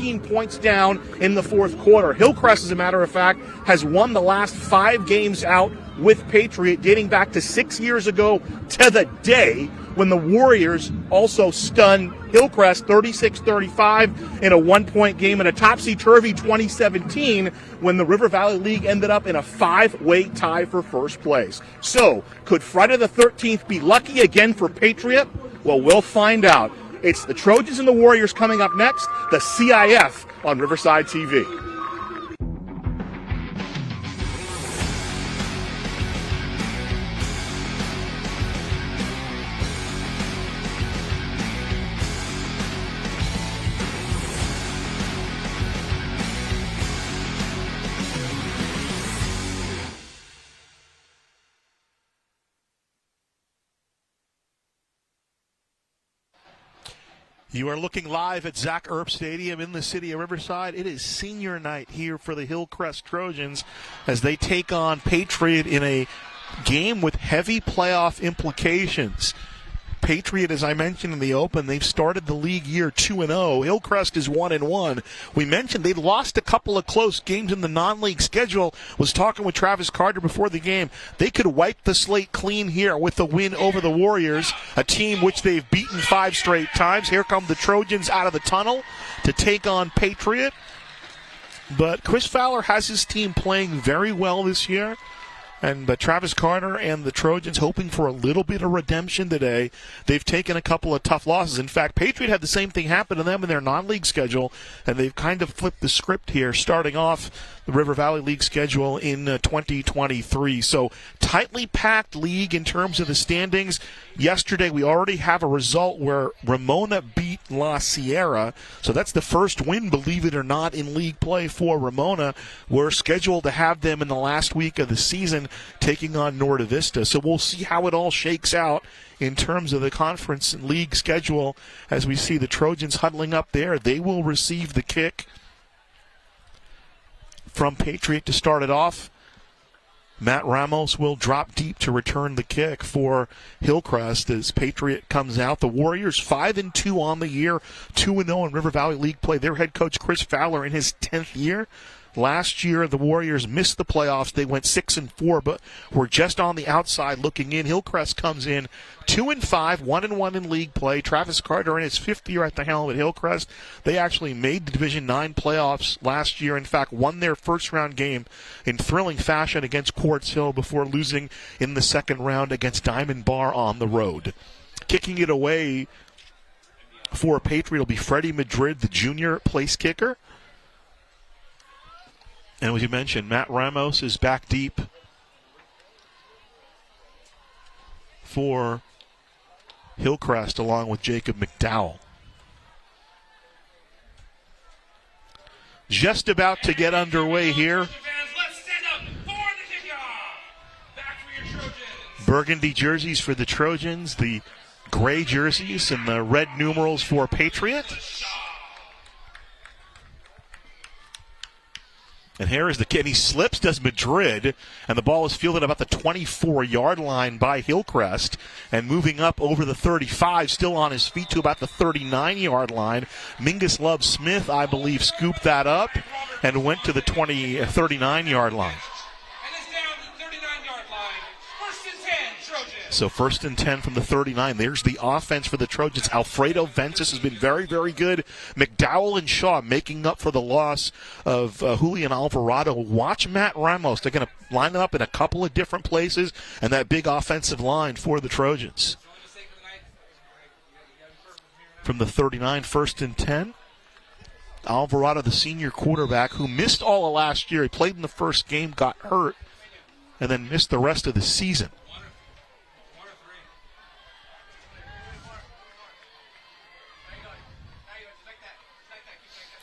14 points down in the fourth quarter. Hillcrest, as a matter of fact, has won the last 5 games out with Patriot, dating back to 6 years ago to the day when the Warriors also stunned Hillcrest 36-35 in a one-point game in a topsy-turvy 2017 when the River Valley League ended up in a 5-way tie for first place. So, could Friday the 13th be lucky again for Patriot? Well, we'll find out. It's the Trojans and the Warriors coming up next, the CIF on Riverside TV. You are looking live at Zach Earp Stadium in the city of Riverside. It is senior night here for the Hillcrest Trojans as they take on Patriot in a game with heavy playoff implications. Patriot, as I mentioned in the open, they've started the league year 2-0. Hillcrest is 1-1. We mentioned they lost a couple of close games in the non-league schedule. Was talking with Travis Carter before the game. They could wipe the slate clean here with the win over the Warriors, a team which they've beaten 5 straight times. Here come the Trojans out of the tunnel to take on Patriot. But Chris Fowler has his team playing very well this year. And Travis Carter and the Trojans hoping for a little bit of redemption today. They've taken a couple of tough losses. In fact, Patriot had the same thing happen to them in their non-league schedule, and they've kind of flipped the script here, starting off the River Valley League schedule in 2023. So tightly packed league in terms of the standings. Yesterday we already have a result where Ramona beat La Sierra. So that's the first win, believe it or not, in league play for Ramona. We're scheduled to have them in the last week of the season taking on Norte Vista. So we'll see how it all shakes out in terms of the conference and league schedule as we see the Trojans huddling up there. They will receive the kick from Patriot to start it off. Matt Ramos will drop deep to return the kick for Hillcrest as Patriot comes out. The Warriors 5-2 on the year, 2-0 in River Valley League play. Their head coach Chris Fowler in his 10th year. Last year, the Warriors missed the playoffs. They went 6-4, but were just on the outside looking in. Hillcrest comes in 2-5, 1-1 in league play. Travis Carter in his 5th year at the helm at Hillcrest. They actually made the Division IX playoffs last year. In fact, won their first-round game in thrilling fashion against Quartz Hill before losing in the second round against Diamond Bar on the road. Kicking it away for Patriot will be Freddie Madrid, the junior place kicker. And as you mentioned, Matt Ramos is back deep for Hillcrest along with Jacob McDowell. Just about to get underway here. Burgundy jerseys for the Trojans, the gray jerseys and the red numerals for Patriot. And here is the kid. He slips, does Madrid, and the ball is fielded about the 24-yard line by Hillcrest. And moving up over the 35, still on his feet to about the 39-yard line. Mingus Love Smith, I believe, scooped that up and went to the 39-yard line. So 1st and 10 from the 39. There's the offense for the Trojans. Alfredo Ventus has been very, very good. McDowell and Shaw making up for the loss of Julian Alvarado. Watch Matt Ramos. They're going to line up in a couple of different places, and that big offensive line for the Trojans. From the 39, 1st and 10. Alvarado, the senior quarterback, who missed all of last year. He played in the first game, got hurt, and then missed the rest of the season.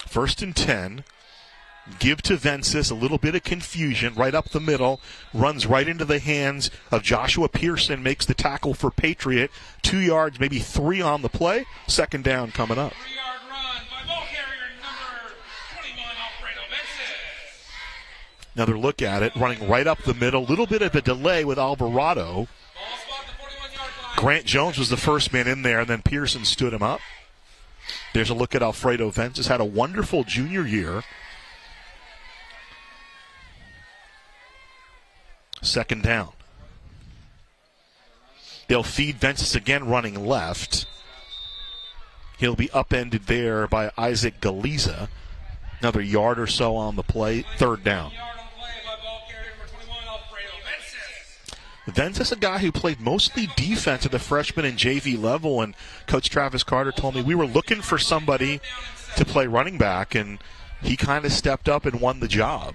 First and 10. Give to Ventus, a little bit of confusion right up the middle. Runs right into the hands of Joshua Pearson, makes the tackle for Patriot. 2 yards, maybe 3 on the play. 2nd down coming up. 3-yard run by ball carrier number 21, Alfredo Ventus. Another look at it, running right up the middle. A little bit of a delay with Alvarado. Ball spot the 41-yard line. Grant Jones was the first man in there, and then Pearson stood him up. There's a look at Alfredo Vences. Had a wonderful junior year. Second down. They'll feed Vences again running left. He'll be upended there by Isaac Galiza. Another yard or so on the play. Third down. Vences, a guy who played mostly defense at the freshman and JV level, and Coach Travis Carter told me we were looking for somebody to play running back, and he kind of stepped up and won the job.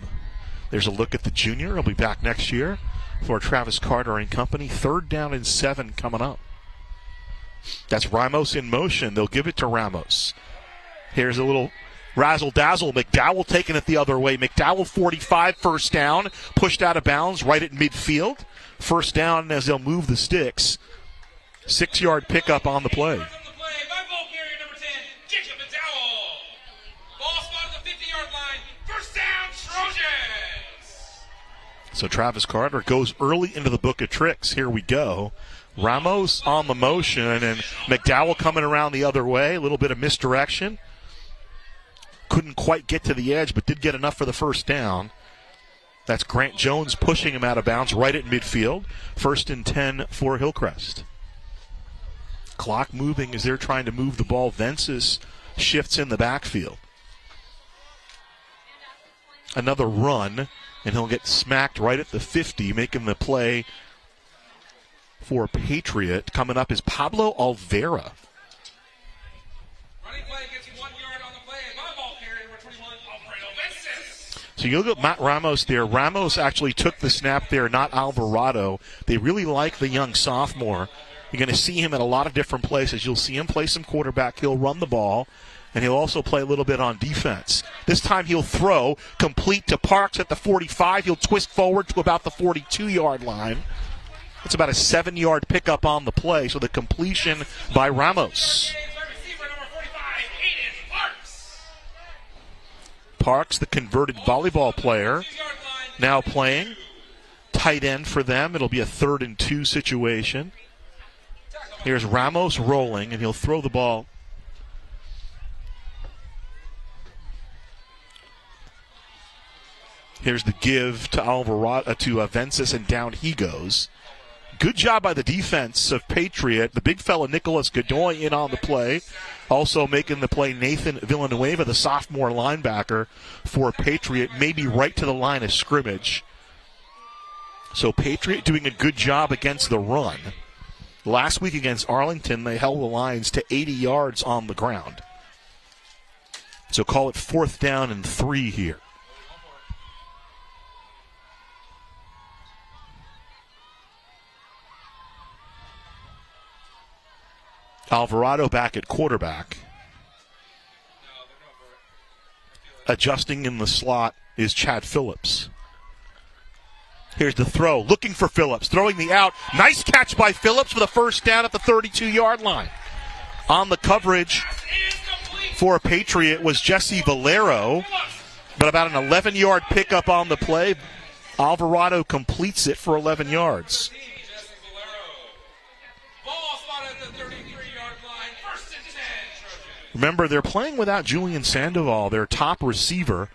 There's a look at the junior. He'll be back next year for Travis Carter and company. 3rd down and 7 coming up. That's Ramos in motion. They'll give it to Ramos. Here's a little razzle-dazzle. McDowell taking it the other way. McDowell 45, first down. Pushed out of bounds right at midfield. First down as they'll move the sticks. 6-yard pickup on the play. So Travis Carter goes early into the book of tricks. Here we go. Ramos on the motion, and McDowell coming around the other way. A little bit of misdirection. Couldn't quite get to the edge, but did get enough for the first down. That's Grant Jones pushing him out of bounds right at midfield. 1st and 10 for Hillcrest. Clock moving as they're trying to move the ball. Vences shifts in the backfield. Another run, and he'll get smacked right at the 50, making the play for Patriot. Coming up is Pablo Olvera. Running play gets 1 yard on the play. My ball carrier, number 21, Alfredo Vences. So you'll get Matt Ramos there. Ramos actually took the snap there, not Alvarado. They really like the young sophomore. You're going to see him at a lot of different places. You'll see him play some quarterback. He'll run the ball, and he'll also play a little bit on defense. This time he'll throw complete to Parks at the 45. He'll twist forward to about the 42-yard line. It's about a 7-yard pickup on the play, so the completion by Ramos. Parks, the converted volleyball player, now playing tight end for them. It'll be a 3rd and 2 situation. Here's Ramos rolling, and he'll throw the ball. Here's the give to Alvarado, to Vences, and down he goes. Good job by the defense of Patriot. The big fella Nicholas Godoy in on the play. Also making the play Nathan Villanueva, the sophomore linebacker for Patriot, maybe right to the line of scrimmage. So Patriot doing a good job against the run. Last week against Arlington, they held the Lions to 80 yards on the ground. So call it 4th down and 3 here. Alvarado back at quarterback. Adjusting in the slot is Chad Phillips. Here's the throw. Looking for Phillips. Throwing the out. Nice catch by Phillips for the first down at the 32-yard line. On the coverage for Patriot was Jesse Valero, but about an 11-yard pickup on the play. Alvarado completes it for 11 yards. Remember, they're playing without Julian Sandoval, their top receiver.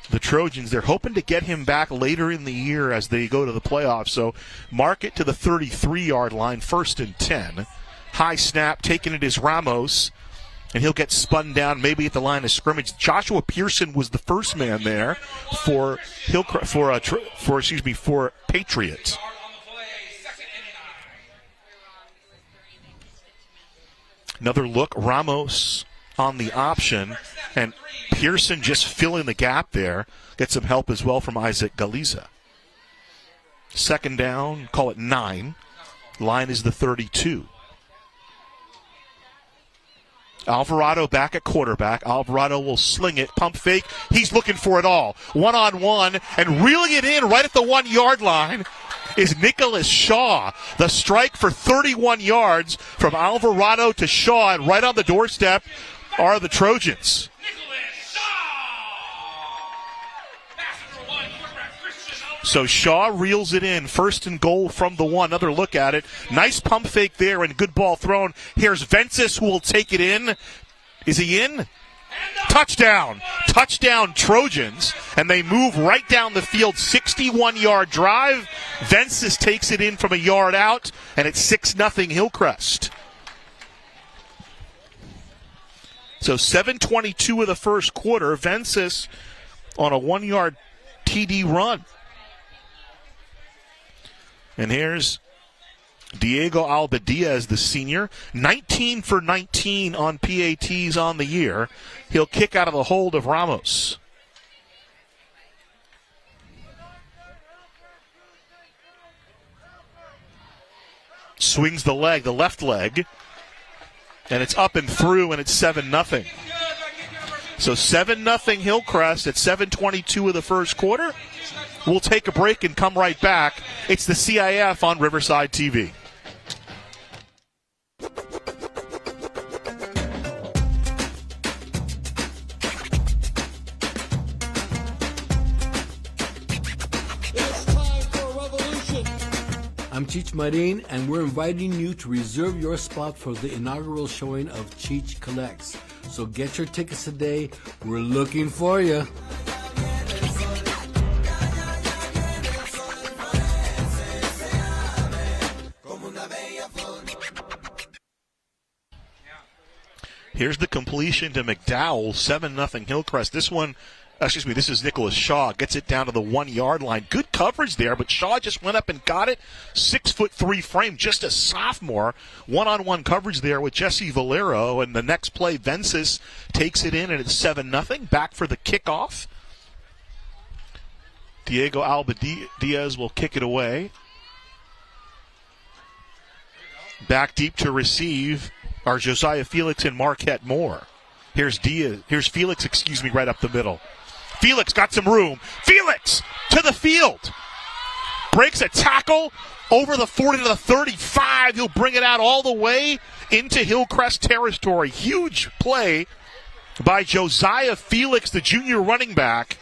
The Trojans, they're hoping to get him back later in the year as they go to the playoffs. So mark it to the 33-yard line, 1st and 10. High snap, taking it is Ramos, and he'll get spun down maybe at the line of scrimmage. Joshua Pearson was the first man there for Patriot. Another look, Ramos on the option, and Pearson just filling the gap there. Get some help as well from Isaac Galiza. 2nd down, call it 9. Line is the 32. Alvarado back at quarterback. Alvarado will sling it, pump fake. He's looking for it all. One-on-one, and reeling it in right at the 1-yard line is Nicholas Shaw. The strike for 31 yards from Alvarado to Shaw, and right on the doorstep are the Trojans. So Shaw reels it in. 1st and goal from the 1. Another look at it. Nice pump fake there and good ball thrown. Here's Vences, who will take it in. Is he in? Touchdown. Touchdown Trojans. And they move right down the field. 61-yard drive. Vences takes it in from a yard out. And it's 6-0 Hillcrest. So 7:22 of the first quarter. Vences on a 1-yard TD run. And here's Diego Alba Diaz, the senior, 19 for 19 on PATs on the year. He'll kick out of the hold of Ramos. Swings the left leg, and it's up and through, and it's 7-0. So 7-0 Hillcrest at 7:22 of the first quarter. We'll take a break and come right back. It's the CIF on Riverside TV. I'm Cheech Marin, and we're inviting you to reserve your spot for the inaugural showing of Cheech Collects. So get your tickets today. We're looking for you. Here's the completion to McDowell, 7-0 Hillcrest. This is Nicholas Shaw. Gets it down to the 1-yard line. Good coverage there, but Shaw just went up and got it. 6'3" frame, just a sophomore. One-on-one coverage there with Jesse Valero. And the next play, Vences takes it in, and it's 7-0. Back for the kickoff. Diego Alba Diaz will kick it away. Back deep to receive are Josiah Felix and Marquette Moore. Here's Felix, right up the middle. Felix got some room. Felix to the field. Breaks a tackle over the 40 to the 35. He'll bring it out all the way into Hillcrest territory. Huge play by Josiah Felix, the junior running back.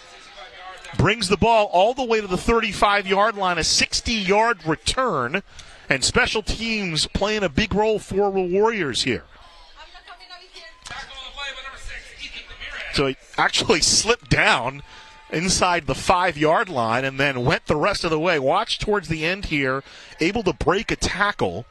Brings the ball all the way to the 35-yard line, a 60-yard return. And special teams playing a big role for the Warriors here. So he actually slipped down inside the 5-yard line and then went the rest of the way. Watch towards the end here, able to break a tackle.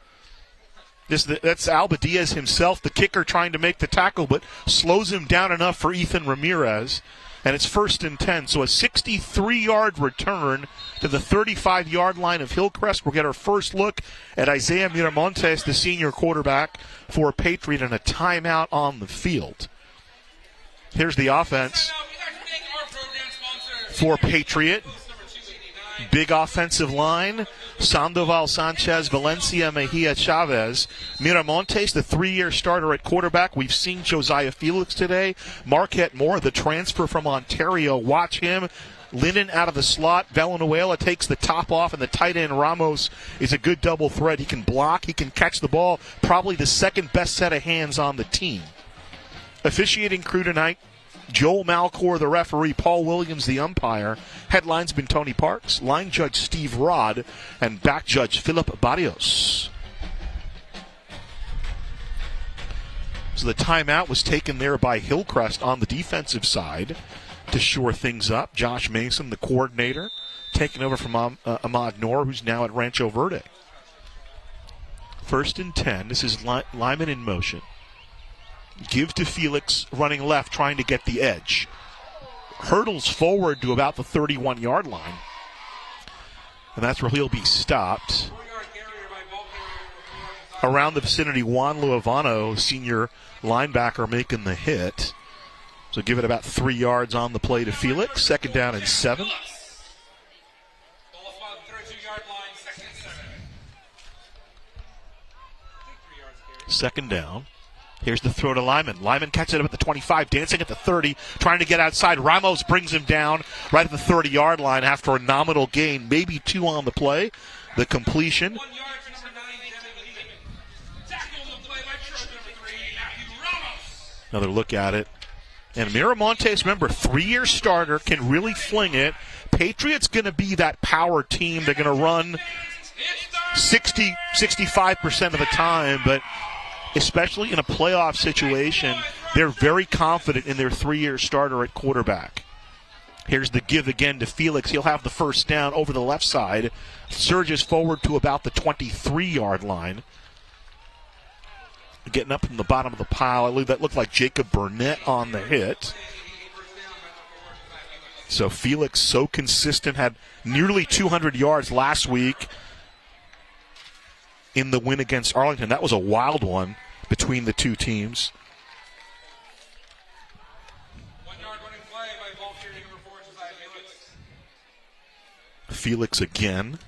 That's Alba Diaz himself, the kicker, trying to make the tackle, but slows him down enough for Ethan Ramirez. And it's 1st and 10. So a 63-yard return to the 35-yard line of Hillcrest. We'll get our first look at Isaiah Miramontes, the senior quarterback for Patriot, and a timeout on the field. Here's the offense for Patriot. Big offensive line. Sandoval, Sanchez, Valencia, Mejia, Chavez. Miramontes, the 3-year starter at quarterback. We've seen Josiah Felix today. Marquette Moore, the transfer from Ontario. Watch him. Linden out of the slot. Villanueva takes the top off, and the tight end Ramos is a good double threat. He can block. He can catch the ball. Probably the second best set of hands on the team. Officiating crew tonight, Joel Malcor, the referee, Paul Williams, the umpire. Head linesman Tony Parks, line judge Steve Rod, and back judge Philip Barrios. So the timeout was taken there by Hillcrest on the defensive side to shore things up. Josh Mason, the coordinator, taking over from Ahmad Noor, who's now at Rancho Verde. 1st and 10. This is Lyman in motion. Give to Felix, running left, trying to get the edge. Hurdles forward to about the 31-yard line. And that's where he'll be stopped. Around the vicinity, Juan Luovano, senior linebacker, making the hit. So give it about 3 yards on the play to Felix. 2nd down and 7. Second down. Here's the throw to Lyman. Lyman catches it up at the 25, dancing at the 30, trying to get outside. Ramos brings him down right at the 30-yard line after a nominal gain, maybe 2 on the play. The completion. 1 yard for number 9, Devin Lehman. Tackle on the play by Trojan number 3, Matthew Ramos. Another look at it. And Miramontes, remember, 3-year starter, can really fling it. Patriots going to be that power team. They're going to run 65% of the time, but especially in a playoff situation, they're very confident in their 3-year starter at quarterback. Here's the give again to Felix. He'll have the first down over the left side. Surges forward to about the 23-yard line. Getting up from the bottom of the pile. I believe that looked like Jacob Burnett on the hit. So Felix, so consistent, had nearly 200 yards last week in the win against Arlington. That was a wild one between the two teams. 1 yard running play by Vulture, number 4, Josiah Felix. Felix again.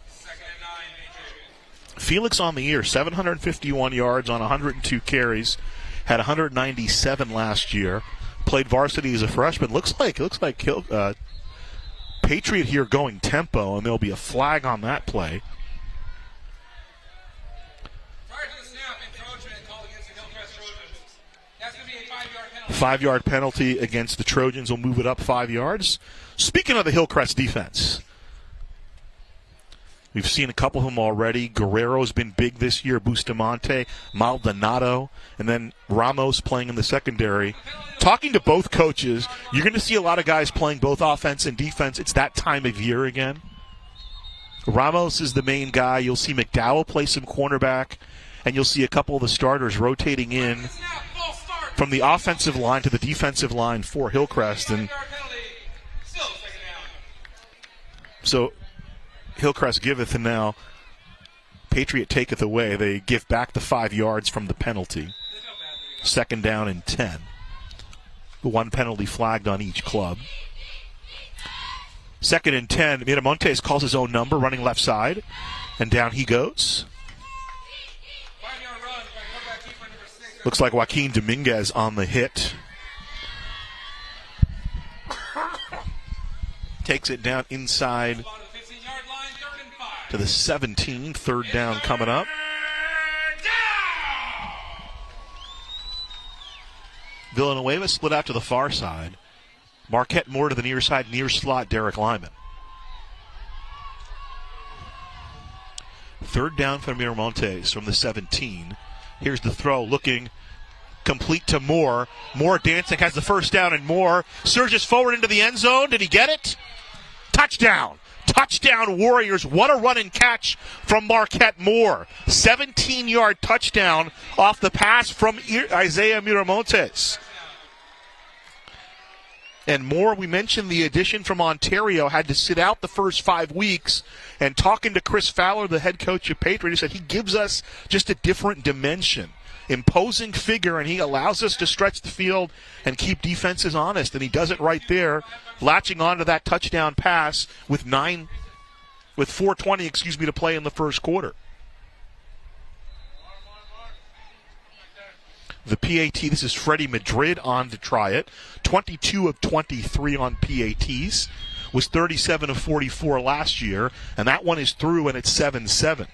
2nd and 9, Patriots. Felix on the year, 751 yards on 102 carries. Had 197 last year. Played varsity as a freshman. Looks like Patriot here going tempo, and there'll be a flag on that play. Prior to the snap, encroachment called against the Hillcrest Trojans. That's going to be a 5-yard penalty. 5-yard penalty against the Trojans will move it up 5 yards. Speaking of the Hillcrest defense, we've seen a couple of them already. Guerrero's been big this year. Bustamante, Maldonado, and then Ramos playing in the secondary. Talking to both coaches, you're going to see a lot of guys playing both offense and defense. It's that time of year again. Ramos is the main guy. You'll see McDowell play some cornerback, and you'll see a couple of the starters rotating in from the offensive line to the defensive line for Hillcrest. And 5-yard penalty. Still 2nd down. so Hillcrest giveth, and now Patriot taketh away. They give back the 5 yards from the penalty. 2nd down and 10. 1 penalty flagged on each club. 2nd and 10. Miramontes calls his own number, running left side, and down he goes. 5-yard run by quarterback keeper number 6. Looks like Joaquin Dominguez on the hit. Takes it down inside Ball to the 15-yard line, 3rd and 5. to the 17. 3rd down coming up. Villanueva split out to the far side. Marquette Moore to the near side, near slot, Derek Lyman. 3rd down for Miramontes from the 17. Here's the throw, looking complete to Moore. Moore dancing, has the first down, and Moore surges forward into the end zone. Did he get it? Touchdown. Touchdown, Warriors. What a run and catch from Marquette Moore. 17-yard touchdown off the pass from Isaiah Miramontes. And Moore, we mentioned the addition from Ontario, had to sit out the first 5 weeks. And talking to Chris Fowler, the head coach of Patriot, he said he gives us just a different dimension. Imposing figure, and he allows us to stretch the field and keep defenses honest. And he does it right there, latching onto that touchdown pass with 4:20 to play in the first quarter. The PAT, this is Freddie Madrid on to try it. 22 of 23 on PATs. Was 37 of 44 last year, and that one is through, and it's 7-7.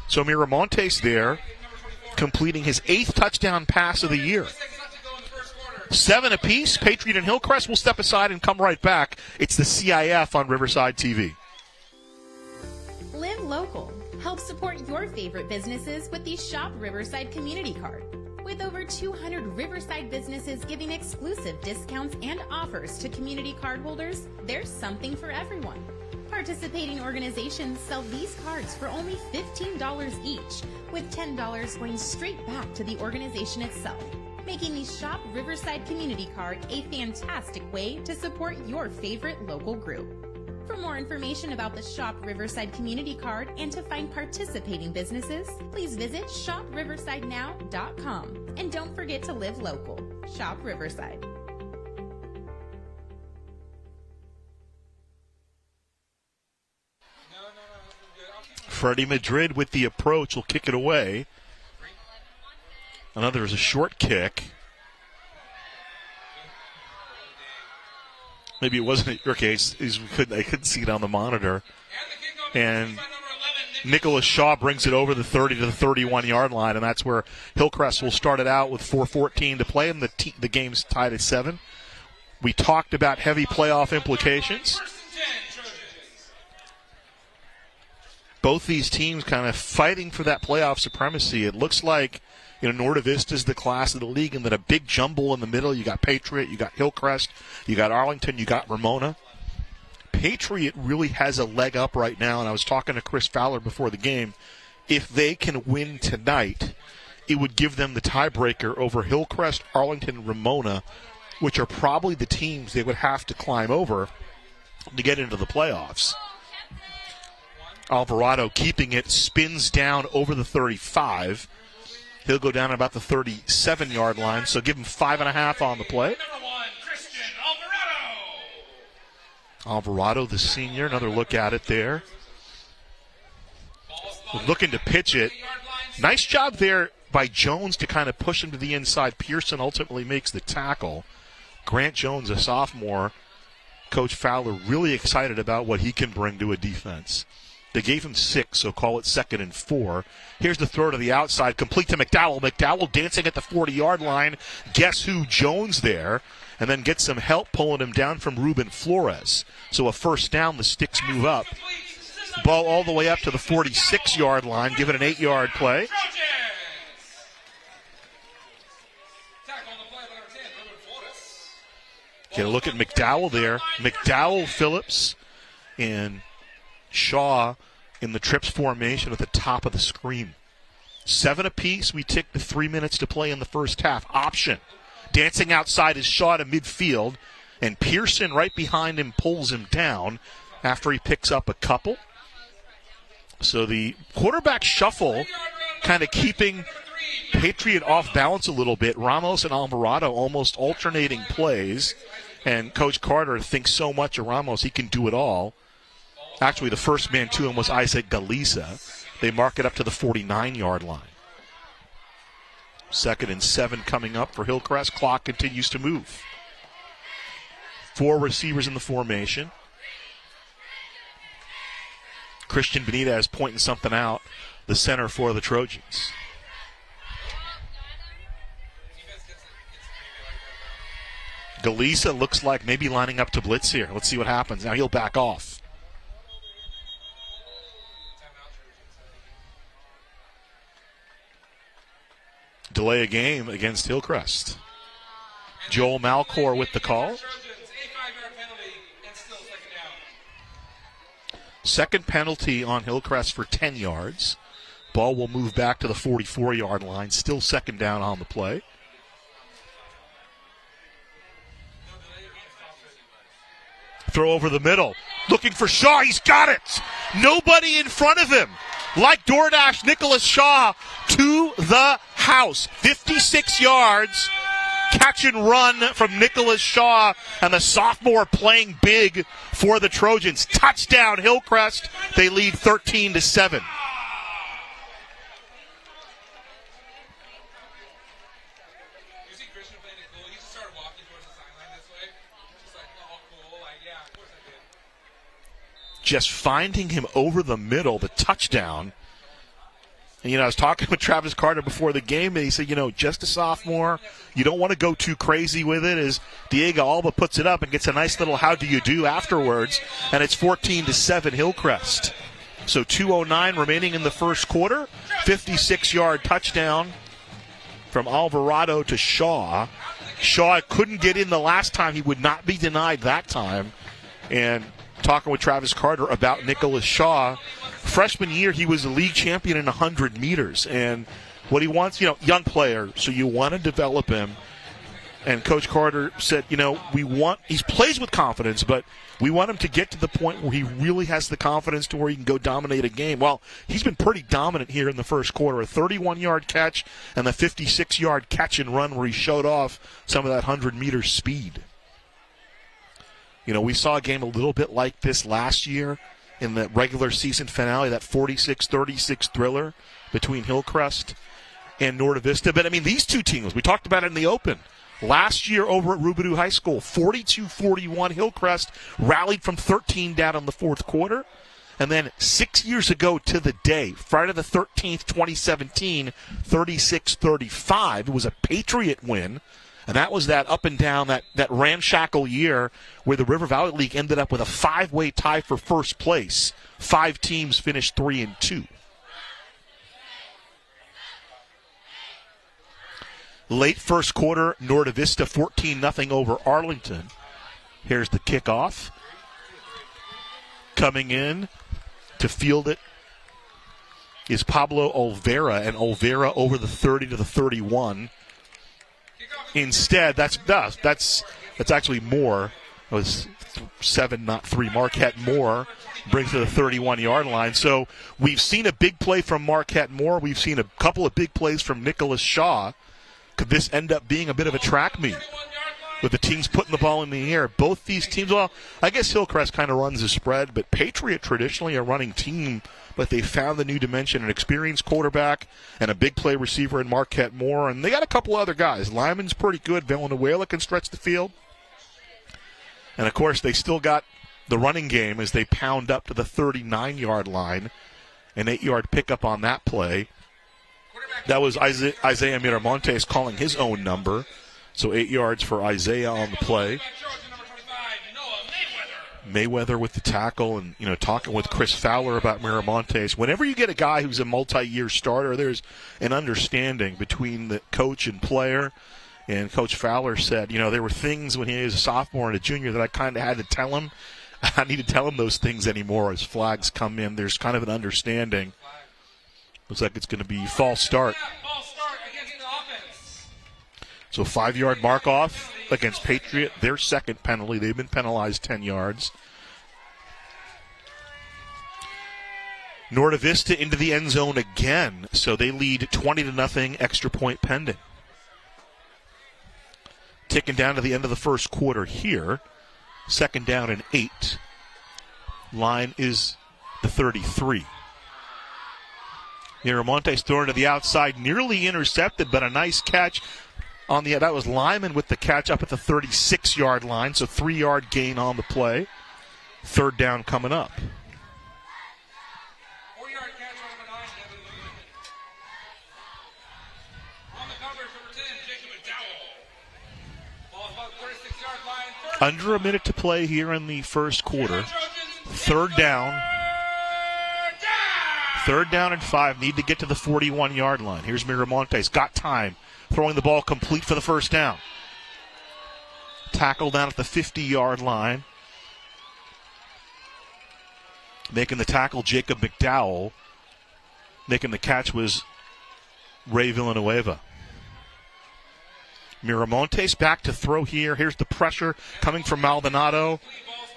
So Miramontes there, completing his 8th touchdown pass of the year. 7 apiece. Patriot and Hillcrest will step aside and come right back. It's the CIF on Riverside TV. Live local. Help support your favorite businesses with the Shop Riverside Community Card. With over 200 Riverside businesses giving exclusive discounts and offers to community card holders, there's something for everyone. Participating organizations sell these cards for only $15 each, with $10 going straight back to the organization itself, making the Shop Riverside Community Card a fantastic way to support your favorite local group. For more information about the Shop Riverside Community Card and to find participating businesses, please visit shopriversidenow.com. And don't forget to live local. Shop Riverside. Freddie Madrid with the approach will kick it away. Another is a short kick. Maybe it wasn't at your case. I couldn't see it on the monitor. And Nicholas Shaw brings it over the 30 to the 31-yard line, and that's where Hillcrest will start it out with 4:14 to play, and the game's tied at 7. We talked about heavy playoff implications. both these teams kind of fighting for that playoff supremacy. It looks like, Norda Vista's the class of the league, and then a big jumble in the middle. You got Patriot, you got Hillcrest, you got Arlington, you got Ramona. Patriot really has a leg up right now, and I was talking to Chris Fowler before the game. If they can win tonight, it would give them the tiebreaker over Hillcrest, Arlington, and Ramona, which are probably the teams they would have to climb over to get into the playoffs. Alvarado keeping it, spins down over the 35. He'll go down about the 37-yard line, so give him 5.5 on the play. Number 1, Christian Alvarado. Alvarado, the senior, another look at it there. Looking to pitch it. Nice job there by Jones to kind of push him to the inside. Pearson ultimately makes the tackle. Grant Jones, a sophomore. Coach Fowler really excited about what he can bring to a defense. They gave him 6, so call it 2nd and 4. Here's the throw to the outside, complete to McDowell. McDowell dancing at the 40-yard line. Guess who? Jones there. And then gets some help pulling him down from Ruben Flores. So a first down, the Sticks move up. Ball all the way up to the 46-yard line, give it an 8-yard play. Get a look at McDowell there. McDowell, Phillips, and Shaw in the trips formation at the top of the screen. 7 apiece. We tick the 3 minutes to play in the first half. Option. Dancing outside is Shaw to midfield, and Pearson right behind him pulls him down after he picks up a couple. So the quarterback shuffle kind of keeping Patriot off balance a little bit. Ramos and Alvarado almost alternating plays, and Coach Carter thinks so much of Ramos he can do it all. Actually, the first man to him was Isaac Galisa. They mark it up to the 49-yard line. 2nd and 7 coming up for Hillcrest. Clock continues to move. 4 receivers in the formation. Christian Benitez pointing something out, the center for the Trojans. Galisa looks like maybe lining up to blitz here. Let's see what happens. Now he'll back off. Delay a game against Hillcrest. Joel Malcor with the call. Second penalty on Hillcrest for 10 yards. Ball will move back to the 44-yard line. Still 2nd down on the play. Throw over the middle. Looking for Shaw. He's got it. Nobody in front of him. Like DoorDash, Nicholas Shaw to the house. 56 yards. Catch and run from Nicholas Shaw, and the sophomore playing big for the Trojans. Touchdown, Hillcrest. They lead 13-7. Just finding him over the middle, the touchdown. And, I was talking with Travis Carter before the game, and he said, just a sophomore. You don't want to go too crazy with it, as Diego Alba puts it up and gets a nice little how do you do afterwards, and it's 14-7 Hillcrest. So 2:09 remaining in the first quarter. 56-yard touchdown from Alvarado to Shaw. Shaw couldn't get in the last time. He would not be denied that time. And talking with Travis Carter about Nicholas Shaw, freshman year he was the league champion in 100 meters, and what he wants, young player, so you want to develop him. And Coach Carter said, he plays with confidence, but we want him to get to the point where he really has the confidence to where he can go dominate a game. Well, he's been pretty dominant here in the first quarter. A 31-yard catch and the 56-yard catch and run where he showed off some of that 100-meter speed. We saw a game a little bit like this last year in the regular season finale, that 46-36 thriller between Hillcrest and Norda Vista. But, these two teams, we talked about it in the open. Last year over at Rubidoux High School, 42-41, Hillcrest rallied from 13 down in the fourth quarter. And then 6 years ago to the day, Friday the 13th, 2017, 36-35. It was a Patriot win And that was that up and down, that ramshackle year where the River Valley League ended up with a 5-way tie for first place. 5 teams finished 3-2. Late first quarter, Norte Vista 14-0 over Arlington. Here's the kickoff. Coming in to field it is Pablo Olvera, and Olvera over the 30 to the 31. Instead, that's actually Moore. It was 7, not 3. Marquette Moore brings to the 31-yard line. So we've seen a big play from Marquette Moore. We've seen a couple of big plays from Nicholas Shaw. Could this end up being a bit of a track meet with the teams putting the ball in the air? Both these teams, well, I guess Hillcrest kind of runs the spread, but Patriot traditionally a running team, but they found the new dimension, an experienced quarterback and a big play receiver in Marquette Moore, and they got a couple other guys. Lyman's pretty good. Villanueva can stretch the field. And, of course, they still got the running game as they pound up to the 39-yard line. An 8-yard pickup on that play. That was Isaiah Miramontes calling his own number. So 8 yards for Isaiah on the play. Mayweather with the tackle, and talking with Chris Fowler about Miramontes. Whenever you get a guy who's a multi-year starter, there's an understanding between the coach and player. And Coach Fowler said, there were things when he was a sophomore and a junior that I kind of had to tell him. I need to tell him those things anymore as flags come in. There's kind of an understanding. Looks like it's going to be false start. So 5-yard mark off against Patriot, their second penalty. They've been penalized 10 yards. Norte Vista into the end zone again, so they lead 20-0, extra point pending. Ticking down to the end of the first quarter here. 2nd down and 8. Line is the 33. Miramontes throwing to the outside, nearly intercepted, but a nice catch. That was Lyman with the catch up at the 36-yard line, so 3-yard gain on the play. 3rd down coming up. 4-yard catch on number 9, Devin Lewin. On the coverage, number 10, Jacob McDowell. Ball about 36-yard line. Under a minute to play here in the first quarter. 3rd down. 3rd down and 5. Need to get to the 41-yard line. Here's Miramontes. Got time. Throwing the ball complete for the first down. Tackle down at the 50-yard line. Making the tackle, Jacob McDowell. Making the catch was Ray Villanueva. Miramontes back to throw here. Here's the pressure coming from Maldonado.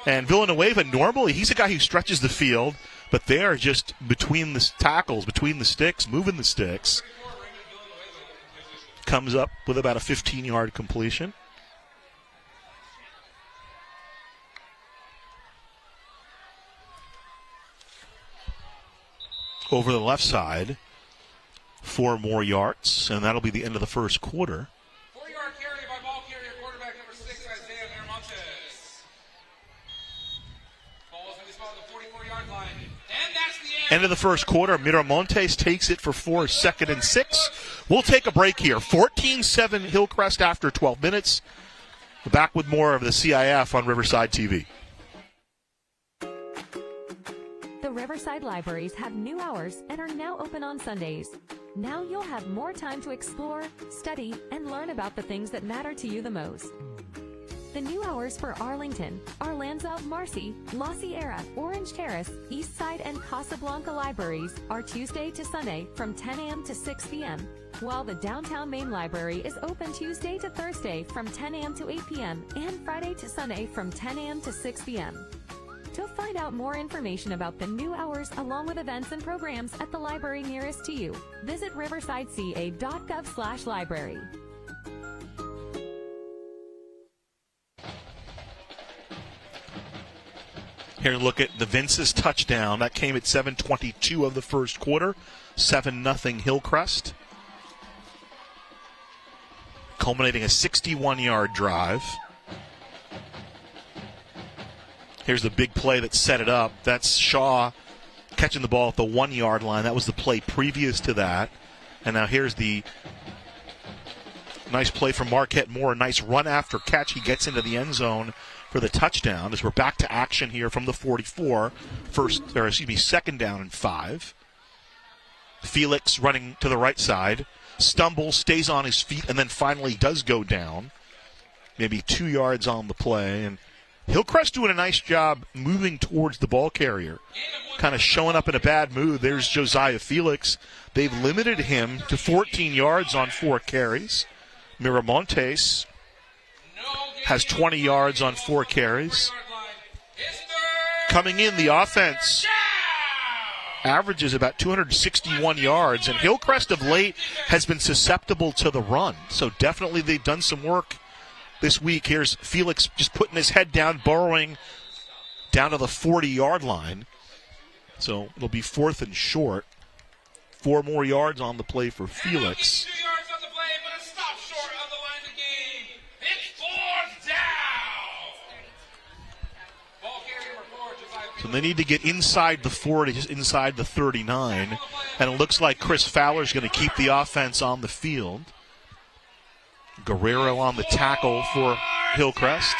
And Villanueva, normally, he's a guy who stretches the field, but they are just between the tackles, between the sticks, moving the sticks. Comes up with about a 15-yard completion. Over the left side, 4 more yards, and that'll be the end of the first quarter. 4-yard carry by ball carrier, quarterback number 6, Isaiah Miramontes. Ball's going to be spotted at the 44-yard line. And that's the End of the first quarter, Miramontes takes it for 4, 2nd and 6. We'll take a break here. 14-7 Hillcrest after 12 minutes. Back with more of the CIF on Riverside TV. The Riverside Libraries have new hours and are now open on Sundays. Now you'll have more time to explore, study, and learn about the things that matter to you the most. The new hours for Arlington, Arlanza, Marcy, La Sierra, Orange Terrace, Eastside, and Casablanca libraries are Tuesday to Sunday from 10 a.m. to 6 p.m., while the Downtown Main Library is open Tuesday to Thursday from 10 a.m. to 8 p.m. and Friday to Sunday from 10 a.m. to 6 p.m. To find out more information about the new hours along with events and programs at the library nearest to you, visit riversideca.gov/library. Here, look at the Vince's touchdown. That came at 7:22 of the first quarter. 7-0 Hillcrest. Culminating a 61-yard drive. Here's the big play that set it up. That's Shaw catching the ball at the 1-yard line. That was the play previous to that. And now here's the Nice play from Marquette Moore. A nice run after catch. He gets into the end zone for the touchdown as we're back to action here from the 44. Second down and 5. Felix running to the right side. Stumbles, stays on his feet, and then finally does go down. Maybe 2 yards on the play. And Hillcrest doing a nice job moving towards the ball carrier. Kind of showing up in a bad mood. There's Josiah Felix. They've limited him to 14 yards on 4 carries. Miramontes has 20 yards on 4 carries. Coming in, the offense averages about 261 yards, and Hillcrest of late has been susceptible to the run. So definitely they've done some work this week. Here's Felix just putting his head down, burrowing down to the 40-yard line. So it'll be 4th and short. 4 more yards on the play for Felix. 2 yards on the play, but a stop short of the line of the game. It's 4th down. Ball carrier number 4, Josiah Felix. So they need to get inside the 40, just inside the 39. And it looks like Chris Fowler's going to keep the offense on the field. Guerrero on the tackle for Hillcrest.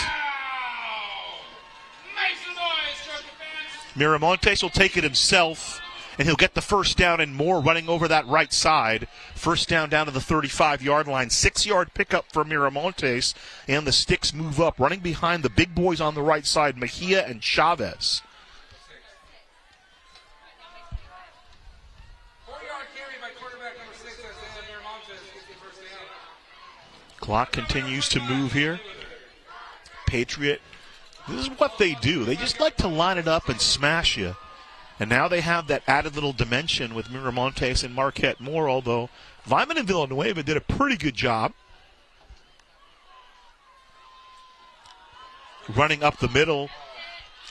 Make some noise, Trojan fans. Miramontes will take it himself, and he'll get the first down and more running over that right side. First down to the 35-yard line. 6-yard pickup for Miramontes, and the Sticks move up, running behind the big boys on the right side, Mejia and Chavez. 4-yard carry by quarterback number 6, Isaiah Miramontes, gets the first down. Clock continues to move here. Patriot, this is what they do. They just like to line it up and smash you. And now they have that added little dimension with Miramontes and Marquette Moore, although Vyman and Villanueva did a pretty good job running up the middle.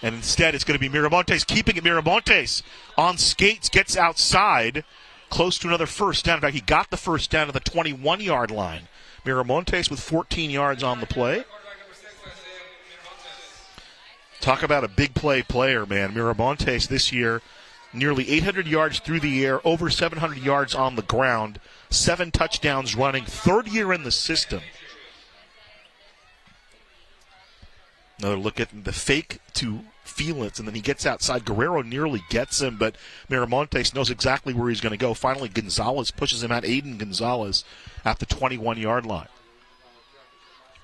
And instead it's going to be Miramontes keeping it. Miramontes on skates, gets outside, close to another first down. In fact, he got the first down to the 21-yard line. Miramontes with 14 yards on the play. Talk about a big play player, man. Miramontes this year, nearly 800 yards through the air, over 700 yards on the ground, 7 touchdowns running, 3rd year in the system. Another look at the fake to Felix, and then he gets outside. Guerrero nearly gets him, but Miramontes knows exactly where he's going to go. Finally, Gonzalez pushes him out, Aiden Gonzalez, at the 21-yard line.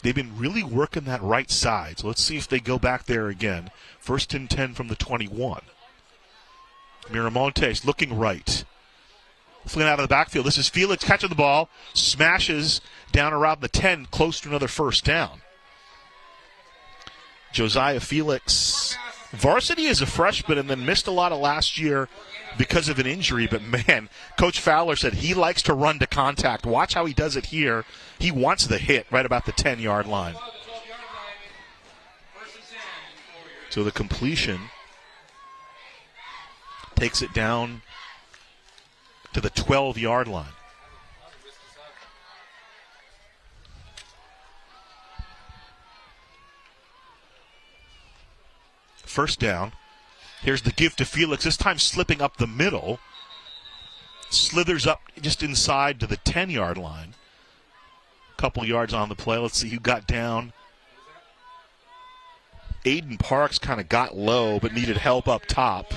They've been really working that right side, so let's see if they go back there again. 1st and 10 from the 21. Miramontes looking right. Flynn out of the backfield. This is Felix catching the ball, smashes down around the 10, close to another first down. Josiah Felix, varsity as a freshman and then missed a lot of last year because of an injury, but man, Coach Fowler said he likes to run to contact. Watch how he does it here. He wants the hit right about the 10-yard line. So the completion takes it down to the 12-yard line. First down. Here's the give to Felix, this time slipping up the middle. Slithers up just inside to the 10-yard line. Couple yards on the play. Let's see who got down. Aiden Parks kind of got low but needed help up top.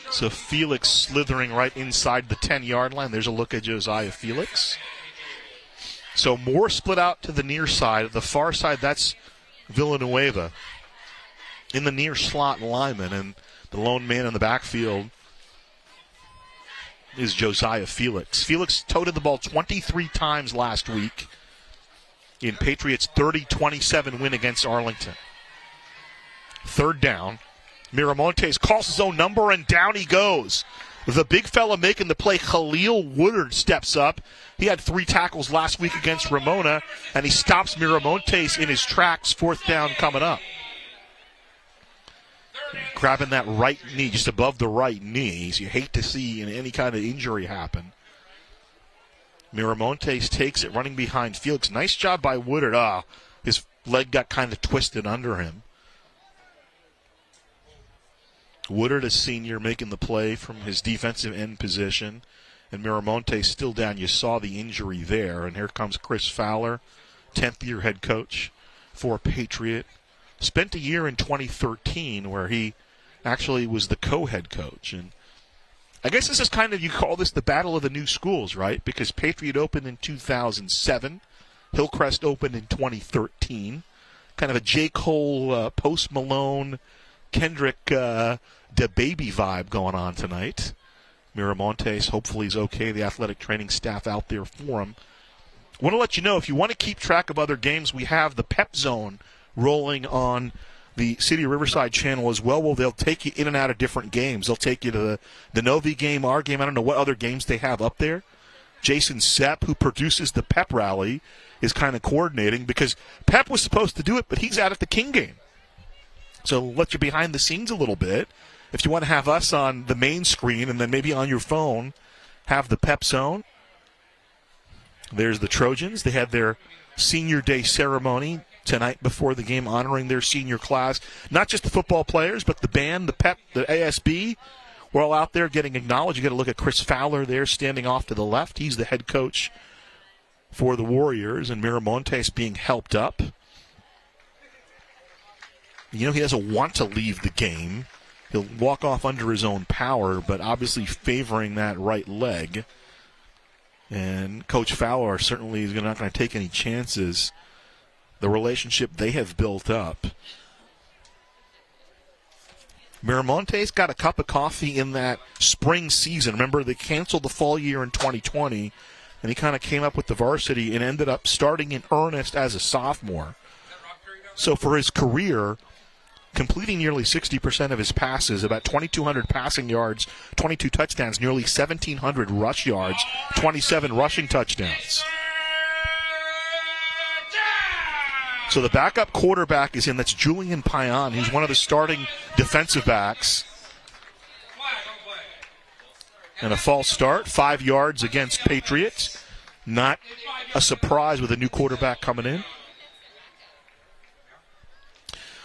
So Felix slithering right inside the 10-yard line. There's a look at Josiah Felix. So Moore split out to the near side. The far side, that's Villanueva. In the near slot, Lyman, and the lone man in the backfield is Josiah Felix. Felix toted the ball 23 times last week in Patriots' 30-27 win against Arlington. 3rd down. Miramontes calls his own number, and down he goes. The big fella making the play, Khalil Woodard, steps up. He had 3 tackles last week against Ramona, and he stops Miramontes in his tracks. 4th down coming up. Grabbing that right knee, just above the right knee. So you hate to see any kind of injury happen. Miramontes takes it, running behind Felix. Nice job by Woodard. His leg got kind of twisted under him. Woodard, a senior, making the play from his defensive end position. and Miramontes still down. You saw the injury there, and here comes Chris Fowler, 10th-year head coach for Patriot. Spent a year in 2013 where he actually was the co-head coach. And I guess this is kind of, you call this the battle of the new schools, right? Because Patriot opened in 2007. Hillcrest opened in 2013. Kind of a J. Cole, Post Malone, Kendrick DaBaby vibe going on tonight. Miramontes, hopefully he's okay. The athletic training staff out there for him. I want to let you know, if you want to keep track of other games, we have the Pep Zone rolling on the City of Riverside channel as well. Well, they'll take you in and out of different games. They'll take you to the Novi game, our game. I don't know what other games they have up there. Jason Sepp, who produces the Pep Rally, is kind of coordinating because Pep was supposed to do it, but he's out at the King game. So let you behind the scenes a little bit. If you want to have us on the main screen and then maybe on your phone have the Pep Zone. There's the Trojans. They had their senior day ceremony tonight before the game, honoring their senior class. Not just the football players, but the band, the Pep, the ASB. We're all out there getting acknowledged. You got to look at Chris Fowler there standing off to the left. He's the head coach for the Warriors, and Miramontes being helped up. You know, he doesn't want to leave the game. He'll walk off under his own power, but obviously favoring that right leg. And Coach Fowler certainly is not going to take any chances. The relationship they have built up. Miramontes got a cup of coffee in that spring season. Remember, they canceled the fall year in 2020, and he kind of came up with the varsity and ended up starting in earnest as a sophomore. So for his career, completing nearly 60% of his passes, about 2,200 passing yards, 22 touchdowns, nearly 1,700 rush yards, 27 rushing touchdowns. So the backup quarterback is in. That's Julian Payan. He's one of the starting defensive backs. And a false start, 5 yards against Patriots. Not a surprise with a new quarterback coming in.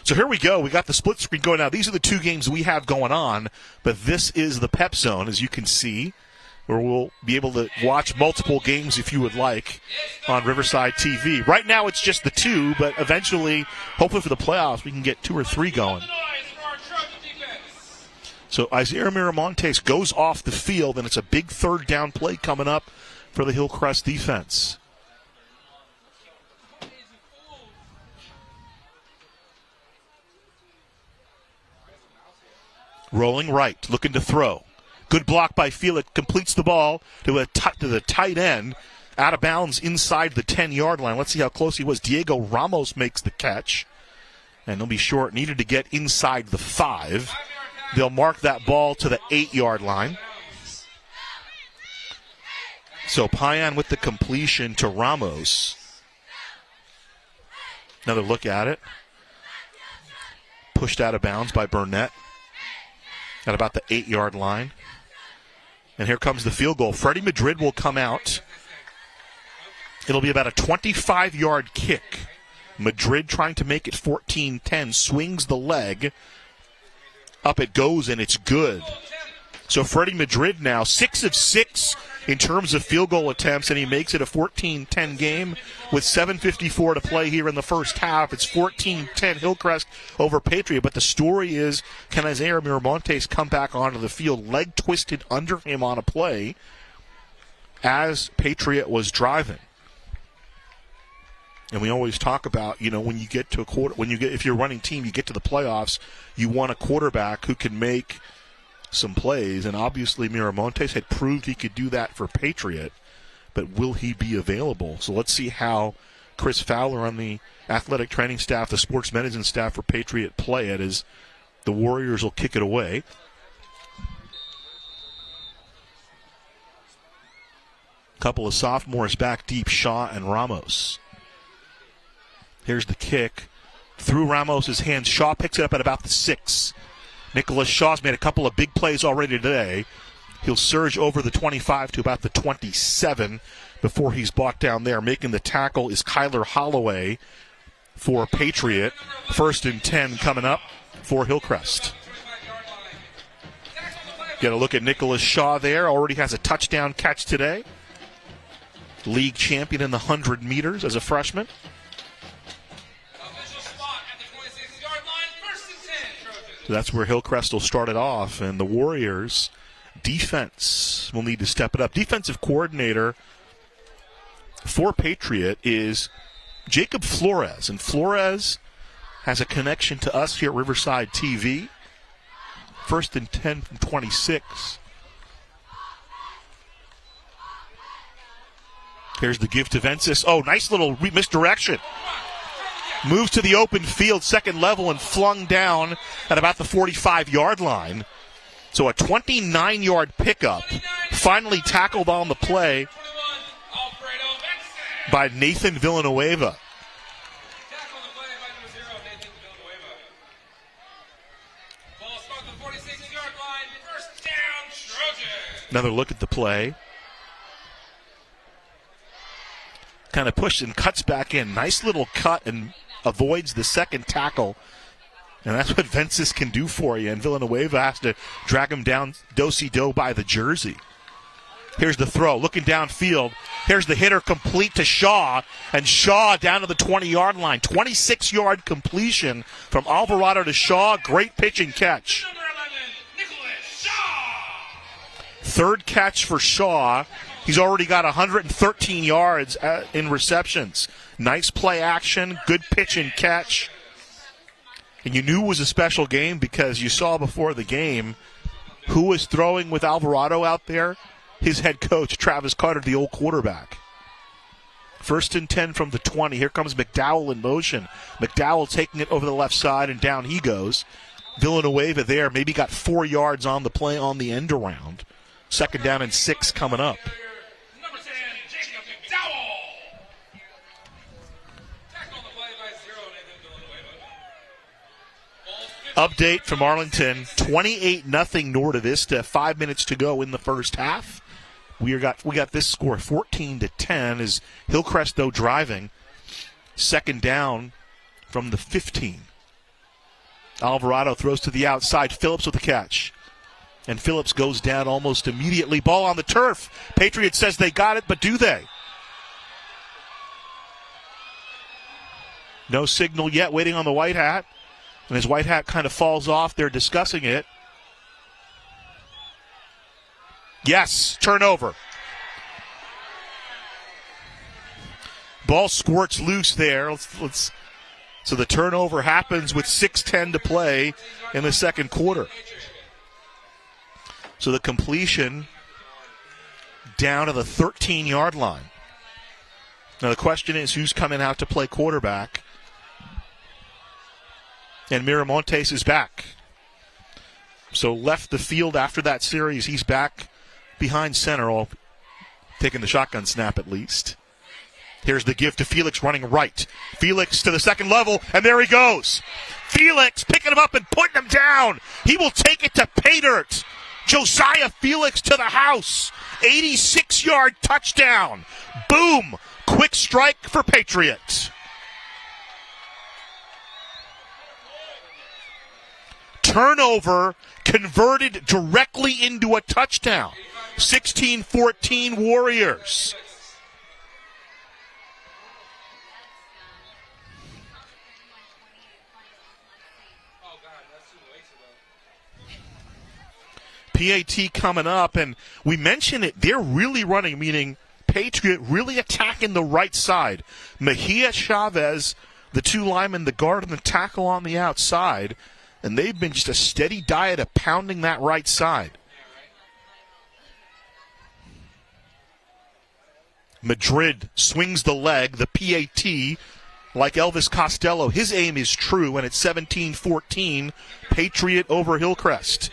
So here we go. We got the split screen going now. These are the two games we have going on, but this is the Pep Zone, as you can see, where we'll be able to watch multiple games if you would like on Riverside TV. Right now it's just the two, but eventually, hopefully for the playoffs, we can get 2 or 3 going. So Isaiah Miramontes goes off the field, and it's a big third down play coming up for the Hillcrest defense. Rolling right, looking to throw. Good block by Felix, completes the ball to the tight end, out of bounds inside the 10-yard line. Let's see how close he was. Diego Ramos makes the catch, and he'll be short. Needed to get inside the 5. They'll mark that ball to the 8-yard line. So Payan with the completion to Ramos. Another look at it. Pushed out of bounds by Burnett at about the 8-yard line. And here comes the field goal. Freddie Madrid will come out. It'll be about a 25-yard kick. Madrid trying to make it 14-10. Swings the leg. Up it goes, and it's good. So Freddie Madrid now 6 of 6 in terms of field goal attempts, and he makes it a 14-10 game with 7:54 to play here in the first half. It's 14-10 Hillcrest over Patriot, but the story is, can Isaiah Miramontes come back onto the field? Leg twisted under him on a play as Patriot was driving. And we always talk about, you know, when you get to a quarter, if you're a running team, you get to the playoffs, you want a quarterback who can make some plays, and obviously Miramontes had proved he could do that for Patriot, but will he be available? So let's see how Chris Fowler on the athletic training staff, the sports medicine staff for Patriot play it, as the Warriors will kick it away. Couple of sophomores back deep, Shaw and Ramos. Here's the kick. Through Ramos' hands, Shaw picks it up at about the 6. Nicholas Shaw's made a couple of big plays already today. He'll surge over the 25 to about the 27 before he's brought down there. Making the tackle is Kyler Holloway for Patriot. 1st and 10 coming up for Hillcrest. Get a look at Nicholas Shaw there. Already has a touchdown catch today. League champion in the 100 meters as a freshman. Official spot at the 26-yard line, first and 10, Trojans. So that's where Hillcrest will start it off, and the Warriors defense will need to step it up. Defensive coordinator for Patriot is Jacob Flores, and Flores has a connection to us here at Riverside TV. First and 10 from 26. Here's the give to Vences. Oh, nice little misdirection. Moves to the open field, second level, and flung down at about the 45-yard line. So a 29-yard pickup, finally tackled on the play 21, Alfredo Vences. by Nathan Villanueva. Tackle on the play by number 0, Nathan Villanueva. Ball spot at the 46-yard line, first down, Trojans. Another look at the play. Kind of pushed and cuts back in. Nice little cut and avoids the second tackle. And that's what Vences can do for you. And Villanueva has to drag him down do-si-do by the jersey. Here's the throw. Looking downfield. Here's the hitter complete to Shaw. And Shaw down to the 20-yard line. 26-yard completion from Alvarado to Shaw. Great pitch and catch. Number 11, Nicholas Shaw. Third catch for Shaw. He's already got 113 yards in receptions. Nice play action. Good pitch and catch. And you knew it was a special game because you saw before the game who was throwing with Alvarado out there. His head coach, Travis Carter, the old quarterback. First and 10 from the 20. Here comes McDowell in motion. McDowell taking it over the left side, and down he goes. Villanueva there, maybe got 4 yards on the play on the end around. Second down and 6 coming up. Number 10, Jacob McDowell. Tackle on the play by 0, Nathan Villanueva. Ball Update from Arlington, 28-0 Norte Vista. 5 minutes to go in the first half. We got this score 14-10 as Hillcrest, though, driving. Second down from the 15. Alvarado throws to the outside. Phillips with the catch. And Phillips goes down almost immediately. Ball on the turf. Patriot says they got it, but do they? No signal yet, waiting on the white hat. And his white hat kind of falls off. They're discussing it. Yes, turnover. Ball squirts loose there. So the turnover happens with 6:10 to play in the second quarter. So the completion down to the 13-yard line. Now the question is who's coming out to play quarterback. And Miramontes is back. So left the field after that series. He's back behind center, all taking the shotgun snap at least. Here's the give to Felix running right. Felix to the second level, and there he goes. Felix picking him up and putting him down. He will take it to pay dirt. Josiah Felix to the house. 86-yard touchdown. Boom. Quick strike for Patriot. Turnover converted directly into a touchdown. 16-14 Warriors. PAT coming up, and we mentioned it. They're really running, meaning Patriot really attacking the right side. Mejia Chavez, the two linemen, the guard and the tackle on the outside, and they've been just a steady diet of pounding that right side. Madrid swings the leg, the PAT, like Elvis Costello. His aim is true, and it's 17-14, Patriot over Hillcrest.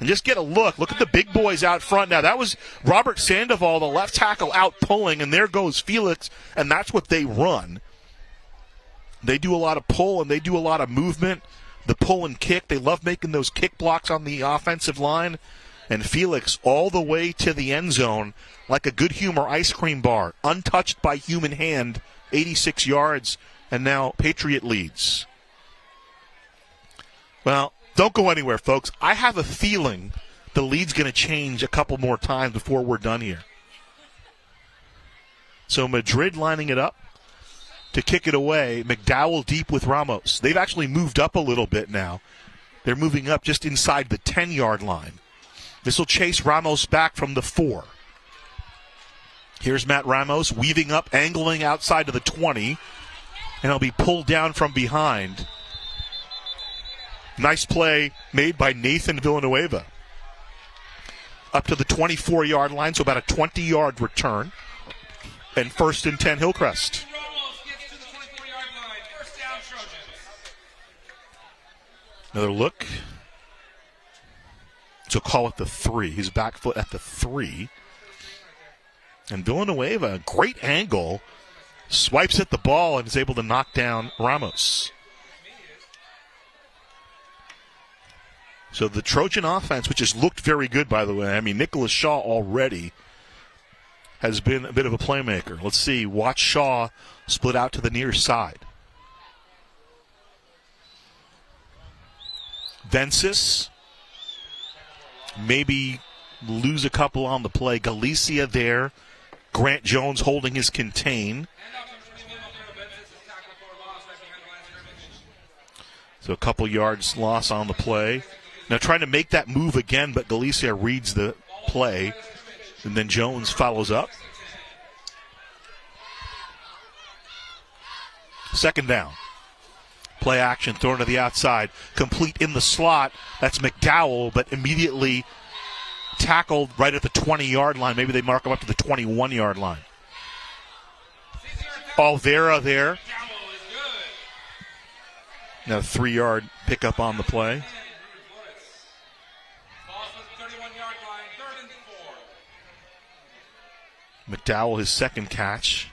And just get a look. Look at the big boys out front now. That was Robert Sandoval, the left tackle, out pulling, and there goes Felix, and that's what they run. They do a lot of pull, and they do a lot of movement, the pull and kick. They love making those kick blocks on the offensive line. And Felix all the way to the end zone like a Good Humor ice cream bar, untouched by human hand, 86 yards, and now Patriot leads. Well, don't go anywhere, folks. I have a feeling the lead's going to change a couple more times before we're done here. So Madrid lining it up to kick it away. McDowell deep with Ramos. They've actually moved up a little bit now. They're moving up just inside the 10-yard line. This will chase Ramos back from the 4. Here's Matt Ramos weaving up, angling outside to the 20, and he'll be pulled down from behind. Nice play made by Nathan Villanueva. Up to the 24-yard line, so about a 20-yard return. And 1st and 10 Hillcrest. Ramos gets to the 24-yard line. First down, Trojans. Another look. So call it the 3. His back foot at the 3. And Villanueva, great angle, swipes at the ball and is able to knock down Ramos. So the Trojan offense, which has looked very good, by the way. I mean, Nicholas Shaw already has been a bit of a playmaker. Let's see. Watch Shaw split out to the near side. Vensis maybe lose a couple on the play. Galicia there. Grant Jones holding his contain. So a couple yards loss on the play. Now trying to make that move again, but Galicia reads the play. And then Jones follows up. Second down. Play action, thrown to the outside. Complete in the slot. That's McDowell, but immediately tackled right at the 20-yard line. Maybe they mark him up to the 21-yard line. Alvera there. Now 3-yard pickup on the play. McDowell, his second catch.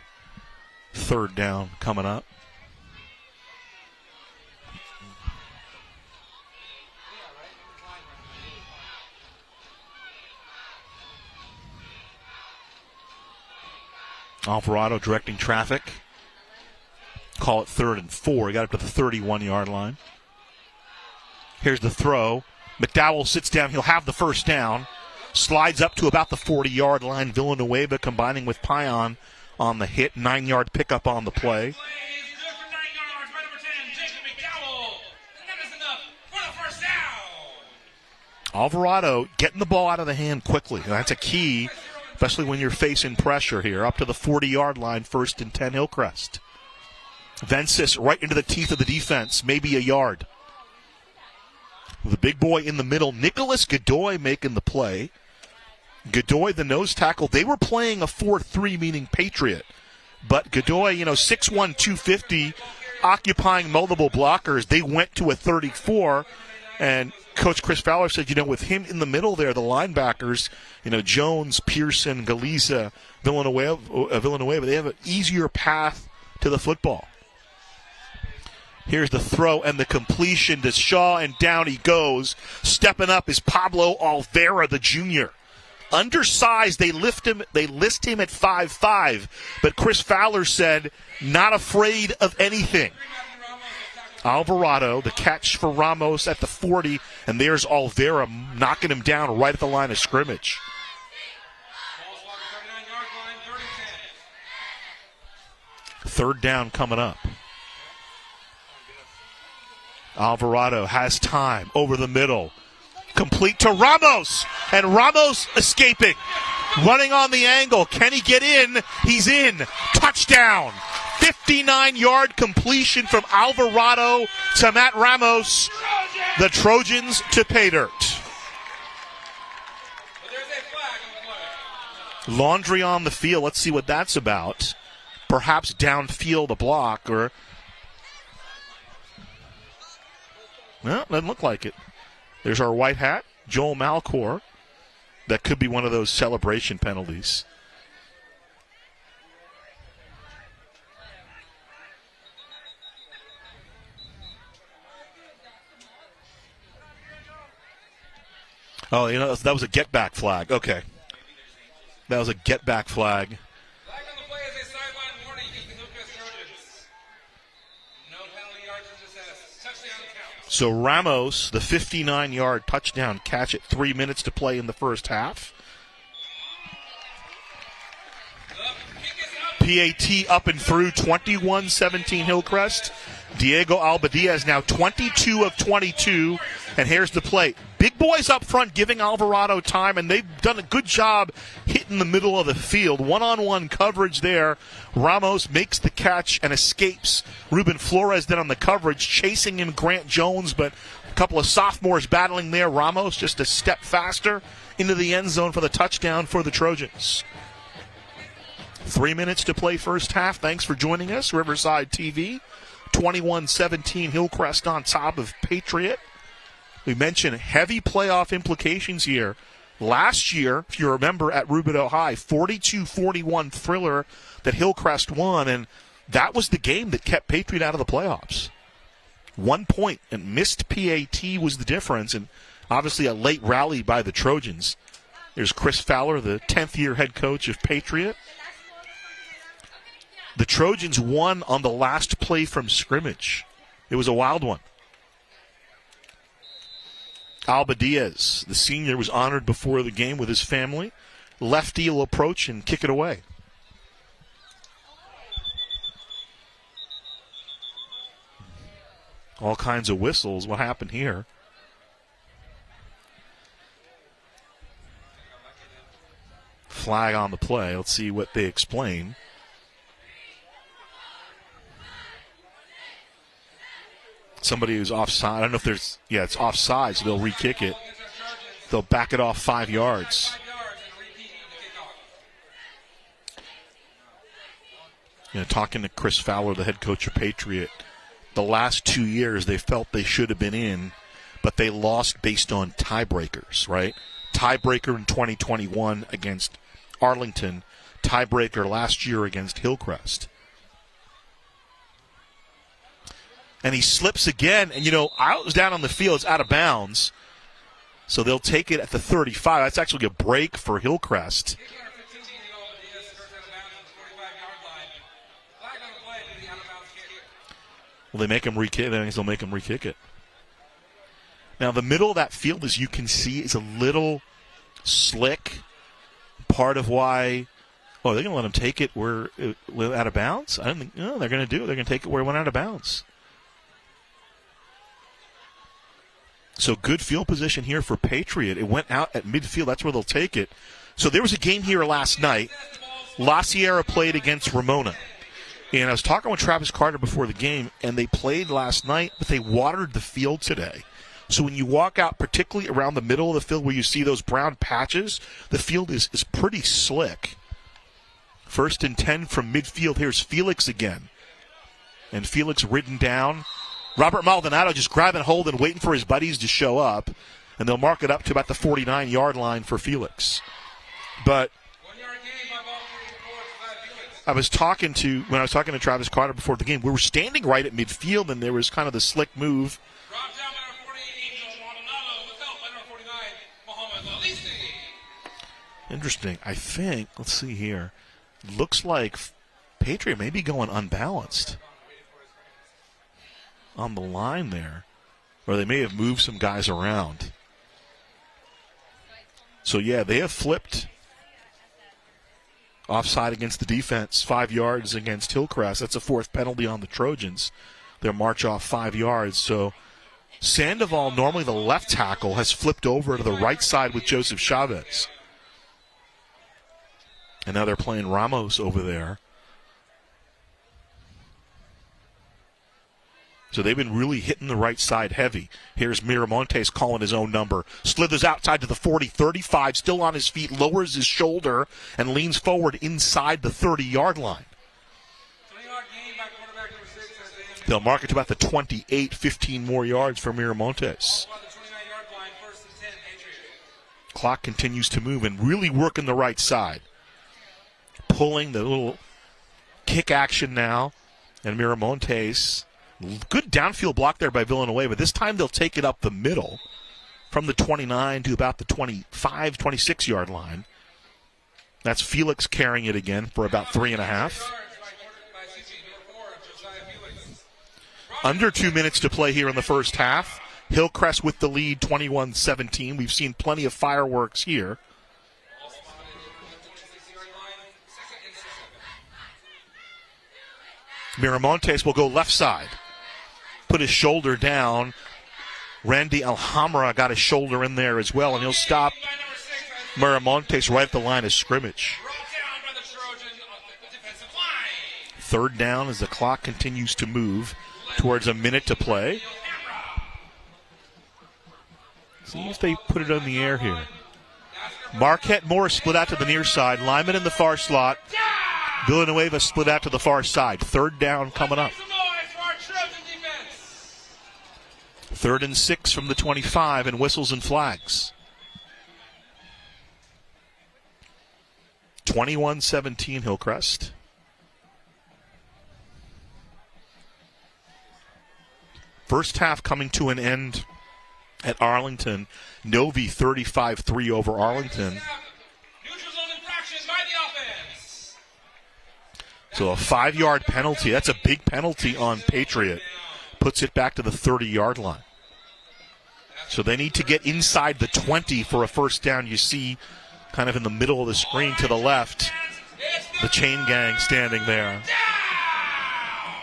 3rd down coming up. Alvarado directing traffic. Call it 3rd and 4. He got up to the 31-yard line. Here's the throw. McDowell sits down. He'll have the first down. Slides up to about the 40-yard line. Villanueva combining with Pion on the hit. 9-yard pickup on the play. Alvarado getting the ball out of the hand quickly. That's a key, especially when you're facing pressure here. Up to the 40-yard line, 1st and 10 Hillcrest. Vensis right into the teeth of the defense, maybe a yard. The big boy in the middle, Nicholas Godoy making the play. Godoy, the nose tackle. They were playing a 4-3, meaning Patriot. But Godoy, 6'1", 250, occupying multiple blockers. They went to a 34, and Coach Chris Fowler said, with him in the middle there, the linebackers, Jones, Pearson, Galiza, Villanueva, they have an easier path to the football. Here's the throw and the completion to Shaw, and down he goes. Stepping up is Pablo Alvera, the junior. Undersized, they list him at 5'5", but Chris Fowler said, not afraid of anything. Alvarado, the catch for Ramos at the 40, and there's Alvera knocking him down right at the line of scrimmage. 3rd down coming up. Alvarado has time over the middle. Complete to Ramos, and Ramos escaping. Running on the angle. Can he get in? He's in. Touchdown. 59-yard completion from Alvarado to Matt Ramos. The Trojans to pay dirt. Laundry on the field. Let's see what that's about. Perhaps downfield a block or... No, doesn't look like it. There's our white hat, Joel Malcor. That could be one of those celebration penalties. Oh, that was a get-back flag. Okay. That was a get-back flag. Flag on the play as a sideline warning against the Hillcrest Trojans. No penalty yards in this touchdown count. So Ramos, the 59-yard touchdown catch at 3 minutes to play in the first half. PAT up and through, 21-17 Hillcrest. Diego Albadiaz now 22 of 22, and here's the play. Big boys up front giving Alvarado time, and they've done a good job hitting the middle of the field. One-on-one coverage there. Ramos makes the catch and escapes. Ruben Flores then on the coverage, chasing him Grant Jones, but a couple of sophomores battling there. Ramos just a step faster into the end zone for the touchdown for the Trojans. 3 minutes to play first half. Thanks for joining us, Riverside TV. 21-17 Hillcrest on top of Patriot. We mentioned heavy playoff implications here. Last year, if you remember, at Rubidoux High, 42-41 thriller that Hillcrest won, and that was the game that kept Patriot out of the playoffs. 1 point and missed PAT was the difference, and obviously a late rally by the Trojans. There's Chris Fowler, the 10th-year head coach of Patriot. The Trojans won on the last play from scrimmage. It was a wild one. Alba Diaz, the senior, was honored before the game with his family. Lefty will approach and kick it away. All kinds of whistles. What happened here? Flag on the play. Let's see what they explain. Somebody who's offside. I don't know if there's, it's offside, so they'll re-kick it. They'll back it off 5 yards. Talking to Chris Fowler, the head coach of Patriot, the last 2 years they felt they should have been in, but they lost based on tiebreakers, right? Tiebreaker in 2021 against Arlington, tiebreaker last year against Hillcrest. And he slips again, and I was down on the field, it's out of bounds. So they'll take it at the 35. That's actually a break for Hillcrest. Well, they make him re-kick. They'll make him re-kick it. Now, the middle of that field, as you can see, is a little slick. Part of why, they're going to let him take it where it went out of bounds? I don't think, no, they're going to do it. They're going to take it where it went out of bounds. So good field position here for Patriot. It went out at midfield. That's where they'll take it. So there was a game here last night. La Sierra played against Ramona. And I was talking with Travis Carter before the game, and they played last night, but they watered the field today. So when you walk out, particularly around the middle of the field where you see those brown patches, the field is pretty slick. 1st and 10 from midfield. Here's Felix again. And Felix ridden down. Robert Maldonado just grabbing hold and waiting for his buddies to show up. And they'll mark it up to about the 49-yard line for Felix. But when I was talking to Travis Carter before the game, we were standing right at midfield, and there was kind of the slick move. Interesting. I think, let's see here, looks like Patriot may be going unbalanced on the line there, or they may have moved some guys around. So, they have flipped. Offside against the defense, 5 yards against Hillcrest. That's a 4th penalty on the Trojans. Their march off 5 yards. So Sandoval, normally the left tackle, has flipped over to the right side with Joseph Chavez. And now they're playing Ramos over there. So they've been really hitting the right side heavy. Here's Miramontes calling his own number. Slithers outside to the 40, 35, still on his feet, lowers his shoulder, and leans forward inside the 30-yard line. They'll mark it to about the 28, 15 more yards for Miramontes. Clock continues to move and really working the right side. Pulling the little kick action now, and Miramontes. Good downfield block there by Villanueva, but this time they'll take it up the middle from the 29 to about the 25, 26-yard line. That's Felix carrying it again for about 3.5. Under 2 minutes to play here in the first half. Hillcrest with the lead, 21-17. We've seen plenty of fireworks here. Ball spotted at the 26-yard line. Second and 7. Miramontes will go left side. Put his shoulder down. Randy Alhambra got his shoulder in there as well, and he'll stop By number 6. Miramontes right at the line of scrimmage. Brought down by the Trojans on the defensive line. Third down as the clock continues to move towards a minute to play. See if they put it on the air here. Marquette Moore split out to the near side. Lyman in the far slot. Villanueva split out to the far side. Third down coming up. Some noise for our Trojan defense. 3rd and 6 from the 25, and whistles and flags. 21-17 Hillcrest. First half coming to an end at Arlington. Novi 35-3 over Arlington. Neutral zone infraction by the offense. So a 5-yard penalty. That's a big penalty on Patriot. Puts it back to the 30-yard line. So they need to get inside the 20 for a first down. You see kind of in the middle of the screen to the left, the chain gang standing there.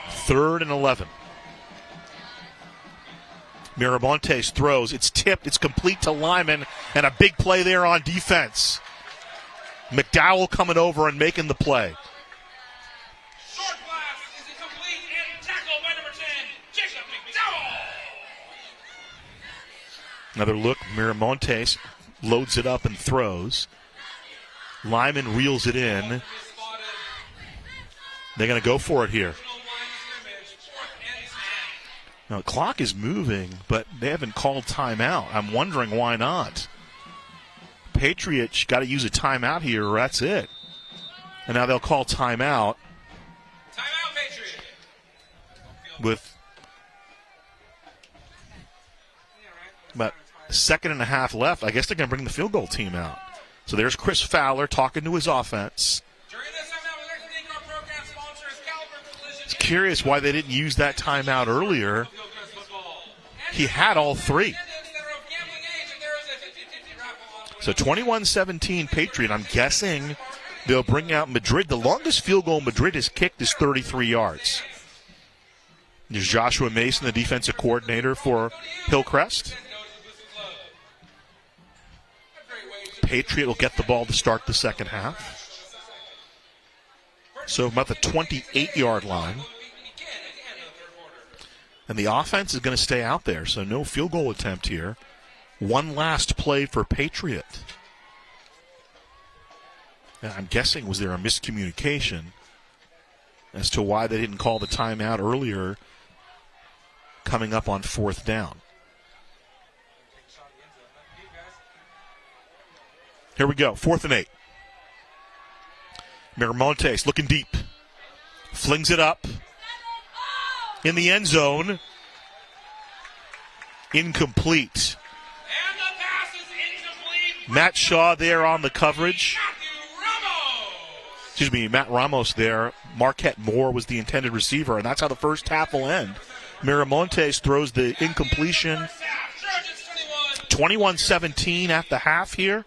3rd and 11. Miramontes throws. It's tipped. It's complete to Lyman. And a big play there on defense. McDowell coming over and making the play. Short pass is incomplete and tackled by number 10, Jacob McDowell. Another look. Miramontes loads it up and throws. Lyman reels it in. Spotted. They're going to go for it here. No line of scrimmage. 4th and 10. Now, the clock is moving, but they haven't called timeout. I'm wondering why not. Patriots got to use a timeout here, or that's it. And now they'll call timeout Timeout, Patriot. with about a second and a half left. I guess they're going to bring the field goal team out. So there's Chris Fowler talking to his offense. During this timeout, we'd like to thank our program sponsors, Caliber Collision. It's curious why they didn't use that timeout earlier. Hillcrest football. He had all three. Attendance that are of gambling age, and there is a 50-50 raffle on So 21-17 Patriot. I'm guessing they'll bring out Madrid. The longest field goal Madrid has kicked is 33 yards. There's Joshua Mason, the defensive coordinator for Hillcrest. Patriot will get the ball to start the second half. So about the 28-yard line. And the offense is going to stay out there, so no field goal attempt here. One last play for Patriot. And I'm guessing, was there a miscommunication as to why they didn't call the timeout earlier coming up on 4th down? Here we go, 4th and 8. Miramontes looking deep. Flings it up. In the end zone. Incomplete. And the pass is incomplete. Matt Shaw there on the coverage. Matthew Ramos. Excuse me, Matt Ramos there. Marquette Moore was the intended receiver, and that's how the first half will end. Miramontes throws the incompletion. First half, Trojans 21-17 at the half here.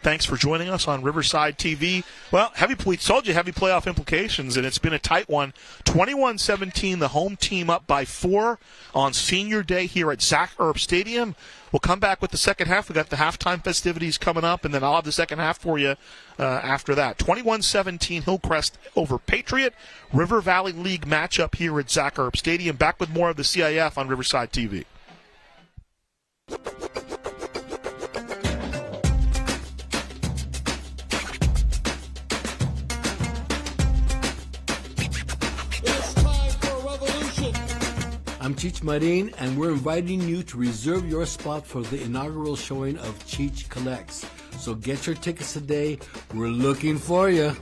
Thanks for joining us on Riverside TV. Well, we told you heavy playoff implications, and it's been a tight one. 21-17, the home team up by 4 on Senior Day here at Zach Erb Stadium. We'll come back with the second half. We got the halftime festivities coming up, and then I'll have the second half for you after that. 21-17, Hillcrest over Patriot. River Valley League matchup here at Zach Erb Stadium. Back with more of the CIF on Riverside TV. I'm Cheech Marin, and we're inviting you to reserve your spot for the inaugural showing of Cheech Collects. So get your tickets today. We're looking for you.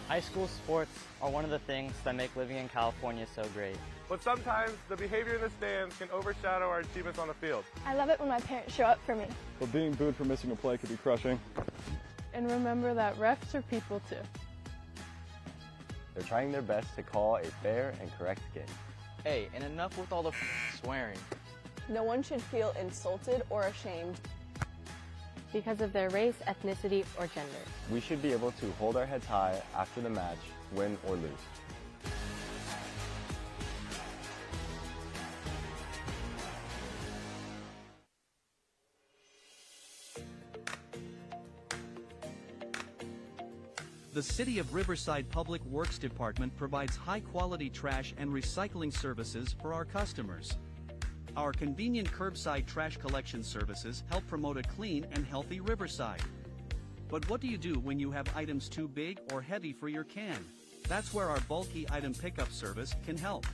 Hi High school sports are one of the things that make living in California so great. But sometimes the behavior in the stands can overshadow our achievements on the field. I love it when my parents show up for me. But being booed for missing a play could be crushing. And remember that refs are people too. They're trying their best to call a fair and correct game. Hey, and enough with all the swearing. No one should feel insulted or ashamed because of their race, ethnicity, or gender. We should be able to hold our heads high after the match, win or lose. The City of Riverside Public Works Department provides high-quality trash and recycling services for our customers. Our convenient curbside trash collection services help promote a clean and healthy Riverside. But what do you do when you have items too big or heavy for your can? That's where our bulky item pickup service can help.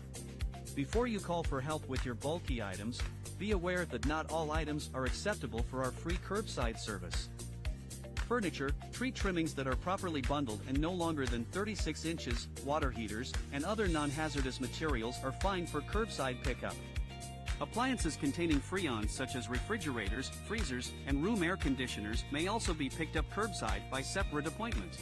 Before you call for help with your bulky items, be aware that not all items are acceptable for our free curbside service. Furniture, tree trimmings that are properly bundled and no longer than 36 inches, water heaters, and other non-hazardous materials are fine for curbside pickup. Appliances containing Freon such as refrigerators, freezers, and room air conditioners may also be picked up curbside by separate appointment.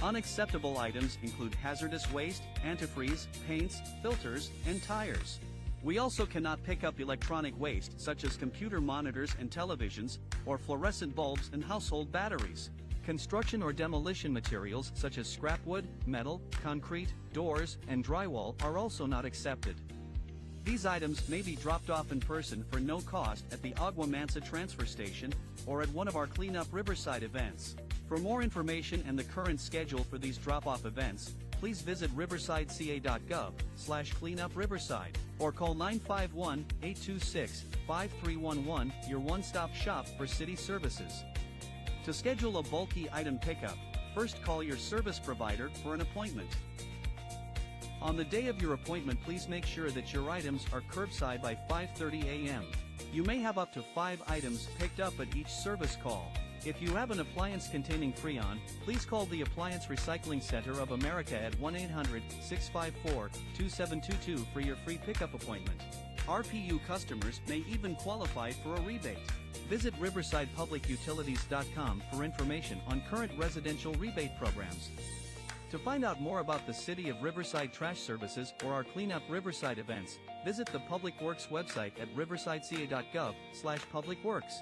Unacceptable items include hazardous waste, antifreeze, paints, filters, and tires. We also cannot pick up electronic waste such as computer monitors and televisions, or fluorescent bulbs and household batteries. Construction or demolition materials such as scrap wood, metal, concrete, doors, and drywall are also not accepted. These items may be dropped off in person for no cost at the Agua Mansa transfer station or at one of our Clean Up Riverside events. For more information and the current schedule for these drop-off events, please visit riversideca.gov/cleanupriverside or call 951-826-5311, your one-stop shop for city services. To schedule a bulky item pickup, first call your service provider for an appointment. On the day of your appointment, please make sure that your items are curbside by 5:30 a.m. You may have up to 5 items picked up at each service call. If you have an appliance containing Freon, please call the Appliance Recycling Center of America at 1-800-654-2722 for your free pickup appointment. RPU customers may even qualify for a rebate. Visit riversidepublicutilities.com for information on current residential rebate programs. To find out more about the City of Riverside trash services or our Clean Up Riverside events, visit the Public Works website at riversideca.gov/publicworks.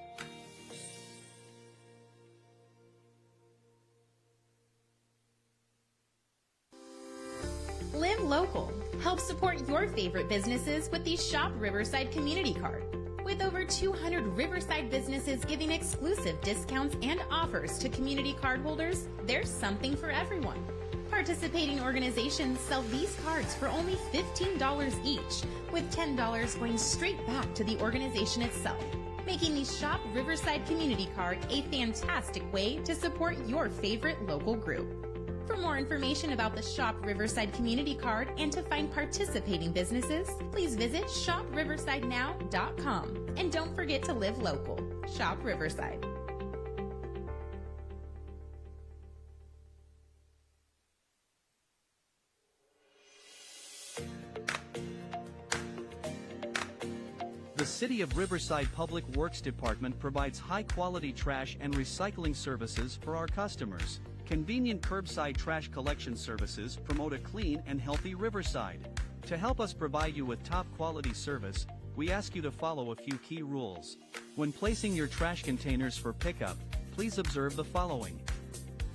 Live local. Help support your favorite businesses with the Shop Riverside Community Card. With over 200 Riverside businesses giving exclusive discounts and offers to community card holders, there's something for everyone. Participating organizations sell these cards for only $15 each, with $10 going straight back to the organization itself, making the Shop Riverside Community Card a fantastic way to support your favorite local group. For more information about the Shop Riverside Community Card and to find participating businesses, please visit shopriversidenow.com. And don't forget to live local. Shop Riverside. The City of Riverside Public Works Department provides high-quality trash and recycling services for our customers. Convenient curbside trash collection services promote a clean and healthy Riverside. To help us provide you with top-quality service, we ask you to follow a few key rules. When placing your trash containers for pickup, please observe the following.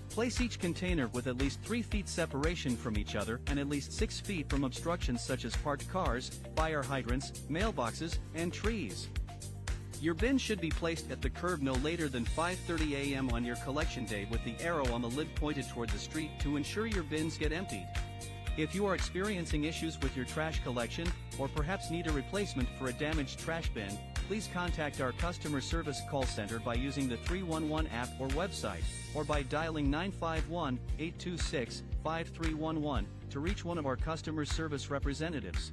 Place each container with at least 3 feet separation from each other and at least 6 feet from obstructions such as parked cars, fire hydrants, mailboxes, and trees. Your bin should be placed at the curb no later than 5:30 a.m. on your collection day with the arrow on the lid pointed toward the street to ensure your bins get emptied. If you are experiencing issues with your trash collection, or perhaps need a replacement for a damaged trash bin, please contact our customer service call center by using the 311 app or website, or by dialing 951-826-5311 to reach one of our customer service representatives.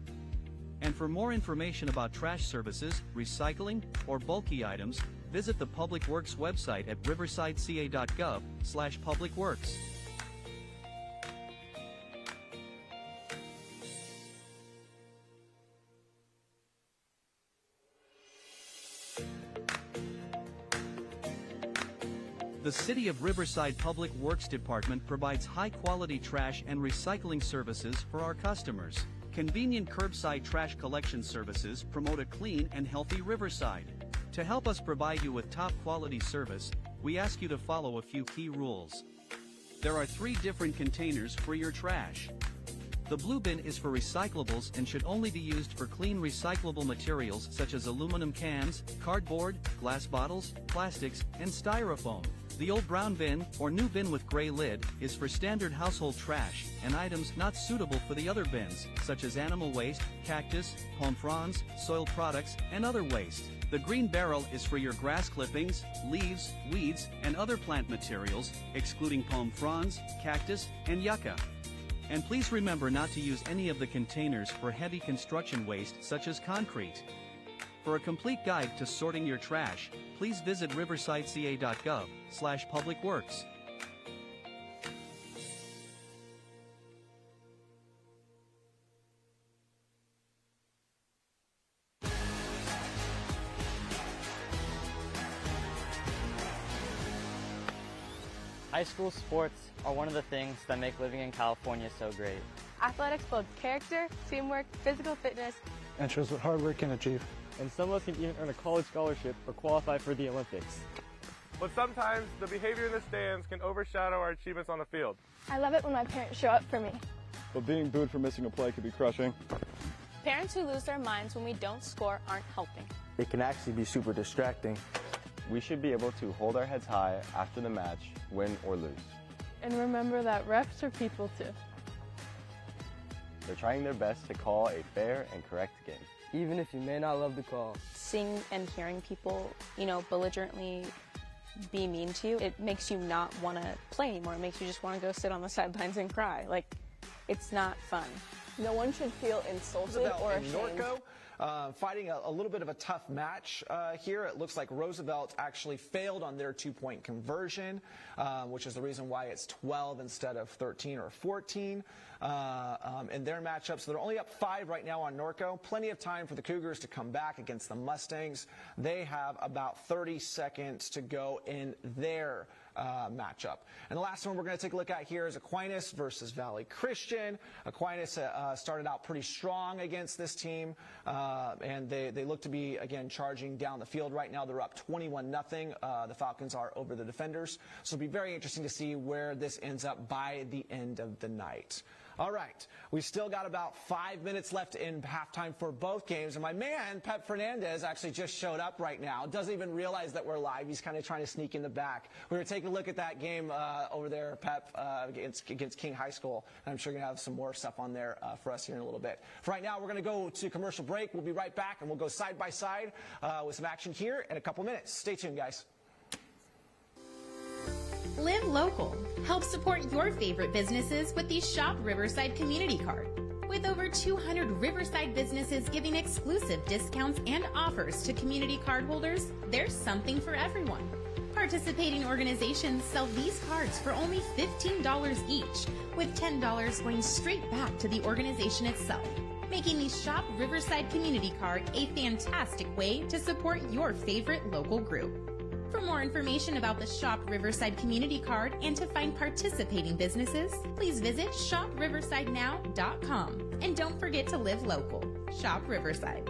And for more information about trash services, recycling, or bulky items, visit the Public Works website at riversideca.gov/publicworks. The City of Riverside Public Works Department provides high-quality trash and recycling services for our customers. Convenient curbside trash collection services promote a clean and healthy Riverside. To help us provide you with top-quality service, we ask you to follow a few key rules. There are 3 different containers for your trash. The blue bin is for recyclables and should only be used for clean recyclable materials such as aluminum cans, cardboard, glass bottles, plastics, and styrofoam. The old brown bin, or new bin with gray lid, is for standard household trash and items not suitable for the other bins, such as animal waste, cactus, palm fronds, soil products, and other waste. The green barrel is for your grass clippings, leaves, weeds, and other plant materials, excluding palm fronds, cactus, and yucca. And please remember not to use any of the containers for heavy construction waste such as concrete. For a complete guide to sorting your trash, please visit riversideca.gov/publicworks. High school sports are one of the things that make living in California so great. Athletics builds character, teamwork, physical fitness, And shows what hard work can achieve. And some of us can even earn a college scholarship or qualify for the Olympics. But sometimes the behavior in the stands can overshadow our achievements on the field. I love it when my parents show up for me. But being booed for missing a play can be crushing. Parents who lose their minds when we don't score aren't helping. It can actually be super distracting. We should be able to hold our heads high after the match, win or lose. And remember that refs are people too. They're trying their best to call a fair and correct game. Even if you may not love the call. Seeing and hearing people, belligerently be mean to you, it makes you not want to play anymore. It makes you just want to go sit on the sidelines and cry. It's not fun. No one should feel insulted or ashamed. Norco, fighting a little bit of a tough match here. It looks like Roosevelt actually failed on their 2-point conversion, which is the reason why it's 12 instead of 13 or 14 in their matchup. So they're only up 5 right now on Norco. Plenty of time for the Cougars to come back against the Mustangs. They have about 30 seconds to go in their matchup. And the last one we're going to take a look at here is Aquinas versus Valley Christian. Aquinas started out pretty strong against this team, and they look to be, again, charging down the field right now. They're up 21-0. The Falcons are over the Defenders. So it'll be very interesting to see where this ends up by the end of the night. All right, we still got about 5 minutes left in halftime for both games, and my man, Pep Fernandez, actually just showed up right now. Doesn't even realize that we're live. He's kind of trying to sneak in the back. We're going to take a look at that game over there, Pep, against King High School, and I'm sure you're going to have some more stuff on there for us here in a little bit. For right now, we're going to go to commercial break. We'll be right back, and we'll go side by side with some action here in a couple minutes. Stay tuned, guys. Live local. Help support your favorite businesses with the Shop Riverside Community Card. With over 200 Riverside businesses giving exclusive discounts and offers to community card holders, there's something for everyone. Participating organizations sell these cards for only $15 each, with $10 going straight back to the organization itself, making the Shop Riverside Community Card a fantastic way to support your favorite local group. For more information about the Shop Riverside Community Card and to find participating businesses, please visit shopriversidenow.com. And don't forget to live local. Shop Riverside.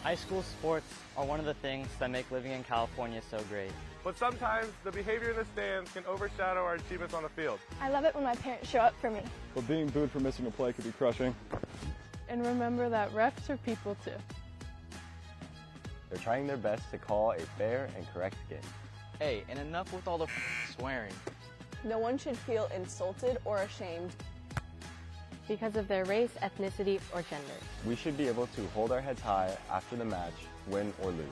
High school sports are one of the things that make living in California so great. But sometimes the behavior in the stands can overshadow our achievements on the field. I love it when my parents show up for me. But being booed for missing a play can be crushing. And remember that refs are people too. They're trying their best to call a fair and correct game. Hey, and enough with all the swearing. No one should feel insulted or ashamed because of their race, ethnicity, or gender. We should be able to hold our heads high after the match, win or lose.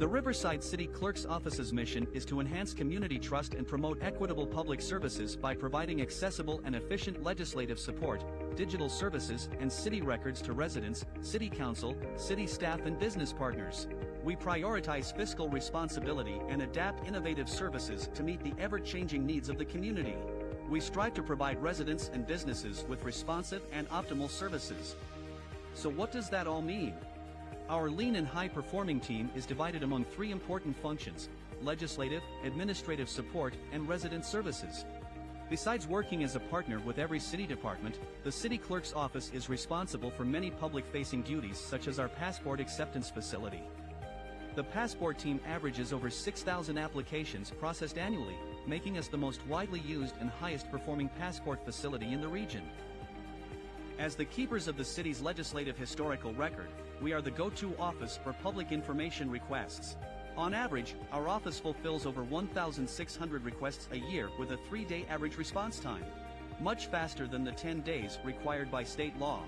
The Riverside City Clerk's Office's mission is to enhance community trust and promote equitable public services by providing accessible and efficient legislative support, digital services, and city records to residents, city council, city staff, and business partners. We prioritize fiscal responsibility and adapt innovative services to meet the ever-changing needs of the community. We strive to provide residents and businesses with responsive and optimal services. So what does that all mean? Our lean and high-performing team is divided among three important functions: legislative, administrative support, and resident services. Besides working as a partner with every city department, the City Clerk's Office is responsible for many public-facing duties such as our passport acceptance facility. The passport team averages over 6,000 applications processed annually, making us the most widely used and highest-performing passport facility in the region. As the keepers of the city's legislative historical record, we are the go-to office for public information requests. On average, our office fulfills over 1,600 requests a year with a 3-day average response time, much faster than the 10 days required by state law.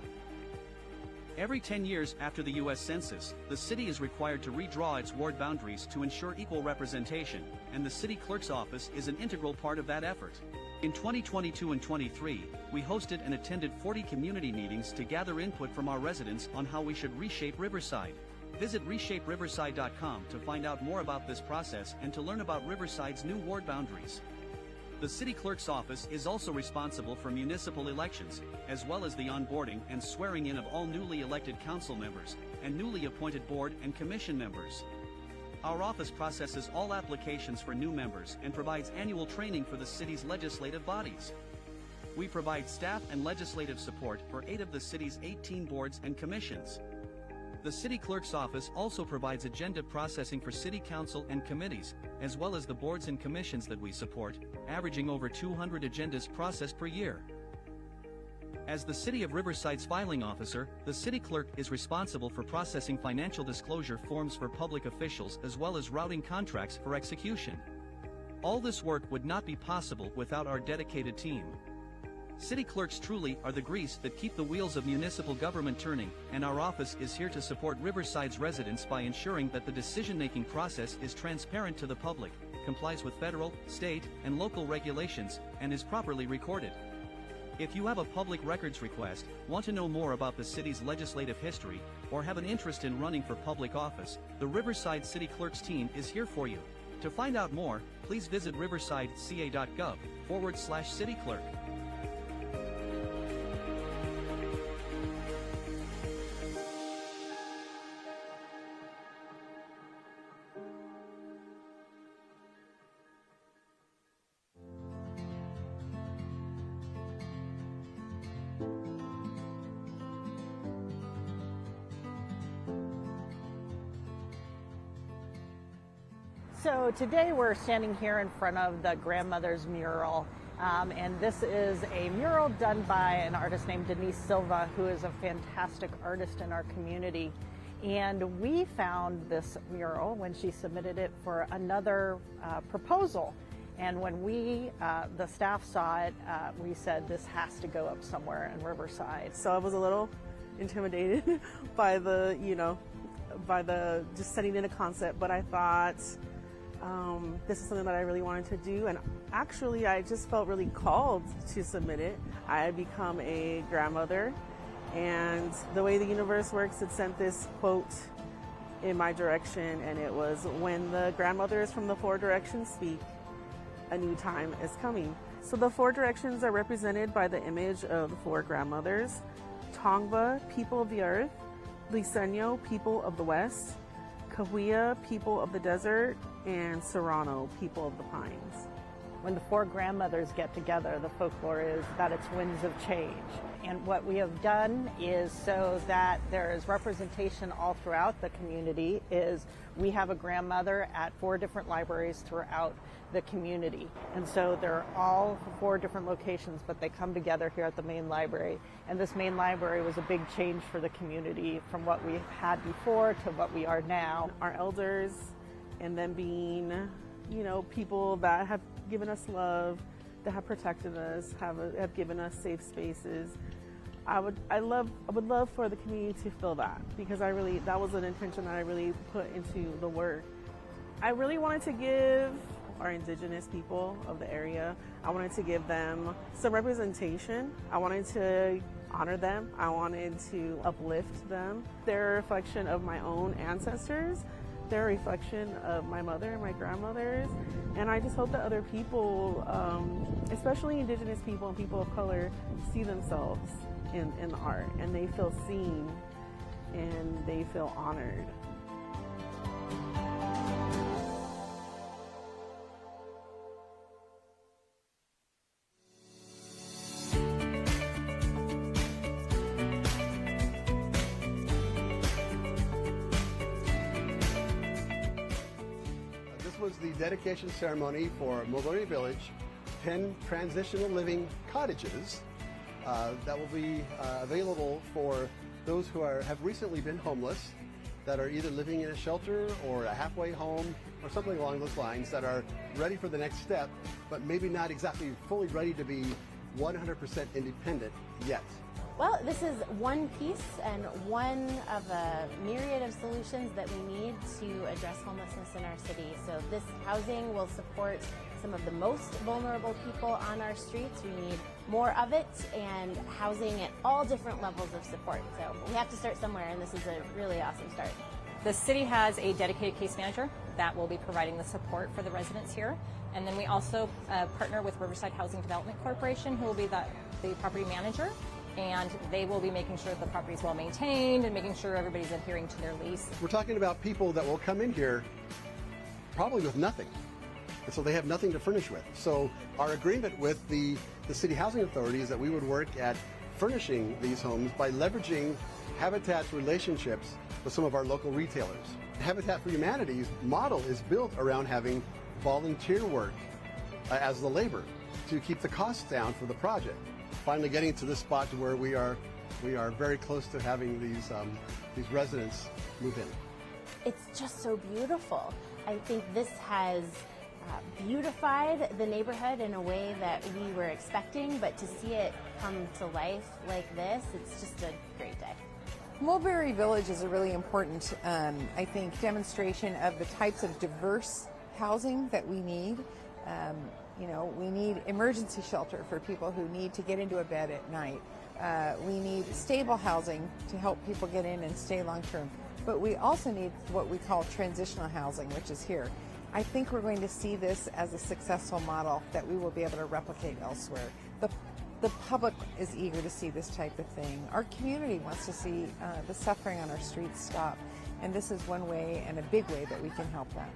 Every 10 years after the U.S. Census, the city is required to redraw its ward boundaries to ensure equal representation, and the City Clerk's Office is an integral part of that effort. In 2022 and 23, we hosted and attended 40 community meetings to gather input from our residents on how we should reshape Riverside. Visit ReshapeRiverside.com to find out more about this process and to learn about Riverside's new ward boundaries. The City Clerk's Office is also responsible for municipal elections, as well as the onboarding and swearing in of all newly elected council members and newly appointed board and commission members. Our office processes all applications for new members and provides annual training for the city's legislative bodies. We provide staff and legislative support for 8 of the city's 18 boards and commissions. The City Clerk's Office also provides agenda processing for City Council and committees, as well as the boards and commissions that we support, averaging over 200 agendas processed per year. As the City of Riverside's filing officer, the City Clerk is responsible for processing financial disclosure forms for public officials as well as routing contracts for execution. All this work would not be possible without our dedicated team. City clerks truly are the grease that keep the wheels of municipal government turning, and our office is here to support Riverside's residents by ensuring that the decision-making process is transparent to the public, complies with federal, state, and local regulations, and is properly recorded. If you have a public records request, want to know more about the city's legislative history, or have an interest in running for public office, the Riverside City Clerks team is here for you. To find out more, please visit riversideca.gov/cityclerk. So today we're standing here in front of the Grandmother's mural, and this is a mural done by an artist named Denise Silva, who is a fantastic artist in our community. And we found this mural when she submitted it for another proposal. And when we, the staff saw it, we said this has to go up somewhere in Riverside. So I was a little intimidated by the, just setting in a concept, but I thought, this is something that I really wanted to do, and actually I just felt really called to submit it. I had become a grandmother, and the way the universe works, it sent this quote in my direction, and it was, "When the grandmothers from the 4 directions speak, a new time is coming." So the 4 directions are represented by the image of the 4 grandmothers: Tongva, people of the earth; Liseño, people of the west; Cahuilla, people of the desert; and Serrano, people of the pines. When the 4 grandmothers get together, the folklore is that it's winds of change. And what we have done is, so that there is representation all throughout the community, is we have a grandmother at 4 different libraries throughout the community. And so they're all 4 different locations, but they come together here at the main library. And this main library was a big change for the community from what we had before to what we are now. Our elders, and them being, people that have given us love, that have protected us, have given us safe spaces. I would love for the community to feel that, because that was an intention that I really put into the work, I really wanted to give our indigenous people of the area, I wanted to give them some representation. I wanted to honor them. I wanted to uplift them. They're a reflection of my own ancestors. They're a reflection of my mother and my grandmothers. And I just hope that other people, especially indigenous people and people of color, see themselves in the art, and they feel seen and they feel honored. This was the dedication ceremony for Muldooney Village, 10 transitional living cottages that will be available for those who have recently been homeless, that are either living in a shelter or a halfway home or something along those lines, that are ready for the next step, but maybe not exactly fully ready to be 100% independent yet. Well, this is one piece and one of a myriad of solutions that we need to address homelessness in our city. So this housing will support some of the most vulnerable people on our streets. We need more of it, and housing at all different levels of support. So we have to start somewhere, and this is a really awesome start. The city has a dedicated case manager that will be providing the support for the residents here. And then we also partner with Riverside Housing Development Corporation, who will be the property manager. And they will be making sure the property is well maintained and making sure everybody's adhering to their lease. We're talking about people that will come in here probably with nothing. And so they have nothing to furnish with. So our agreement with the City Housing Authority is that we would work at furnishing these homes by leveraging Habitat's relationships with some of our local retailers. Habitat for Humanity's model is built around having volunteer work as the labor to keep the costs down for the project. Finally getting to this spot to where we are very close to having these residents move in. It's just so beautiful. I think this has beautified the neighborhood in a way that we were expecting, but to see it come to life like this, it's just a great day. Mulberry Village is a really important, I think, demonstration of the types of diverse housing that we need. You know, we need emergency shelter for people who need to get into a bed at night. We need stable housing to help people get in and stay long term. But we also need what we call transitional housing, which is here. I think we're going to see this as a successful model that we will be able to replicate elsewhere. The public is eager to see this type of thing. Our community wants to see the suffering on our streets stop. And this is one way, and a big way, that we can help that.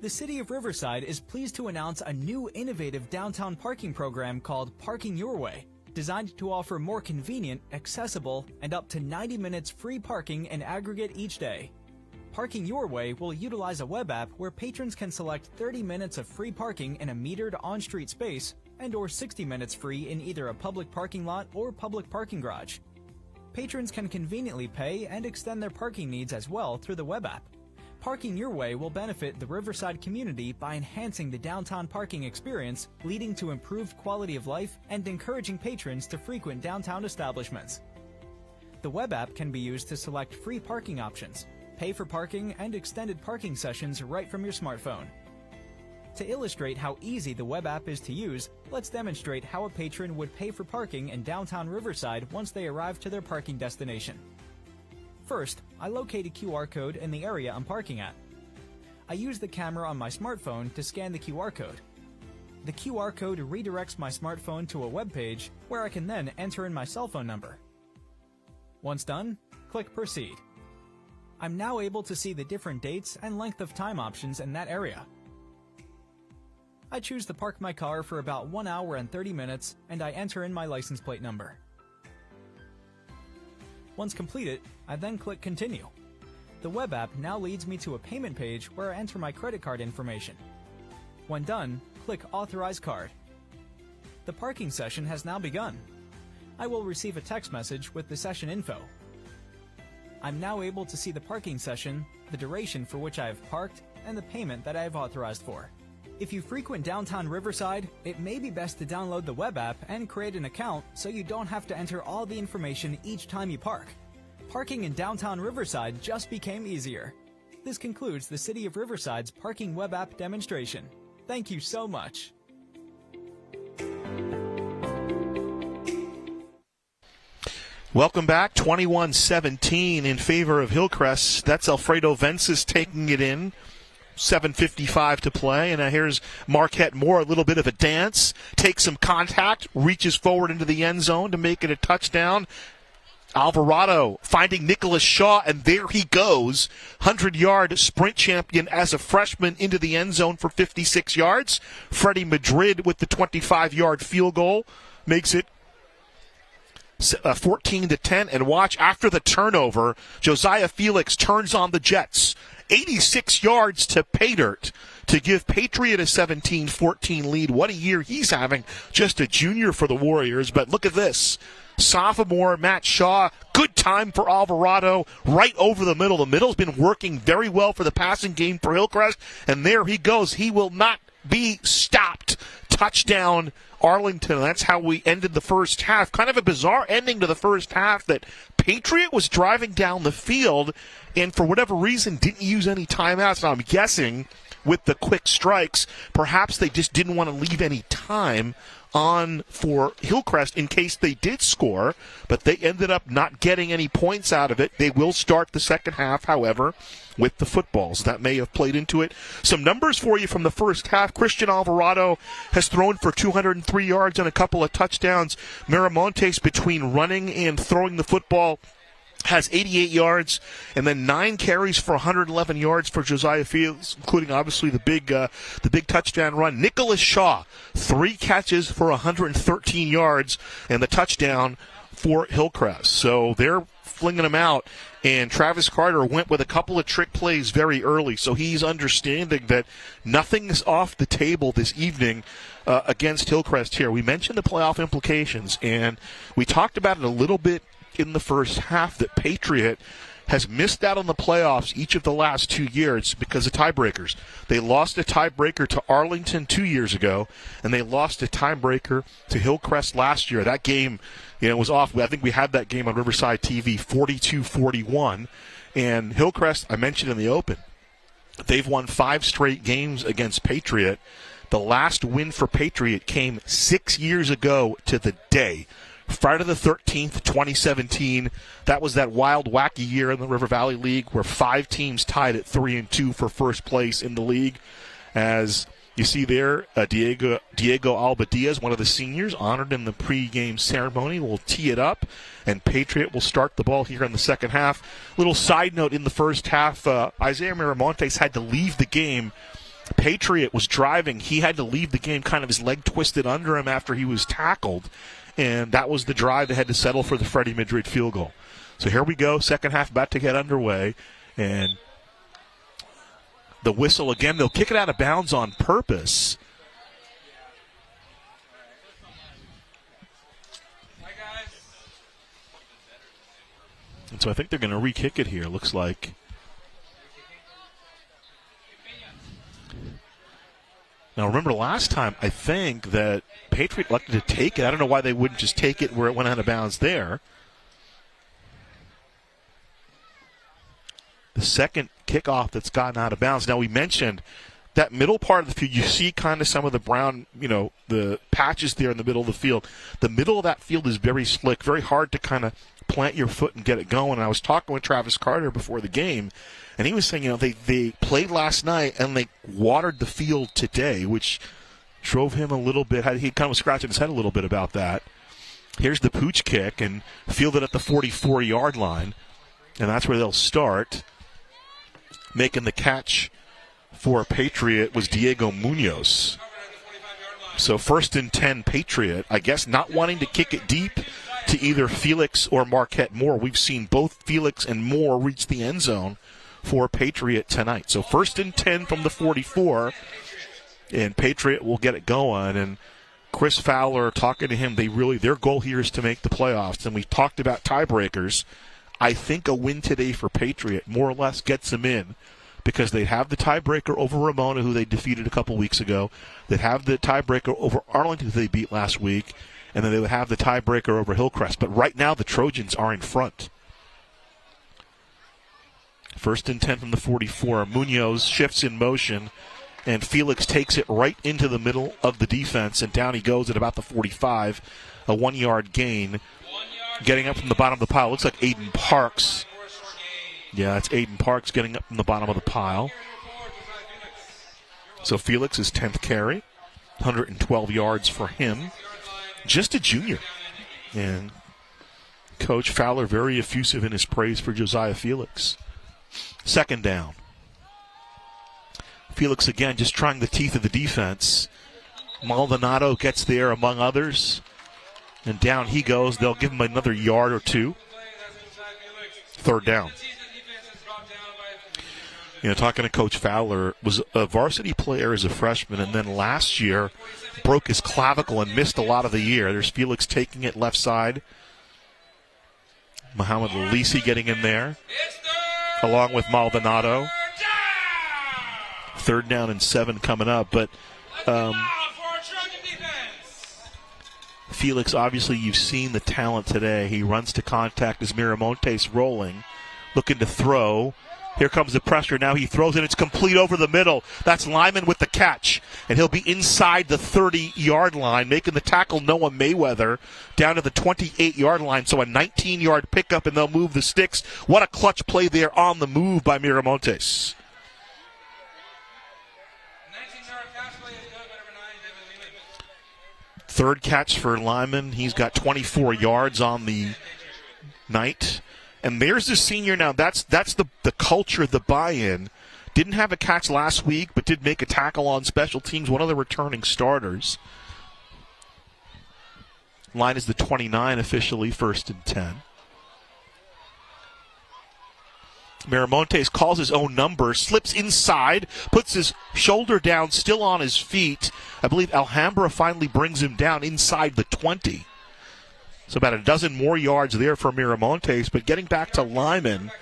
The City of Riverside is pleased to announce a new innovative downtown parking program called Parking Your Way, designed to offer more convenient, accessible, and up to 90 minutes free parking in aggregate each day. Parking Your Way will utilize a web app where patrons can select 30 minutes of free parking in a metered on-street space and or 60 minutes free in either a public parking lot or public parking garage. Patrons can conveniently pay and extend their parking needs as well through the web app. Parking Your Way will benefit the Riverside community by enhancing the downtown parking experience, leading to improved quality of life and encouraging patrons to frequent downtown establishments. The web app can be used to select free parking options, pay for parking, and extended parking sessions right from your smartphone. To illustrate how easy the web app is to use, let's demonstrate how a patron would pay for parking in downtown Riverside once they arrive to their parking destination. First, I locate a QR code in the area I'm parking at. I use the camera on my smartphone to scan the QR code. The QR code redirects my smartphone to a web page where I can then enter in my cell phone number. Once done, click Proceed. I'm now able to see the different dates and length of time options in that area. I choose to park my car for about 1 hour and 30 minutes, and I enter in my license plate number. Once completed, I then click Continue. The web app now leads me to a payment page where I enter my credit card information. When done, click Authorize Card. The parking session has now begun. I will receive a text message with the session info. I'm now able to see the parking session, the duration for which I have parked, and the payment that I have authorized for. If you frequent downtown Riverside, it may be best to download the web app and create an account so you don't have to enter all the information each time you park. Parking in downtown Riverside just became easier. This concludes the City of Riverside's parking web app demonstration. Thank you so much. Welcome back. 21-17 in favor of Hillcrest. That's Alfredo Vences taking it in. 7:55 to play, and here's Marquette Moore, a little bit of a dance, takes some contact, reaches forward into the end zone to make it a touchdown. Alvarado finding Nicholas Shaw, and there he goes. 100-yard sprint champion as a freshman into the end zone for 56 yards. Freddie Madrid with the 25-yard field goal makes it 14-10, and watch after the turnover, Josiah Felix turns on the Jets. 86 yards to Paydirt to give Patriot a 17-14 lead. What a year he's having. Just a junior for the Warriors, but look at this. Sophomore Matt Shaw, good time for Alvarado, right over the middle. The middle's been working very well for the passing game for Hillcrest, and there he goes. He will not be stopped. Touchdown, Arlington. That's how we ended the first half. Kind of a bizarre ending to the first half that Patriot was driving down the field and for whatever reason didn't use any timeouts. Now I'm guessing with the quick strikes, perhaps they just didn't want to leave any time on for Hillcrest in case they did score, but they ended up not getting any points out of it. They will start the second half, however, with the footballs. That may have played into it. Some numbers for you from the first half. Christian Alvarado has thrown for 203 yards and a couple of touchdowns. Miramontes, between running and throwing the football, has 88 yards, and then 9 carries for 111 yards for Josiah Fields, including obviously the big touchdown run. Nicholas Shaw, 3 catches for 113 yards, and the touchdown for Hillcrest. So they're flinging them out, and Travis Carter went with a couple of trick plays very early, so he's understanding that nothing's off the table this evening against Hillcrest here. We mentioned the playoff implications, and we talked about it a little bit in the first half, that Patriot has missed out on the playoffs each of the last 2 years because of tiebreakers. They lost a tiebreaker to Arlington 2 years ago, and they lost a tiebreaker to Hillcrest last year. That game, was off. I think we had that game on Riverside TV, 42-41. And Hillcrest, I mentioned in the open, they've won 5 straight games against Patriot. The last win for Patriot came 6 years ago to the day. Friday the 13th, 2017, that was that wild, wacky year in the River Valley League where 5 teams tied at 3-2 for first place in the league. As you see there, Diego Alba Diaz, one of the seniors, honored in the pregame ceremony, will tee it up, and Patriot will start the ball here in the second half. Little side note, in the first half, Isaiah Miramontes had to leave the game. Patriot was driving. He had to leave the game, kind of his leg twisted under him after he was tackled. And that was the drive that had to settle for the Freddie Madrid field goal. So here we go, second half about to get underway. And the whistle again, they'll kick it out of bounds on purpose. And so I think they're going to re-kick it here, looks like. Now, remember last time, I think that Patriot elected to take it. I don't know why they wouldn't just take it where it went out of bounds there. The second kickoff that's gotten out of bounds. Now, we mentioned that middle part of the field, you see kind of some of the brown, the patches there in the middle of the field. The middle of that field is very slick, very hard to kind of plant your foot and get it going. And I was talking with Travis Carter before the game, and he was saying, they played last night and they watered the field today, which drove him a little bit. He kind of was scratching his head a little bit about that. Here's the pooch kick, and fielded at the 44-yard line, and that's where they'll start. Making the catch for Patriot was Diego Munoz. So 1st and 10 Patriot, I guess not wanting to kick it deep to either Felix or Marquette Moore. We've seen both Felix and Moore reach the end zone for Patriot tonight. So 1st and 10 from the 44, and Patriot will get it going. And Chris Fowler talking to him, their goal here is to make the playoffs. And we talked about tiebreakers. I think a win today for Patriot more or less gets them in, because they'd have the tiebreaker over Ramona, who they defeated a couple weeks ago. They'd have the tiebreaker over Arlington, who they beat last week. And then they would have the tiebreaker over Hillcrest. But right now the Trojans are in front. 1st and 10 from the 44. Munoz shifts in motion, and Felix takes it right into the middle of the defense, and down he goes at about the 45. A 1-yard gain. Getting up from the bottom of the pile. Looks like Aiden Parks. Yeah, it's Aiden Parks getting up from the bottom of the pile. So Felix is 10th carry. 112 yards for him. Just a junior. And Coach Fowler very effusive in his praise for Josiah Felix. 2nd down. Felix again just trying the teeth of the defense. Maldonado gets there among others. And down he goes. They'll give him another yard or two. 3rd down. You know, talking to Coach Fowler, was a varsity player as a freshman, and then last year broke his clavicle and missed a lot of the year. There's Felix taking it left side. Muhammad Alisi getting in there, along with Maldonado. 3rd down and 7 coming up, but Felix, obviously you've seen the talent today. He runs to contact as Miramontes rolling, looking to throw. Here comes the pressure. Now he throws it. It's complete over the middle. That's Lyman with the catch. And he'll be inside the 30-yard line, making the tackle Noah Mayweather down to the 28-yard line. So a 19-yard pickup, and they'll move the sticks. What a clutch play there on the move by Miramontes. 3rd catch for Lyman. He's got 24 yards on the night. And there's the senior now. That's the culture, the buy-in. Didn't have a catch last week, but did make a tackle on special teams, one of the returning starters. Line is the 29 officially, 1st and 10. Miramontes calls his own number, slips inside, puts his shoulder down, still on his feet. I believe Alhambra finally brings him down inside the 20. So about a dozen more yards there for Miramontes. But getting back to Lyman,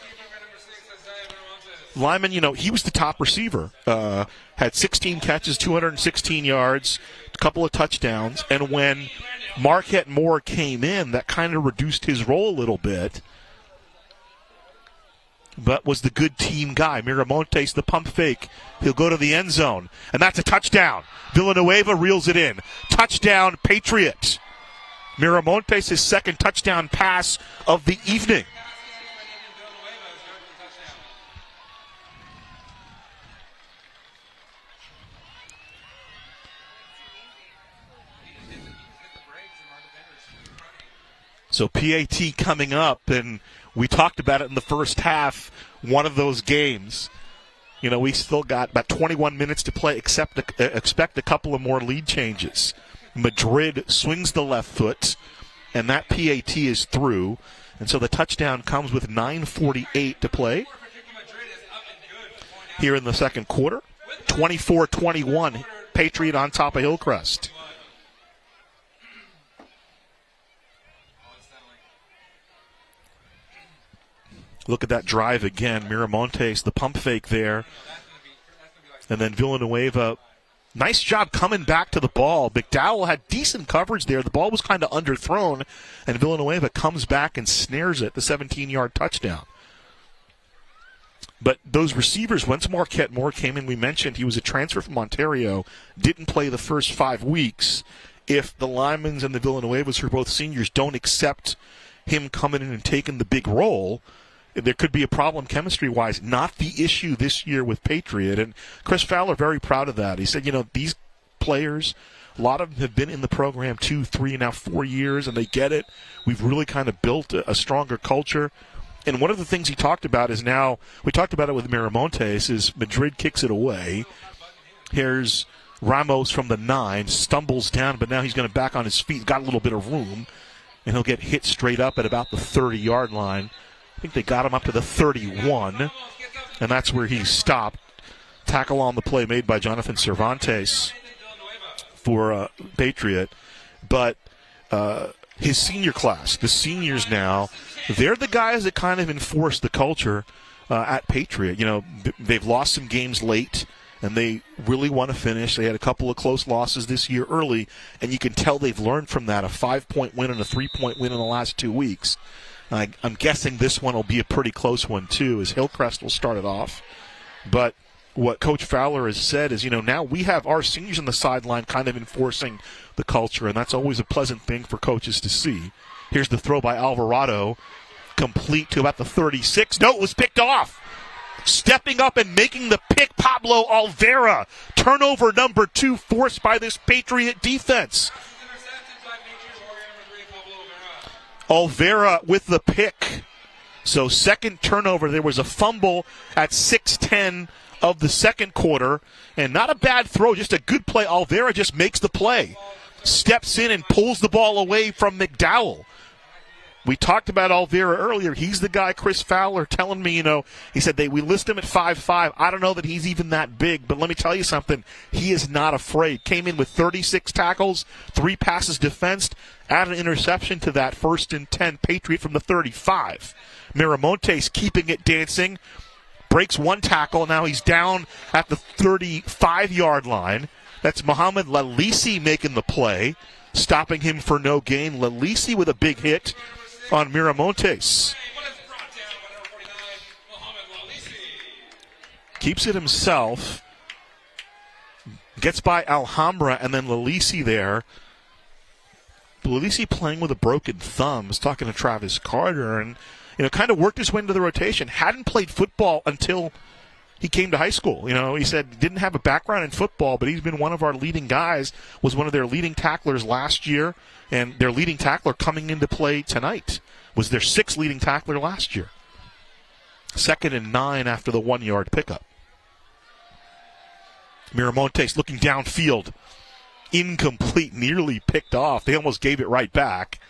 you know, he was the top receiver. Had 16 catches, 216 yards, a couple of touchdowns. And when Marquette Moore came in, that kind of reduced his role a little bit. But was the good team guy. Miramontes, the pump fake. He'll go to the end zone. And that's a touchdown. Villanueva reels it in. Touchdown, Patriot. Miramontes' 2nd touchdown pass of the evening. So PAT coming up, and we talked about it in the first half, one of those games. You know, we still got about 21 minutes to play, expect a couple of more lead changes. Madrid swings the left foot, and that PAT is through. And so the touchdown comes with 9:48 to play here in the 2nd quarter. 24-21, Patriot on top of Hillcrest. Look at that drive again. Miramontes, the pump fake there. And then Villanueva. Nice job coming back to the ball. McDowell had decent coverage there. The ball was kind of underthrown, and Villanueva comes back and snares it, the 17-yard touchdown. But those receivers, once Marquette Moore came in, we mentioned he was a transfer from Ontario, didn't play the first 5 weeks. If the Lymans and the Villanuevas, who are both seniors, don't accept him coming in and taking the big role, there could be a problem chemistry-wise. Not the issue this year with Patriot. And Chris Fowler, very proud of that. He said, you know, these players, a lot of them have been in the program 2, 3, now 4 years, and they get it. We've really kind of built a stronger culture. And one of the things he talked about is now, we talked about it with Miramontes, is Madrid kicks it away. Here's Ramos from the 9, stumbles down, but now he's going to back on his feet. Got a little bit of room, and he'll get hit straight up at about the 30-yard line. I think they got him up to the 31, and that's where he stopped. Tackle on the play made by Jonathan Cervantes for Patriot. But his senior class. The seniors now, they're the guys that kind of enforce the culture at Patriot. You know, they've lost some games late, and they really want to finish. They had a couple of close losses this year early, and you can tell they've learned from that, a 5-point win and a 3-point win in the last 2 weeks. I'm guessing this one will be a pretty close one, too, as Hillcrest will start it off. But what Coach Fowler has said is, you know, now we have our seniors on the sideline kind of enforcing the culture, and that's always a pleasant thing for coaches to see. Here's the throw by Alvarado, complete to about the 36. No, it was picked off. Stepping up and making the pick, Pablo Olvera. Turnover number 2 forced by this Patriot defense. Olvera with the pick. So second turnover. There was a fumble at 6:10 of the second quarter. And not a bad throw, just a good play. Olvera just makes the play. Steps in and pulls the ball away from McDowell. We talked about Olvera earlier. He's the guy, Chris Fowler, telling me, you know, he said we list him at 5'5". I don't know that he's even that big, but let me tell you something. He is not afraid. Came in with 36 tackles, 3 passes defensed, add an interception to that 1st and 10 Patriot from the 35. Miramontes keeping it dancing. Breaks 1 tackle. Now he's down at the 35-yard line. That's Muhammad Lalisi making the play, stopping him for no gain. Lalisi with a big hit on Miramontes. Keeps it himself. Gets by Alhambra and then Lalisi there. Lalisi playing with a broken thumb. Was talking to Travis Carter and, you know, kind of worked his way into the rotation. Hadn't played football until he came to high school. You know, he said he didn't have a background in football, but he's been one of our leading guys, was one of their leading tacklers last year, and their leading tackler coming into play tonight was their 6th leading tackler last year. 2nd and 9 after the 1-yard pickup. Miramontes looking downfield. Incomplete, nearly picked off. They almost gave it right back.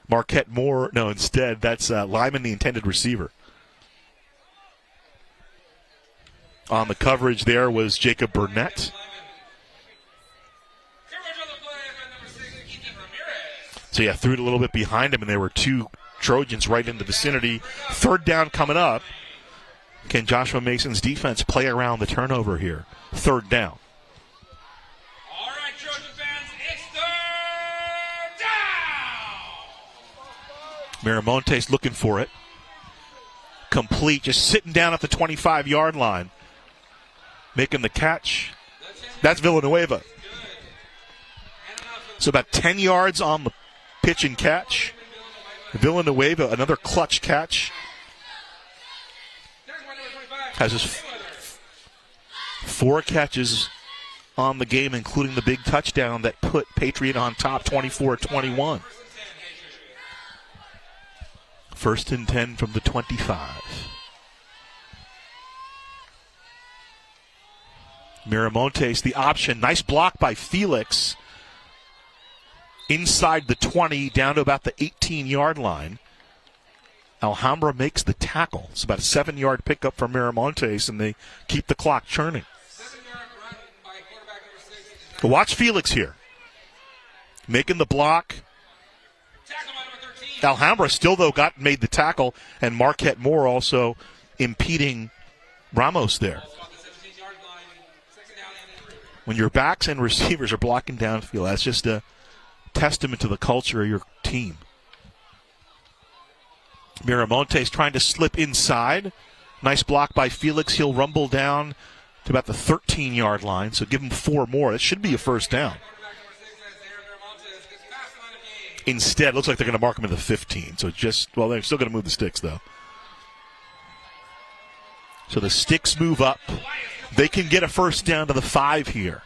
Marquette Moore, no, instead, that's Lyman, the intended receiver. On the coverage there was Jacob Burnett. So, yeah, threw it a little bit behind him, and there were 2 Trojans right in the vicinity. 3rd down coming up. Can Joshua Mason's defense play around the turnover here? 3rd down. All right, Trojan fans, it's 3rd down. Miramontes looking for it. Complete, just sitting down at the 25-yard line. Making the catch. That's Villanueva. So about 10 yards on the pitch and catch. Villanueva, another clutch catch. Has his 4 catches on the game, including the big touchdown that put Patriot on top 24-21. 1st and 10 from the 25. Miramontes, the option. Nice block by Felix. Inside the 20, down to about the 18-yard line. Alhambra makes the tackle. It's about a 7-yard pickup for Miramontes, and they keep the clock churning. Watch Felix here. Making the block. Alhambra still, though, made the tackle, and Marquette Moore also impeding Ramos there. When your backs and receivers are blocking downfield, that's just a testament to the culture of your team. Miramontes trying to slip inside. Nice block by Felix. He'll rumble down to about the 13-yard line, so give him 4 more. That should be a 1st down. Instead, it looks like they're going to mark him in the 15. So they're still going to move the sticks, though. So the sticks move up. They can get a 1st down to the 5 here.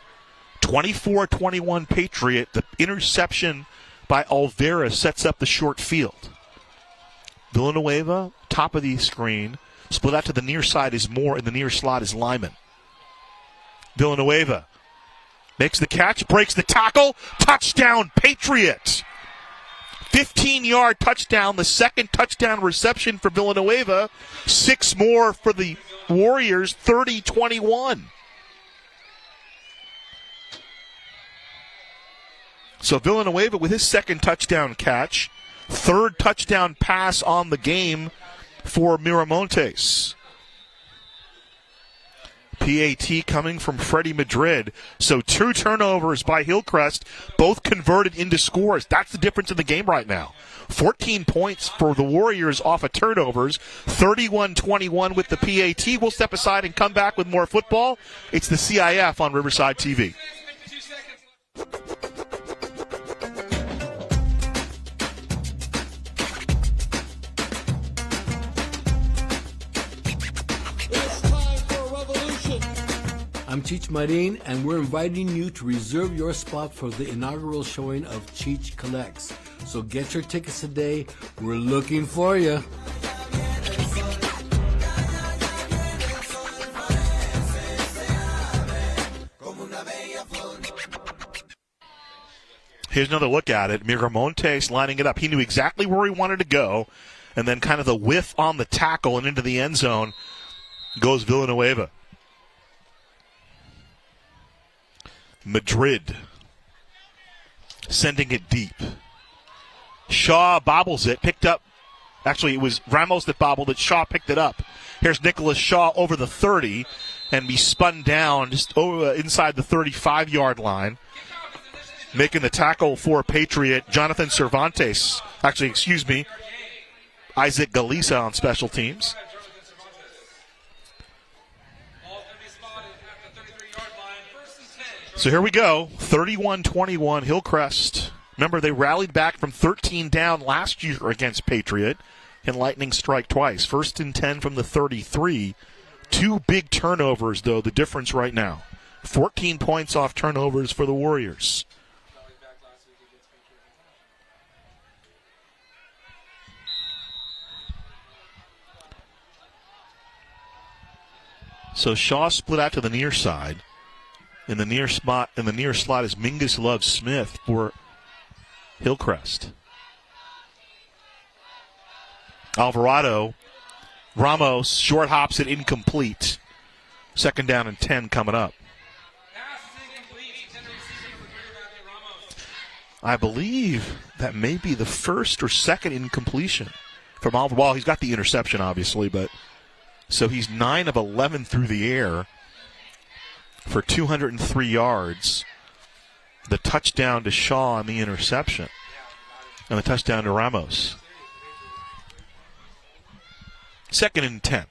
24-21 Patriot. The interception by Olvera sets up the short field. Villanueva, top of the screen. Split out to the near side is Moore, and the near slot is Lyman. Villanueva makes the catch, breaks the tackle. Touchdown, Patriot. 15-yard touchdown, the 2nd touchdown reception for Villanueva. 6 more for the Warriors, 30-21. So Villanueva with his second touchdown catch, third touchdown pass on the game for Miramontes. PAT coming from Freddie Madrid. So 2 turnovers by Hillcrest, both converted into scores. That's the difference in the game right now. 14 points for the Warriors off of turnovers, 31-21 with the PAT. We'll step aside and come back with more football. It's the CIF on Riverside TV. I'm Cheech Marin, and we're inviting you to reserve your spot for the inaugural showing of Cheech Collects. So get your tickets today. We're looking for you. Here's another look at it. Miramontes lining it up. He knew exactly where he wanted to go, and then kind of the whiff on the tackle and into the end zone goes Villanueva. Madrid sending it deep. Shaw bobbles it, picked up. Actually, it was Ramos that bobbled it. Shaw picked it up. Here's Nicholas Shaw over the 30 and be spun down just over, inside the 35-yard line. Making the tackle for Patriot, Jonathan Cervantes. Actually, excuse me, Isaac Galisa on special teams. So here we go, 31-21 Hillcrest. Remember, they rallied back from 13 down last year against Patriot and lightning strike twice. 1st and 10 from the 33. 2 big turnovers, though, the difference right now. 14 points off turnovers for the Warriors. So Shaw split out to the near side. In the near slot is Mingus Love Smith for Hillcrest. Alvarado, Ramos short hops it incomplete. 2nd down and 10 coming up. I believe that may be the first or second incompletion from Alvarado. Well, he's got the interception, obviously, but so he's 9 of 11 through the air for 203 yards. The touchdown to Shaw on the interception. And the touchdown to Ramos. 2nd and 10.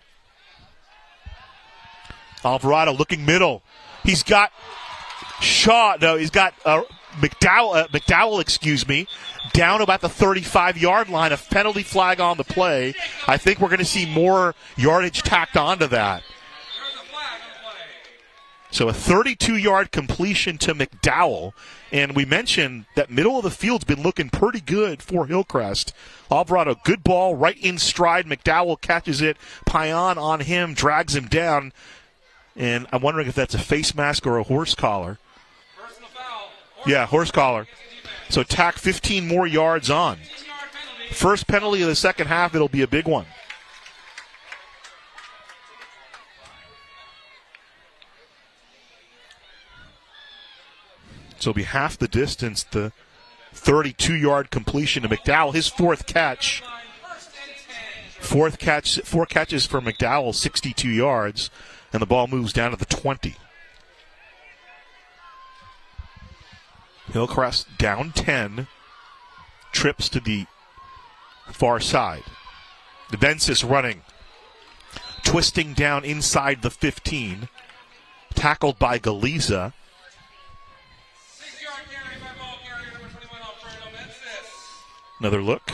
Alvarado looking middle. He's got Shaw. No, he's got McDowell, down about the 35-yard line. A penalty flag on the play. I think we're going to see more yardage tacked onto that. So a 32-yard completion to McDowell. And we mentioned that middle of the field's been looking pretty good for Hillcrest. Alvarado, good ball, right in stride. McDowell catches it. Payan on him, drags him down. And I'm wondering if that's a face mask or a horse collar. Yeah, horse collar. So tack 15 more yards on. First penalty of the second half, it'll be a big one. So it'll be half the distance, the 32-yard completion to McDowell. His 4th catch. 4 catches for McDowell, 62 yards, and the ball moves down to the 20. Hillcrest down 10, trips to the far side. Vences running, twisting down inside the 15, tackled by Galiza. Another look.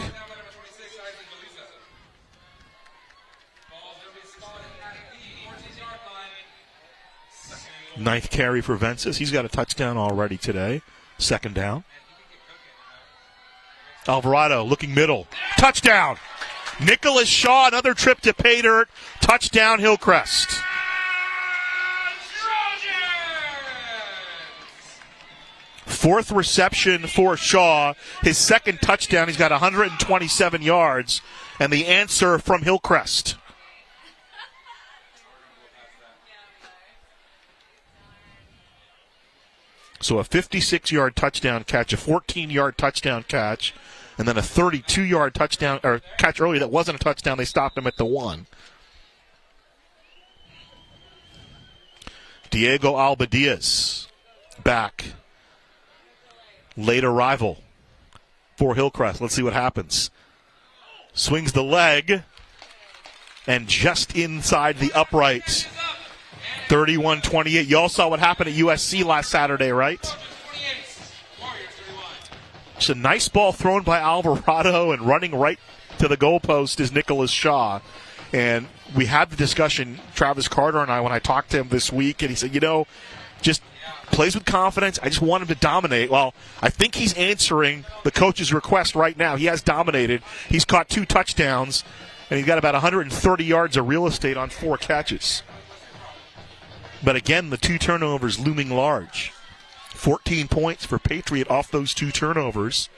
Ninth carry for Vences. He's got a touchdown already today. 2nd down. Alvarado looking middle. Touchdown! Nicholas Shaw, another trip to pay dirt. Touchdown, Hillcrest. Fourth reception for Shaw. His 2nd touchdown. He's got 127 yards. And the answer from Hillcrest. So a 56-yard touchdown catch, a 14-yard touchdown catch, and then a 32-yard touchdown or catch earlier that wasn't a touchdown. They stopped him at the 1. Diego Albadias back. Late arrival for Hillcrest. Let's see what happens. Swings the leg and just inside the upright. 31-28. You all saw what happened at USC last Saturday, right? It's a nice ball thrown by Alvarado, and running right to the goalpost is Nicholas Shaw. And we had the discussion, Travis Carter and I, when I talked to him this week, and he said, just plays with confidence. I just want him to dominate. Well, I think he's answering the coach's request right now. He has dominated. He's caught 2 touchdowns, and he's got about 130 yards of real estate on 4 catches. But again, the 2 turnovers looming large. 14 points for Patriot off those 2 turnovers.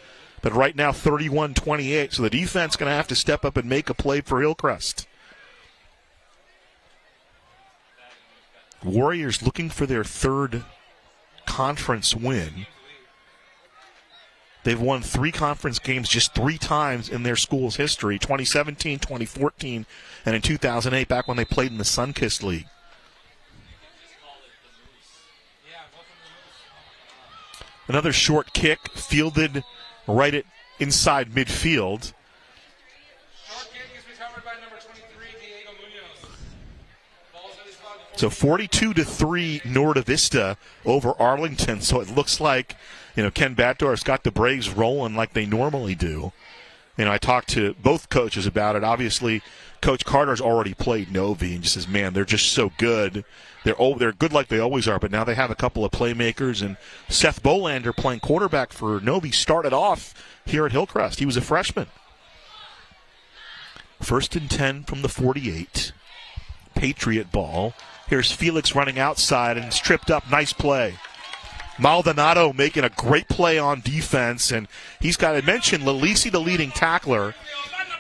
But right now, 31-28. So the defense going to have to step up and make a play for Hillcrest. Warriors looking for their 3rd conference win. They've won 3 conference games just 3 times in their school's history, 2017, 2014, and in 2008, back when they played in the Sunkist League. Another short kick, fielded right at inside midfield. So 42-3 Norte Vista over Arlington. So it looks like, Ken Batdorf's got the Braves rolling like they normally do. I talked to both coaches about it. Obviously, Coach Carter's already played Novi and just says, man, they're just so good. They're good like they always are, but now they have a couple of playmakers. And Seth Bolander, playing quarterback for Novi, started off here at Hillcrest. He was a freshman. 1st and 10 from the 48. Patriot ball. Here's Felix running outside and it's tripped up. Nice play. Maldonado making a great play on defense, and he's got to mention Lalisi, the leading tackler,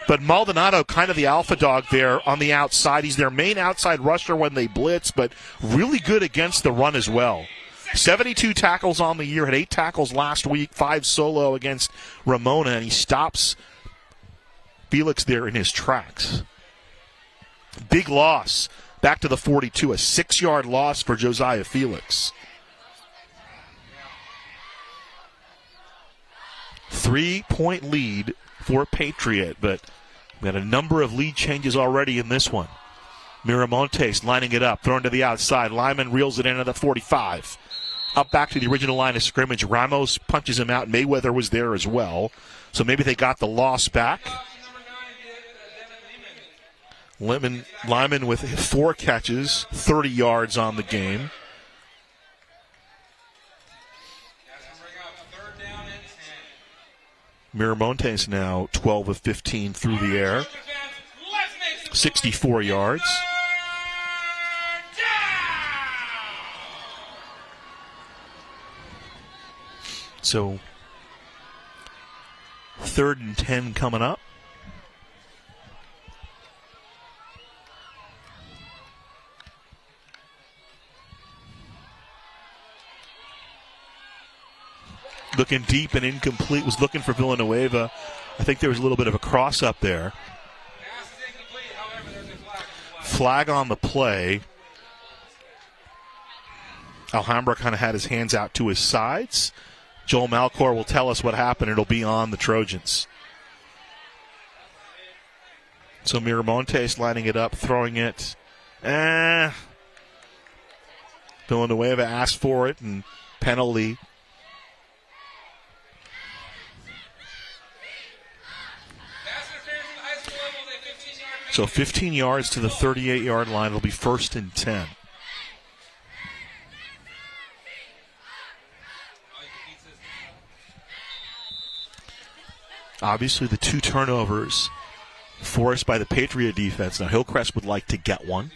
but Maldonado kind of the alpha dog there on the outside. He's their main outside rusher when they blitz, but really good against the run as well. 72 tackles on the year, had 8 tackles last week, 5 solo against Ramona, and he stops Felix there in his tracks. Big loss. Back to the 42, a 6-yard loss for Josiah Felix. 3-point lead for Patriot, but we had a number of lead changes already in this one. Miramontes lining it up, thrown to the outside. Lyman reels it in at the 45. Up back to the original line of scrimmage. Ramos punches him out. Mayweather was there as well. So maybe they got the loss back. Lyman with 4 catches, 30 yards on the game. Miramontes now 12 of 15 through the air, 64 yards. So 3rd and 10 coming up. Looking deep and incomplete, was looking for Villanueva. I think there was a little bit of a cross up there. Flag on the play. Alhambra kind of had his hands out to his sides. Joel Malcor will tell us what happened. It'll be on the Trojans. So Miramontes lining it up, throwing it. Villanueva asked for it, and penalty. So 15 yards to the 38-yard line. It'll be 1st and 10. Obviously, the 2 turnovers forced by the Patriot defense. Now, Hillcrest would like to get one.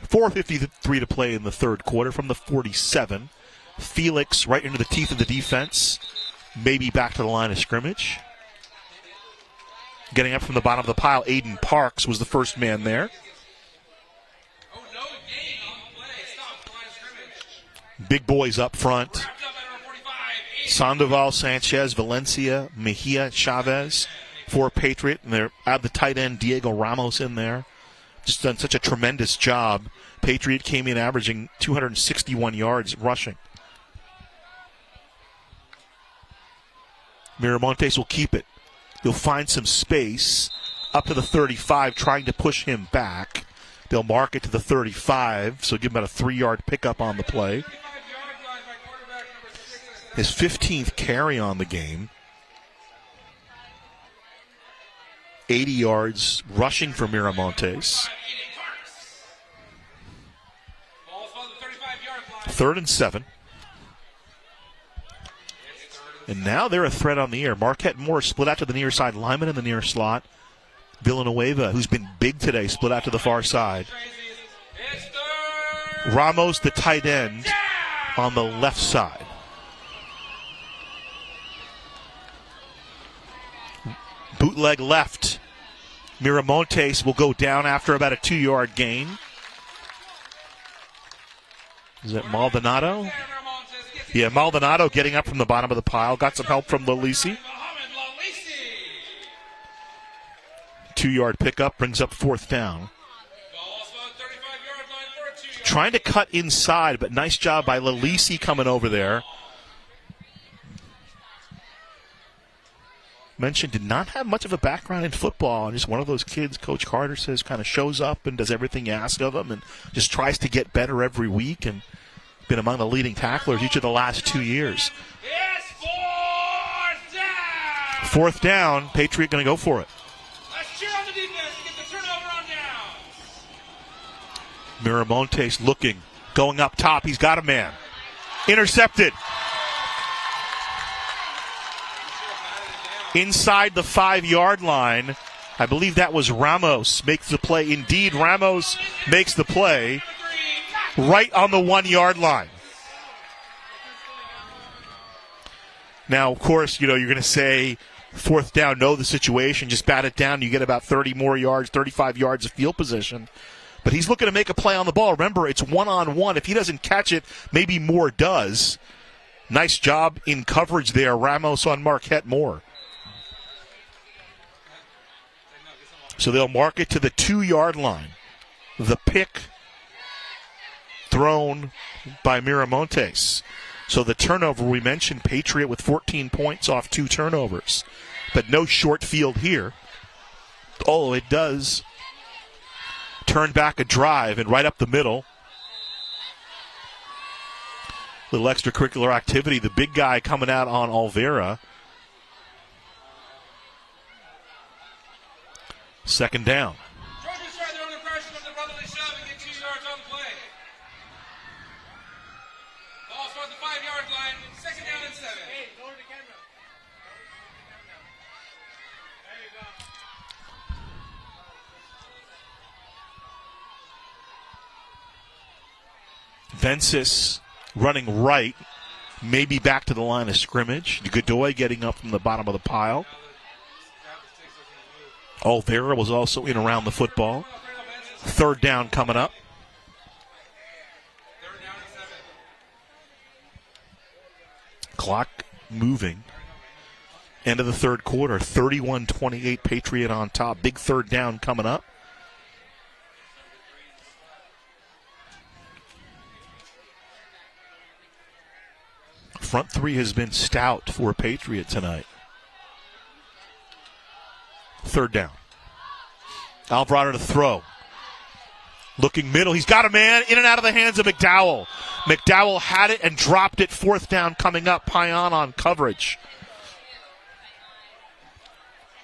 4:53 to play in the 3rd quarter from the 47. Felix right into the teeth of the defense. Maybe back to the line of scrimmage. Getting up from the bottom of the pile, Aiden Parks was the first man there. big boys up front. Sandoval, Sanchez, Valencia, Mejia, Chavez for Patriot. And they have the tight end Diego Ramos in there. Just done such a tremendous job. Patriot came in averaging 261 yards rushing. Miramontes will keep it. He'll find some space up to the 35, trying to push him back. They'll mark it to the 35, so give him about a 3-yard pickup on the play. His 15th carry on the game. 80 yards rushing for Miramontes. 3rd and 7. And now they're a threat on the air. Marquette Moore split out to the near side. Lyman in the near slot. Villanueva, who's been big today, split out to the far side. Ramos, the tight end, on the left side. Bootleg left. Miramontes will go down after about a 2-yard gain. Is it Maldonado? Yeah, Maldonado getting up from the bottom of the pile. Got some help from Lalisi. 2-yard pickup brings up 4th down. Trying to cut inside, but nice job by Lalisi coming over there. Mentioned did not have much of a background in football, and just one of those kids, Coach Carter says, kind of shows up and does everything you ask of him and just tries to get better every week, and been among the leading tacklers each of the last 2 years. 4th down, Patriot going to go for it. Miramontes looking, going up top. He's got a man. Intercepted. Inside the 5-yard line. I believe that was Ramos makes the play. Indeed, Ramos makes the play right on the 1-yard line. Now, of course, you're going to say 4th down, know the situation, just bat it down. You get about 30 more yards, 35 yards of field position. But he's looking to make a play on the ball. Remember, it's 1-on-1. If he doesn't catch it, maybe Moore does. Nice job in coverage there, Ramos on Marquette Moore. So they'll mark it to the 2-yard line. The pick thrown by Miramontes. So the turnover, we mentioned Patriot with 14 points off 2 turnovers. But no short field here. Oh, it does turn back a drive and right up the middle. Little extracurricular activity. The big guy coming out on Olvera. 2nd down. Trojans try their own impression of the brotherly shove and get 2 yards on the play. Ball's toward the 5-yard line. 2nd down and 7. Hey, go to the camera. There you go. Vensis running right, maybe back to the line of scrimmage. Godoy getting up from the bottom of the pile. Olvera was also in around the football. 3rd down coming up. Clock moving. End of the 3rd quarter. 31-28 Patriot on top. Big 3rd down coming up. Front 3 has been stout for Patriot tonight. 3rd down. Alvarado to throw. Looking middle. He's got a man in and out of the hands of McDowell. McDowell had it and dropped it. 4th down coming up. Payan on coverage.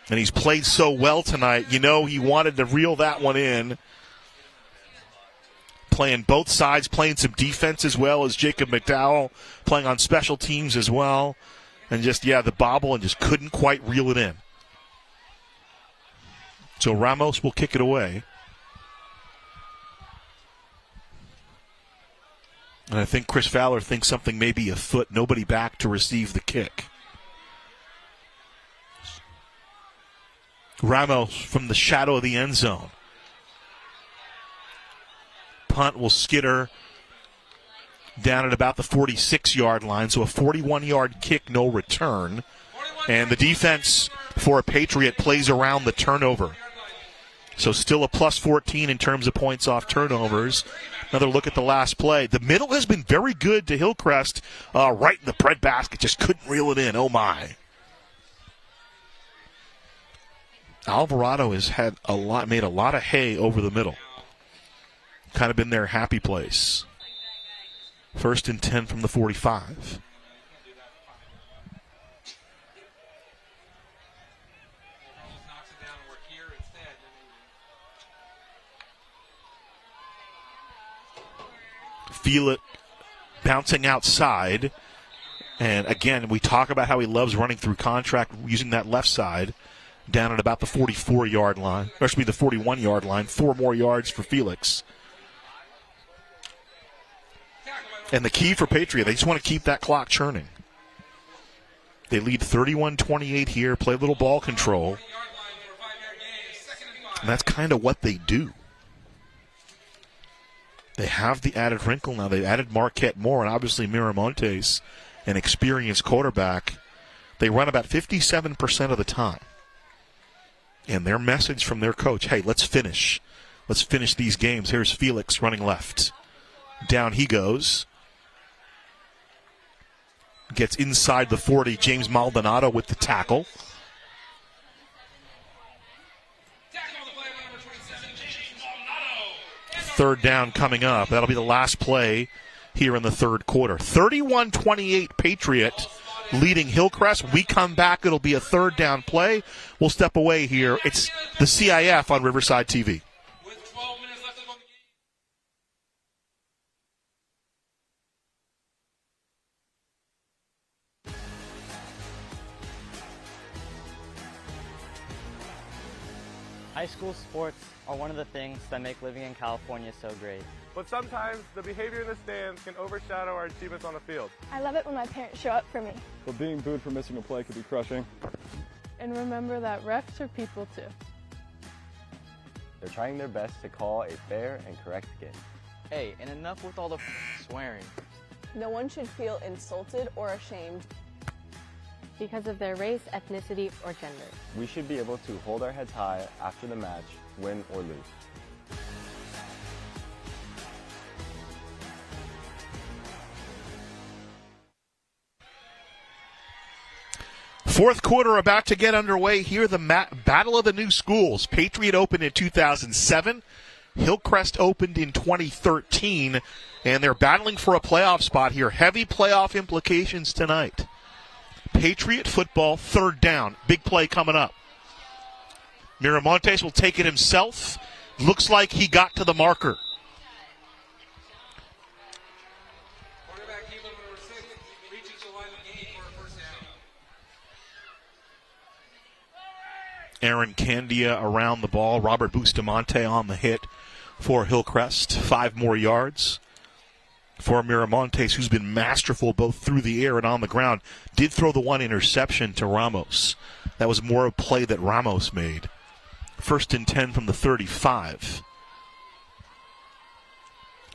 And he's played so well tonight. He wanted to reel that one in. Playing both sides, playing some defense as well as Jacob McDowell, playing on special teams as well. And just, the bobble and just couldn't quite reel it in. So Ramos will kick it away. And I think Chris Fowler thinks something may be afoot. Nobody back to receive the kick. Ramos from the shadow of the end zone. Punt will skitter down at about the 46-yard line. So a 41-yard kick, no return. And the defense for a Patriot plays around the turnover. So still a plus 14 in terms of points off turnovers. Another look at the last play. The middle has been very good to Hillcrest. Right in the breadbasket. Just couldn't reel it in. Oh, my. Alvarado has made a lot of hay over the middle. Kind of been their happy place. 1st and 10 from the 45. Feel it bouncing outside. And again, we talk about how he loves running through contract using that left side down at about the 44-yard line. Or should be the 41-yard line. 4 more yards for Felix. And the key for Patriot, they just want to keep that clock churning. They lead 31-28 here, play a little ball control. And that's kind of what they do. They have the added wrinkle now. They've added Marquette Moore, and obviously Miramontes, an experienced quarterback. They run about 57% of the time. And their message from their coach, hey, let's finish. Let's finish these games. Here's Felix running left. Down he goes. Gets inside the 40. James Maldonado with the tackle. Third down coming up. That'll be the last play here in the third quarter. 31-28 Patriot leading Hillcrest. We come back. It'll be a third down play. We'll step away here. It's the CIF on Riverside TV. High school sports are one of the things that make living in California so great. But sometimes the behavior in the stands can overshadow our achievements on the field. I love it when my parents show up for me. But being booed for missing a play could be crushing. And remember that refs are people too. They're trying their best to call a fair and correct game. Hey, and enough with all the swearing. No one should feel insulted or ashamed because of their race, ethnicity, or gender. We should be able to hold our heads high after the match, win or lose. Fourth quarter about to get underway here. The Battle of the New Schools. Patriot opened in 2007. Hillcrest opened in 2013. And they're battling for a playoff spot here. Heavy playoff implications tonight. Patriot football, third down. Big play coming up. Miramontes will take it himself. Looks like he got to the marker. Aaron Candia around the ball. Robert Bustamante on the hit for Hillcrest. 5 more yards for Miramontes, who's been masterful both through the air and on the ground. Did throw the one interception to Ramos. That was more a play that Ramos made. 1st and 10 from the 35.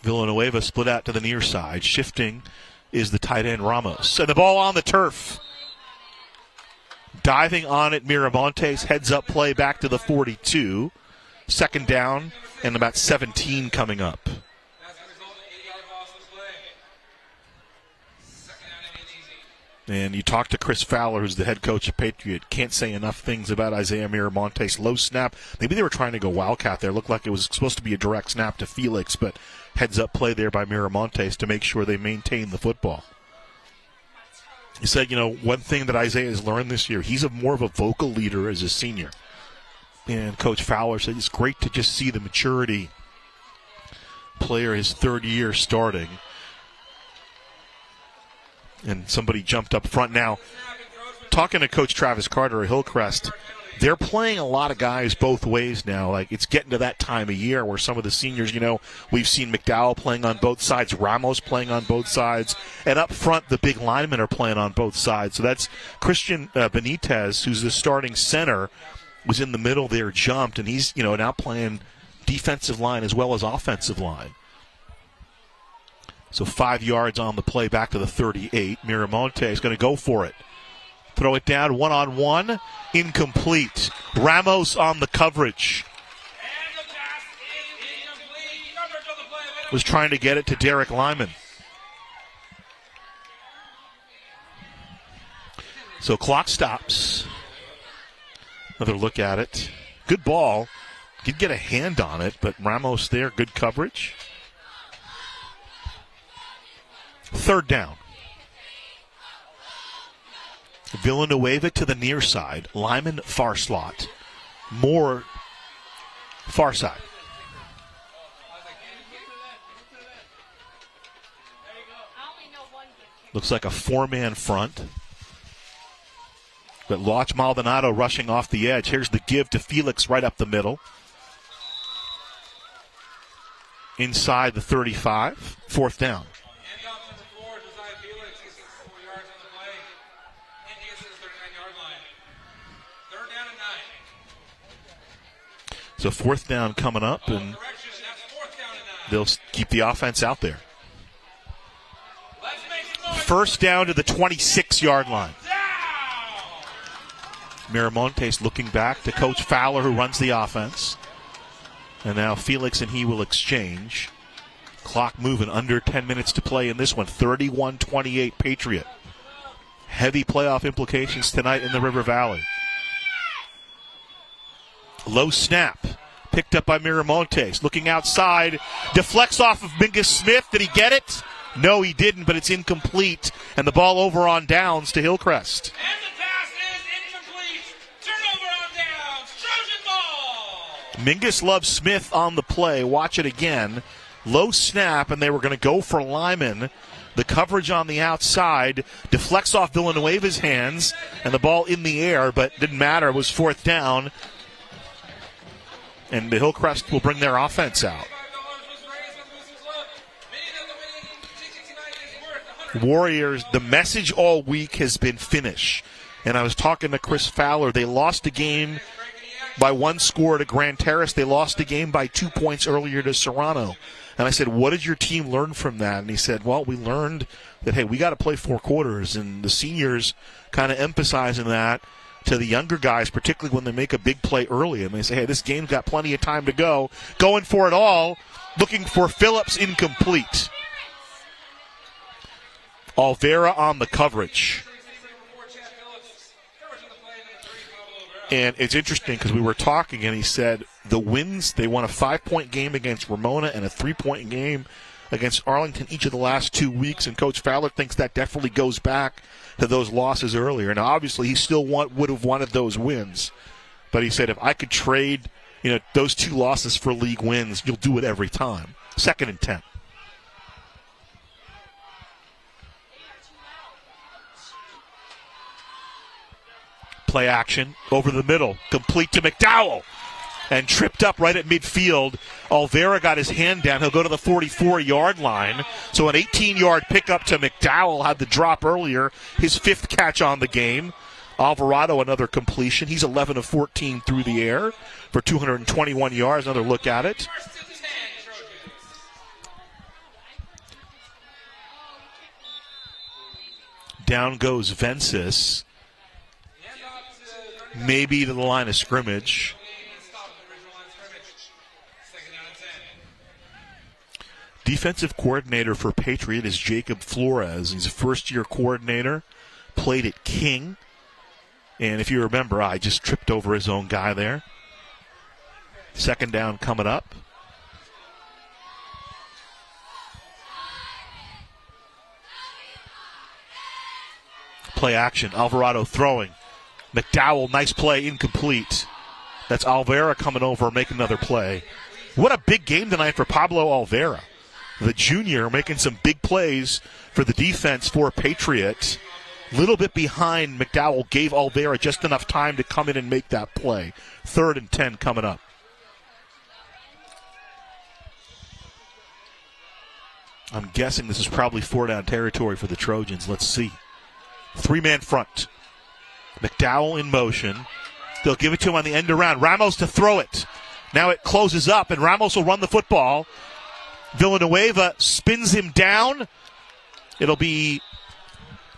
Villanueva split out to the near side. Shifting is the tight end Ramos. And the ball on the turf. Diving on it, Miramontes. Heads up play back to the 42. 2nd down and about 17 coming up. And you talk to Chris Fowler, who's the head coach of Patriot. Can't say enough things about Isaiah Miramontes. Low snap. Maybe they were trying to go Wildcat there. Looked like it was supposed to be a direct snap to Felix, but heads up play there by Miramontes to make sure they maintain the football. He said, one thing that Isaiah has learned this year, he's more of a vocal leader as a senior. And Coach Fowler said it's great to just see the maturity player, his 3rd year starting. And somebody jumped up front. Now, talking to Coach Travis Carter at Hillcrest, they're playing a lot of guys both ways now. Like, it's getting to that time of year where some of the seniors, we've seen McDowell playing on both sides, Ramos playing on both sides, and up front, the big linemen are playing on both sides. So that's Christian Benitez, who's the starting center, was in the middle there, jumped, and he's, now playing defensive line as well as offensive line. So 5 yards on the play back to the 38. Miramonte is going to go for it. Throw it down one-on-one. Incomplete. Ramos on the coverage. Was trying to get it to Derek Lyman. So clock stops. Another look at it. Good ball. Did get a hand on it, but Ramos there, good coverage. Third down. Villanueva to the near side. Lyman far slot. Moore far side. Looks like a four-man front. But Loch Maldonado rushing off the edge. Here's the give to Felix right up the middle. Inside the 35. Fourth down. So fourth down coming up, and they'll keep the offense out there. First down to the 26-yard line. Miramontes looking back to Coach Fowler, who runs the offense. And now Felix and he will exchange. Clock moving, under 10 minutes to play in this one. 31-28 Patriot. Heavy playoff implications tonight in the River Valley. Low snap. Picked up by Miramontes. Looking outside. Deflects off of Mingus Smith. Did he get it? No, he didn't, but it's incomplete. And the ball over on downs to Hillcrest. Mingus loves Smith on the play. Watch it again. Low snap, and they were going to go for Lyman. The coverage on the outside deflects off Villanueva's hands, and the ball in the air, but didn't matter. It was fourth down, and the Hillcrest will bring their offense out. Warriors, the message all week has been finish. And I was talking to Chris Fowler. They lost a game by one score to Grand Terrace. They lost a game by 2 points earlier to Serrano. And I said, what did your team learn from that? And he said, well, we learned that, hey, we got to play 4 quarters. And the seniors kind of emphasizing that to the younger guys, particularly when they make a big play early. And they say, hey, this game's got plenty of time to go. Going for it all, looking for Phillips, incomplete. Alvera on the coverage. And it's interesting because we were talking, and he said the wins, they won a 5-point game against Ramona and a 3-point game against Arlington each of the last 2 weeks, and Coach Fowler thinks that definitely goes back to those losses earlier. Now, obviously, he still would have wanted those wins, but he said if I could trade those 2 losses for league wins, you'll do it every time. 2nd and 10. Play action over the middle, complete to McDowell, and tripped up right at midfield. Alvera got his hand down. He'll go to the 44-yard line. So an 18-yard pickup to McDowell. Had the drop earlier, his 5th catch on the game. Alvarado, another completion. He's 11 of 14 through the air for 221 yards. Another look at it. Down goes Vences. Maybe to the line of scrimmage. Defensive coordinator for Patriot is Jacob Flores. He's a first-year coordinator, played at King. And if you remember, I just tripped over his own guy there. 2nd down coming up. Play action, Alvarado throwing. McDowell, nice play, incomplete. That's Alvera coming over, making another play. What a big game tonight for Pablo Alvera. The junior making some big plays for the defense for Patriot. Little bit behind McDowell, gave Alvera just enough time to come in and make that play. 3rd and 10 coming up. I'm guessing this is probably 4-down territory for the Trojans. Let's see. 3-man front. McDowell in motion. They'll give it to him on the end around. Ramos to throw it. Now it closes up, and Ramos will run the football. Villanueva spins him down. It'll be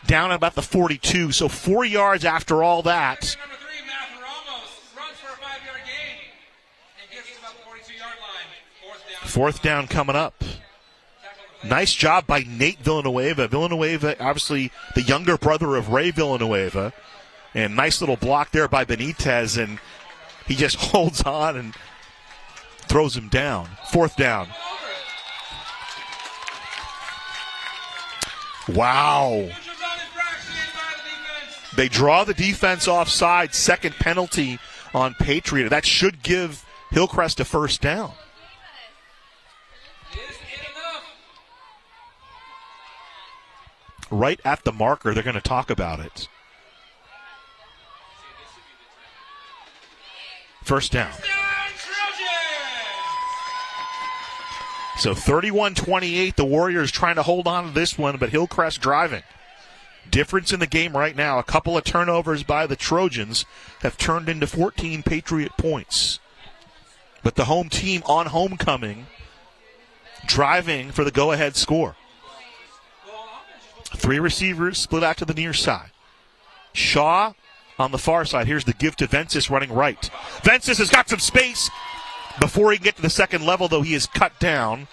down at about the 42, so 4 yards after all that. Number 3, Matthew Ramos, runs for a 5-yard gain and gets to about the 42-yard line. Fourth down coming up. Nice job by Nate Villanueva. Villanueva, obviously the younger brother of Ray Villanueva. And nice little block there by Benitez, and he just holds on and throws him down. Fourth down. Wow. They draw the defense offside. Second penalty on Patriot. That should give Hillcrest a first down. Right at the marker, they're going to talk about it. First down. So 31-28, the Warriors trying to hold on to this one, but Hillcrest driving. Difference in the game right now, a couple of turnovers by the Trojans have turned into 14 Patriot points. But the home team on homecoming driving for the go-ahead score. 3 receivers split out to the near side. Shaw on the far side. Here's the give to Vences running right. Vences has got some space. Before he can get to the second level, though, he is cut down.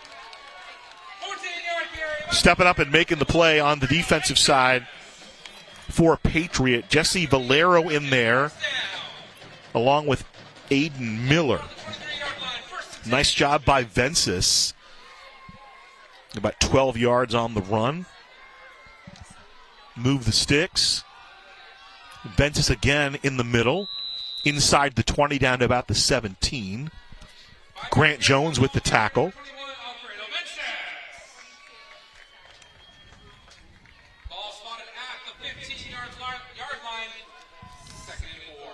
Stepping up and making the play on the defensive side for Patriot. Jesse Valero in there, along with Aiden Miller. Nice job by Vences. About 12 yards on the run. Move the sticks. Vences again in the middle. Inside the 20 down to about the 17. Grant Jones with the tackle. Ball spotted at the 15-yard line. Second and 4.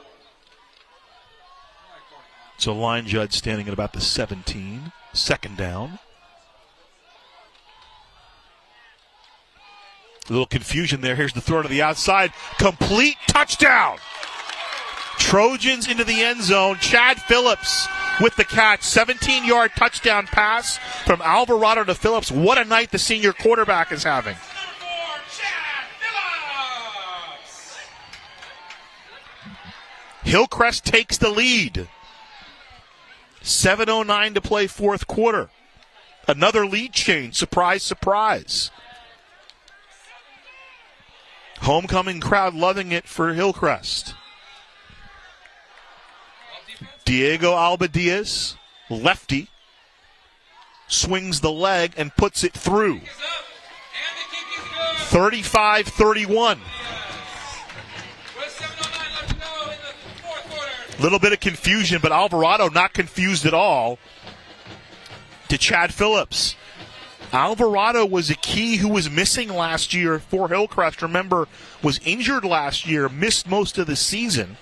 So line judge standing at about the 17. Second down. A little confusion there. Here's the throw to the outside. Complete touchdown. Trojans into the end zone. Chad Phillips with the catch. 17-yard touchdown pass from Alvarado to Phillips. What a night the senior quarterback is having. Hillcrest takes the lead. 7:09 to play fourth quarter. Another lead change. Surprise, surprise. Homecoming crowd loving it for Hillcrest. Diego Alba Diaz, lefty, swings the leg and puts it through. 35-31. Little bit of confusion, but Alvarado not confused at all to Chad Phillips. Alvarado was a key who was missing last year for Hillcrest. Remember, was injured last year, missed most of the season.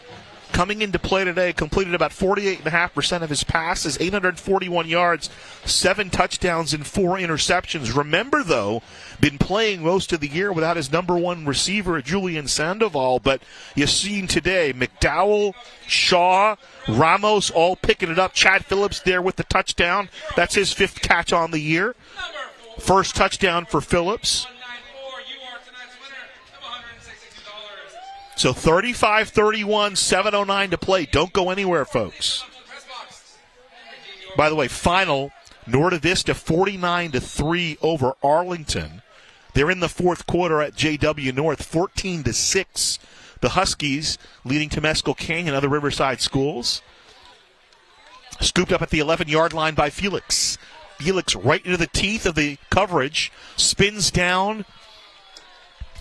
Coming into play today, completed about 48.5% of his passes, 841 yards, 7 touchdowns, and 4 interceptions. Remember, though, been playing most of the year without his number one receiver, Julian Sandoval, but you've seen today, McDowell, Shaw, Ramos all picking it up. Chad Phillips there with the touchdown. That's his 5th catch on the year. First touchdown for Phillips. So 35-31, 7:09 to play. Don't go anywhere, folks. By the way, final, Norte Vista 49-3 over Arlington. They're in the fourth quarter at JW North, 14-6. The Huskies leading Temescal Canyon and other Riverside schools. Scooped up at the 11-yard line by Felix. Felix right into the teeth of the coverage, spins down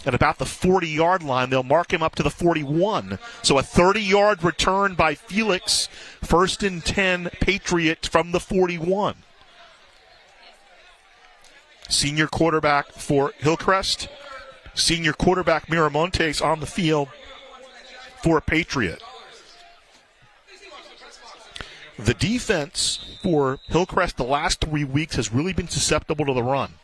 at about the 40-yard line. They'll mark him up to the 41. So a 30-yard return by Felix. 1st and 10, Patriot from the 41. Senior quarterback for Hillcrest. Senior quarterback Miramontes on the field for Patriot. The defense for Hillcrest the last 3 weeks has really been susceptible to the run.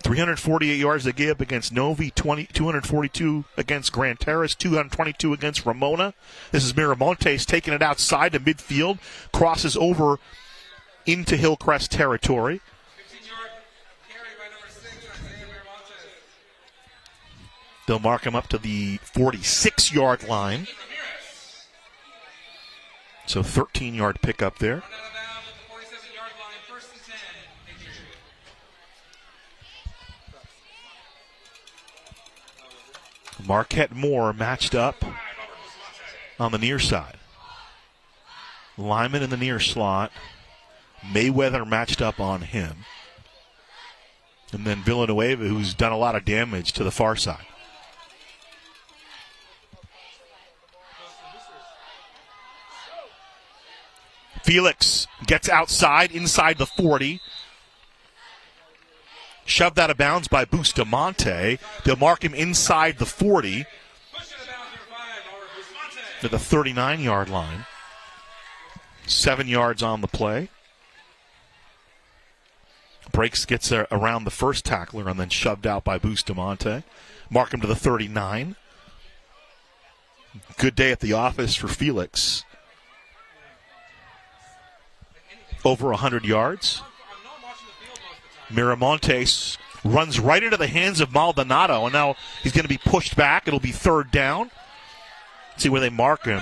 348 yards they gave up against Novi, 242 against Grand Terrace, 222 against Ramona. This is Miramontes taking it outside to midfield, crosses over into Hillcrest territory. They'll mark him up to the 46-yard line. So 13-yard pickup there. Marquette Moore matched up on the near side. Lyman in the near slot. Mayweather matched up on him. And then Villanueva, who's done a lot of damage to the far side. Felix gets outside, inside the 40. Shoved out of bounds by Bustamante. They'll mark him inside the 40 to the 39-yard line. 7 yards on the play. Breaks, gets around the first tackler and then shoved out by Bustamante. Mark him to the 39. Good day at the office for Felix. Over 100 yards. Miramontes runs right into the hands of Maldonado, and now he's going to be pushed back. It'll be third down. Let's see where they mark him.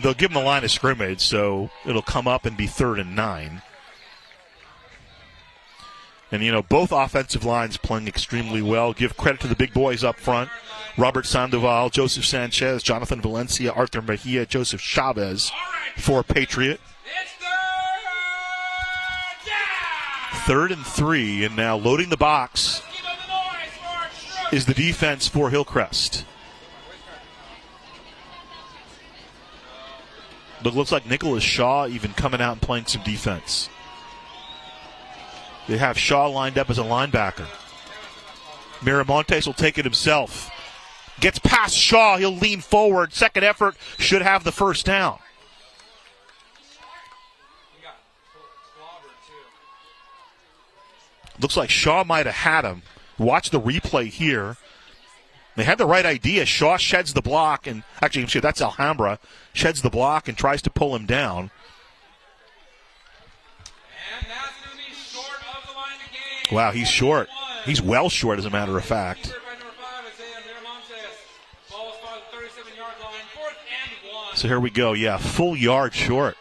They'll give him the line of scrimmage, so it'll come up and be 3rd and 9. And, you know, both offensive lines playing extremely well. Give credit to the big boys up front. Robert Sandoval, Joseph Sanchez, Jonathan Valencia, Arthur Mejia, Joseph Chavez for Patriot. 3rd and 3, and now loading the box is the defense for Hillcrest. But it looks like Nicholas Shaw even coming out and playing some defense. They have Shaw lined up as a linebacker. Miramontes will take it himself. Gets past Shaw. He'll lean forward. Second effort should have the first down. Looks like Shaw might have had him. Watch the replay here. They had the right idea. Shaw sheds the block, and actually, that's Alhambra. Sheds the block and tries to pull him down. Wow, he's short. He's well short, as a matter of fact. So here we go. Yeah, full yard short.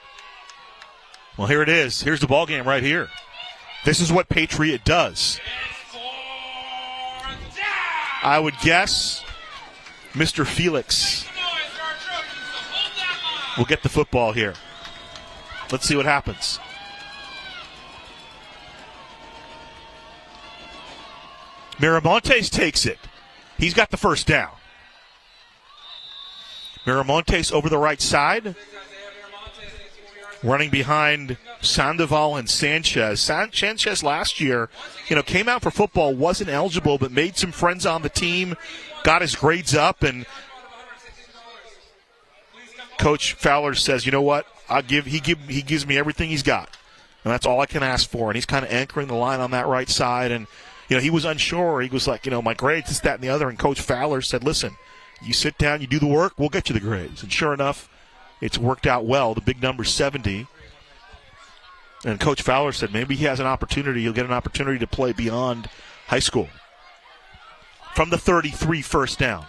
Well, here it is. Here's the ball game right here. This is what Patriot does. I would guess Mr. Felix will get the football here. Let's see what happens. Miramontes takes it. He's got the first down. Miramontes over the right side. Running behind Sandoval and Sanchez. Sanchez last year, came out for football, wasn't eligible, but made some friends on the team, got his grades up, and Coach Fowler says, you know what, he gives me everything he's got, and that's all I can ask for. And he's kind of anchoring the line on that right side, and he was unsure. He was like, my grades, this, that, and the other, and Coach Fowler said, listen, you sit down, you do the work, we'll get you the grades. And sure enough, it's worked out well. The big number 70. And Coach Fowler said maybe he has an opportunity. He'll get an opportunity to play beyond high school. From the 33, first down.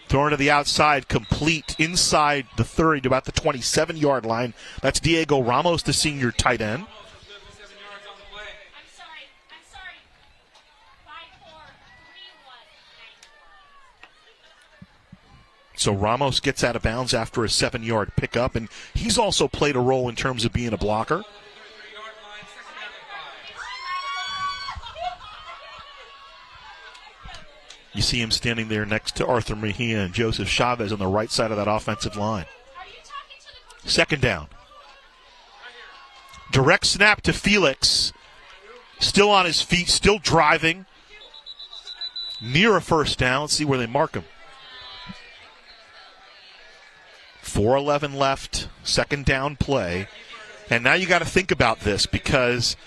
Thrown to the outside, complete inside the 30 to about the 27-yard line. That's Diego Ramos, the senior tight end. So Ramos gets out of bounds after a 7-yard pickup, and he's also played a role in terms of being a blocker. You see him standing there next to Arthur Mejia and Joseph Chavez on the right side of that offensive line. Second down. Direct snap to Felix. Still on his feet, still driving. Near a first down. Let's see where they mark him. 4:11 left, second down play. And now you got to think about this, because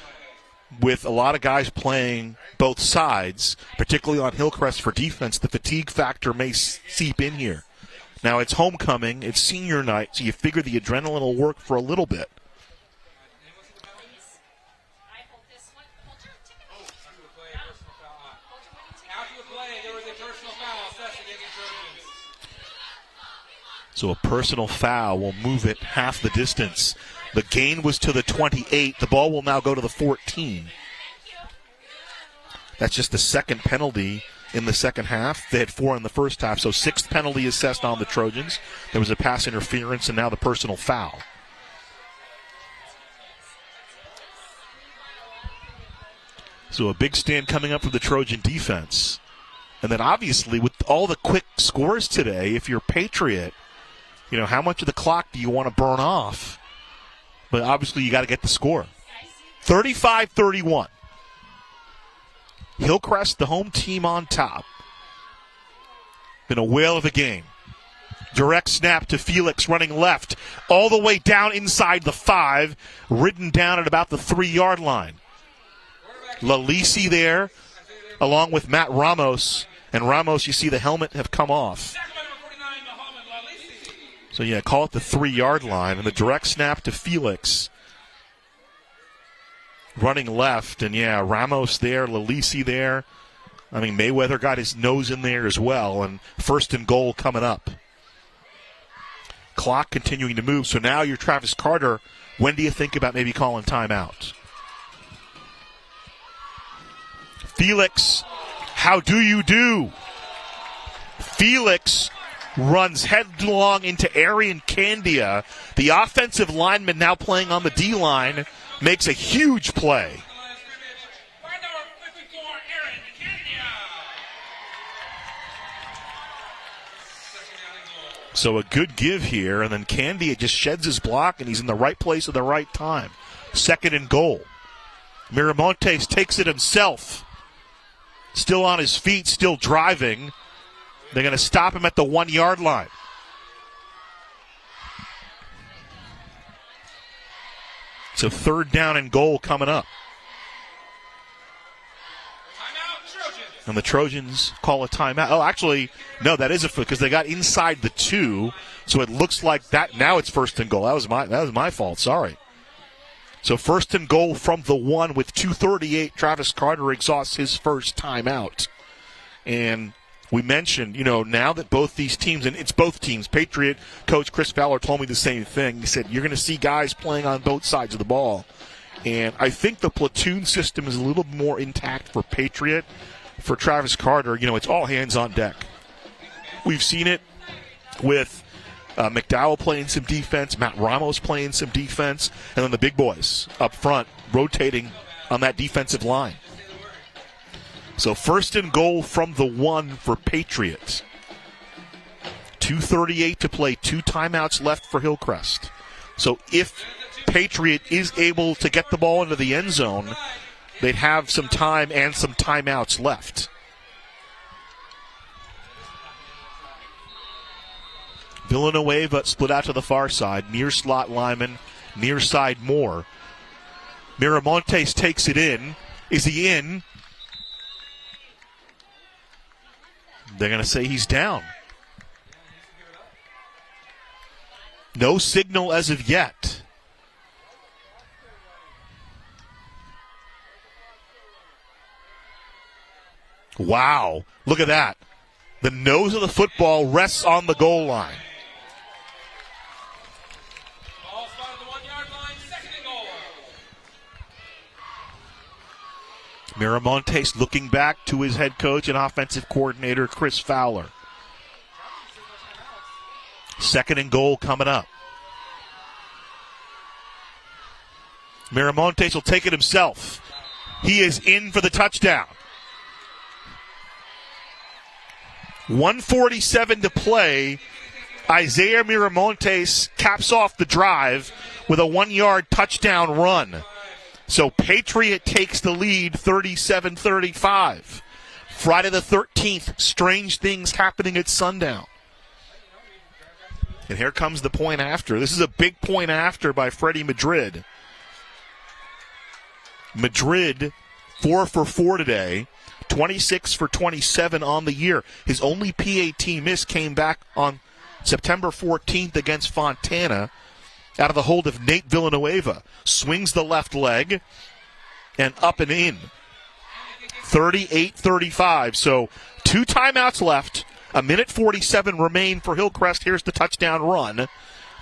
with a lot of guys playing both sides, particularly on Hillcrest for defense, the fatigue factor may seep in here. Now, it's homecoming. It's senior night, so you figure the adrenaline will work for a little bit. So a personal foul will move it half the distance. The gain was to the 28. The ball will now go to the 14. That's just the second penalty in the second half. They had 4 in the first half, so 6th penalty assessed on the Trojans. There was a pass interference and now the personal foul. So a big stand coming up for the Trojan defense. And then obviously with all the quick scores today, if you're Patriot, you know, how much of the clock do you want to burn off? But obviously you got to get the score. 35-31. Hillcrest, the home team, on top. Been a whale of a game. Direct snap to Felix running left all the way down inside the 5, ridden down at about the 3-yard line. Lalisi there along with Matt Ramos. And Ramos, you see the helmet have come off. So, yeah, call it the 3-yard line. And the direct snap to Felix. Running left. And, yeah, Ramos there, Lalisi there. I mean, Mayweather got his nose in there as well. And 1st and goal coming up. Clock continuing to move. So now you're Travis Carter. When do you think about maybe calling timeout? Felix, how do you do? Felix runs headlong into Arian Candia. The offensive lineman now playing on the D-line makes a huge play. So a good give here, and then Candia just sheds his block, and he's in the right place at the right time. 2nd and goal. Miramontes takes it himself. Still on his feet, still driving. They're going to stop him at the 1-yard line. So 3rd down and goal coming up. And the Trojans call a timeout. Oh, actually, no, that is a foot because they got inside the 2. So it looks like that. Now it's 1st and goal. That was my fault. Sorry. So 1st and goal from the 1 with 2:38. Travis Carter exhausts his first timeout. And we mentioned, you know, now that both these teams, and it's both teams, Patriot coach Chris Fowler told me the same thing. He said, you're going to see guys playing on both sides of the ball. And I think the platoon system is a little more intact for Patriot. For Travis Carter, you know, it's all hands on deck. We've seen it with McDowell playing some defense, Matt Ramos playing some defense, and then the big boys up front rotating on that defensive line. So 1st and goal from the 1 for Patriots. 2:38 to play, 2 timeouts left for Hillcrest. So if Patriot is able to get the ball into the end zone, they'd have some time and some timeouts left. Villanueva split out to the far side. Near slot lineman, near side Moore. Miramontes takes it in. Is he in? They're going to say he's down. No signal as of yet. Wow. Look at that. The nose of the football rests on the goal line. Miramontes looking back to his head coach and offensive coordinator, Chris Fowler. 2nd and goal coming up. Miramontes will take it himself. He is in for the touchdown. 1:47 to play. Isaiah Miramontes caps off the drive with a 1-yard touchdown run. So Patriot takes the lead 37-35. Friday the 13th, strange things happening at sundown. And here comes the point after. This is a big point after by Freddie Madrid. Madrid 4 for 4 today. 26 for 27 on the year. His only PAT miss came back on September 14th against Fontana out of the hold of Nate Villanueva. Swings the left leg and up and in. 38-35. So 2 timeouts left. A minute 47 remain for Hillcrest. Here's the touchdown run.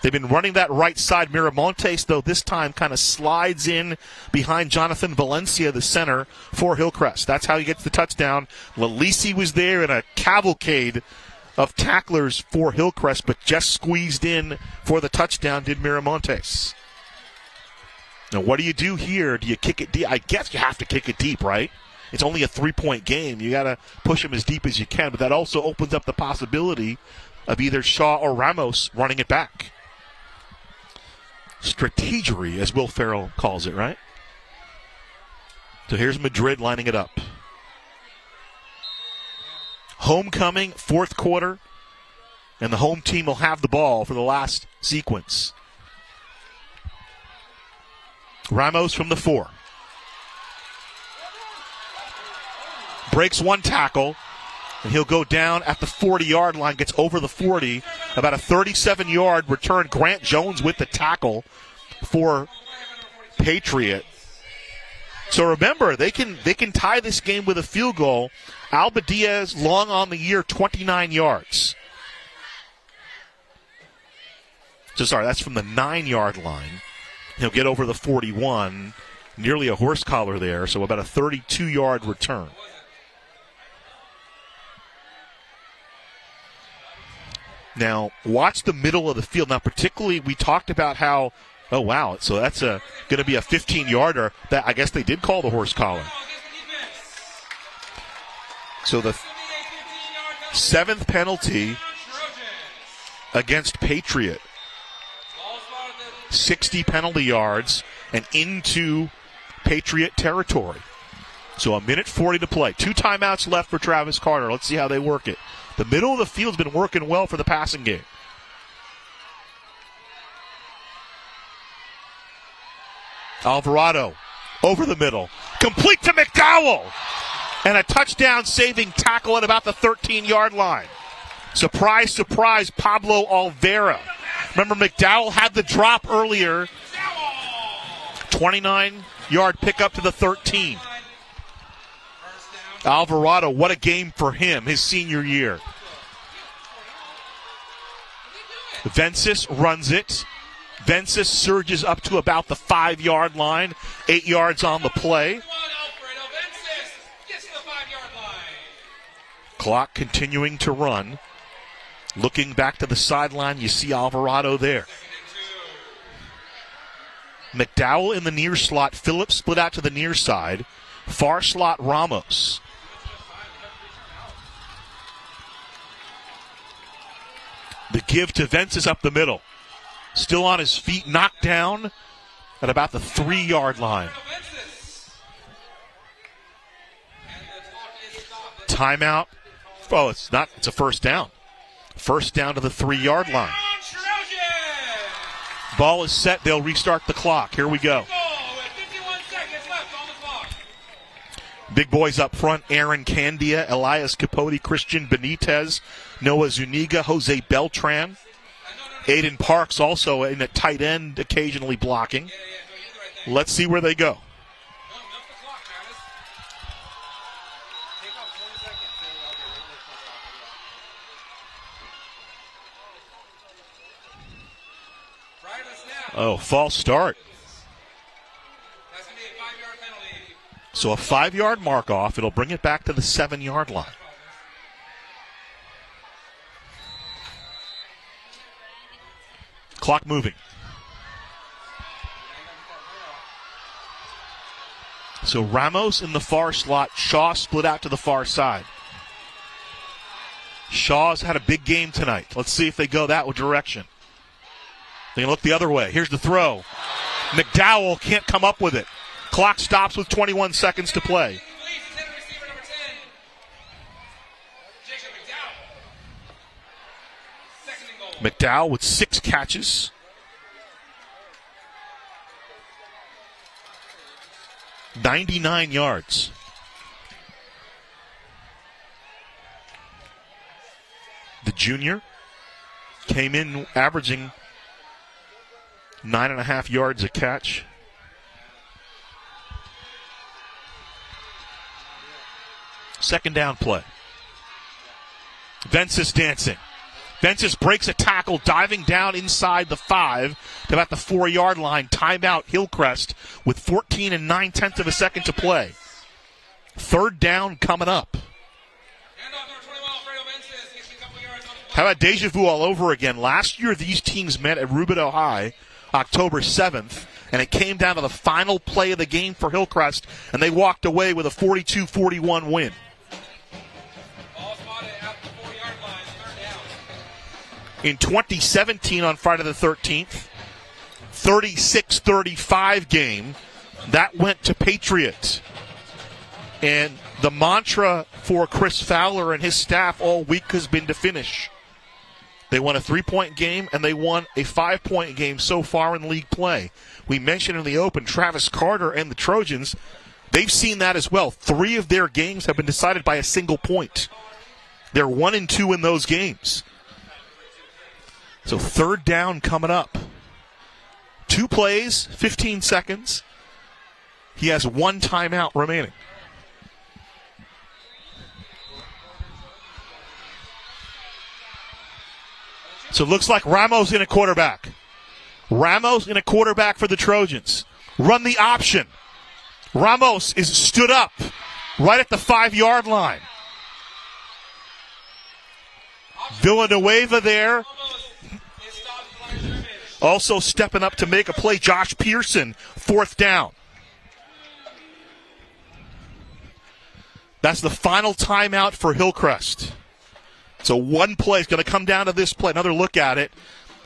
They've been running that right side. Miramontes, though, this time kind of slides in behind Jonathan Valencia, the center for Hillcrest. That's how he gets the touchdown. Lalisi was there in a cavalcade of tacklers for Hillcrest, but just squeezed in for the touchdown did Miramontes. Now, what do you do here? Do you kick it deep? I guess you have to kick it deep, right? It's only a 3-point game. You got to push them as deep as you can, but that also opens up the possibility of either Shaw or Ramos running it back. Strategery, as Will Ferrell calls it, right? So here's Madrid lining it up. Homecoming, fourth quarter, and the home team will have the ball for the last sequence. Ramos from the 4. Breaks one tackle, and he'll go down at the 40-yard line, gets over the 40, about a 37-yard return. Grant Jones with the tackle for Patriot. So remember, they can tie this game with a field goal. Alba Diaz, long on the year, 29 yards. So sorry, that's from the 9-yard line. He'll get over the 41, nearly a horse collar there, so about a 32-yard return. Now, watch the middle of the field. Now, particularly, we talked about how, oh, wow, so that's going to be a 15-yarder. That I guess they did call the horse collar. So the 7th penalty against Patriot. 60 penalty yards and into Patriot territory. So a minute 40 to play. 2 timeouts left for Travis Carter. Let's see how they work it. The middle of the field's been working well for the passing game. Alvarado over the middle. Complete to McDowell. And a touchdown-saving tackle at about the 13-yard line. Surprise, surprise, Pablo Olvera. Remember, McDowell had the drop earlier. 29-yard pickup to the 13. Alvarado, what a game for him, his senior year. Vences runs it. Vences surges up to about the 5-yard line. 8 yards on the play. Clock continuing to run. Looking back to the sideline, you see Alvarado there. McDowell in the near slot. Phillips split out to the near side. Far slot, Ramos. The give to Vences up the middle. Still on his feet, knocked down at about the 3-yard line. Timeout. Oh, it's not. It's a first down. First down to the 3-yard line. Ball is set. They'll restart the clock. Here we go. Big boys up front, Aaron Candia, Elias Capote, Christian Benitez, Noah Zuniga, Jose Beltran. Aiden Parks also in at tight end, occasionally blocking. Let's see where they go. Oh, false start. So a 5-yard mark off. It'll bring it back to the 7-yard line. Clock moving. So Ramos in the far slot. Shaw split out to the far side. Shaw's had a big game tonight. Let's see if they go that direction. They can look the other way. Here's the throw. McDowell can't come up with it. Clock stops with 21 seconds to play. McDowell with 6 catches. $99 yards. The junior. Came in averaging 9.5 yards a catch. Second down play. Vences dancing. Vences breaks a tackle, diving down inside the 5 to about the 4-yard line. Timeout Hillcrest with 14 9/10 of a second to play. Third down coming up. How about deja vu all over again? Last year, these teams met at Rubidoux High, October 7th, and it came down to the final play of the game for Hillcrest, and they walked away with a 42-41 win. In 2017, on Friday the 13th, 36-35 game, that went to Patriots. And the mantra for Chris Fowler and his staff all week has been to finish. They won a 3-point game, and they won a 5-point game so far in league play. We mentioned in the open, Travis Carter and the Trojans, they've seen that as well. 3 of their games have been decided by a single point. They're 1-2 in those games. So third down coming up. 2 plays, 15 seconds. He has 1 timeout remaining. So it looks like Ramos in a quarterback. Ramos in a quarterback for the Trojans. Run the option. Ramos is stood up right at the 5-yard line. Villanueva there. Also stepping up to make a play, Josh Pearson, 4th down. That's the final timeout for Hillcrest. So 1 play is going to come down to this play. Another look at it.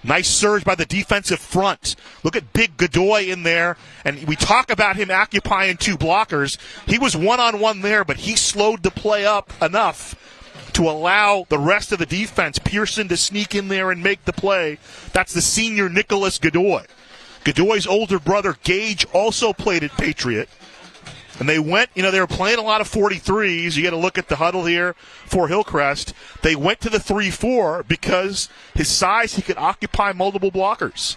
Nice surge by the defensive front. Look at Big Godoy in there. And we talk about him occupying 2 blockers. He was one-on-one there, but he slowed the play up enough to allow the rest of the defense, Pearson, to sneak in there and make the play. That's the senior Nicholas Godoy. Godoy's older brother, Gage, also played at Patriot. And they went, they were playing a lot of 43s. You got to look at the huddle here for Hillcrest. They went to the 3-4 because his size, he could occupy multiple blockers.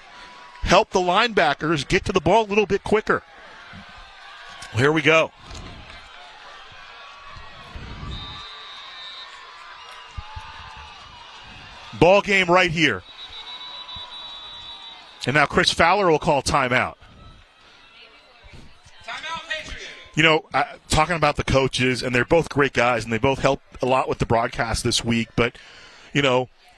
Help the linebackers get to the ball a little bit quicker. Here we go. Ball game right here. And now Chris Fowler will call timeout. Talking about the coaches, and they're both great guys, and they both helped a lot with the broadcast this week. But,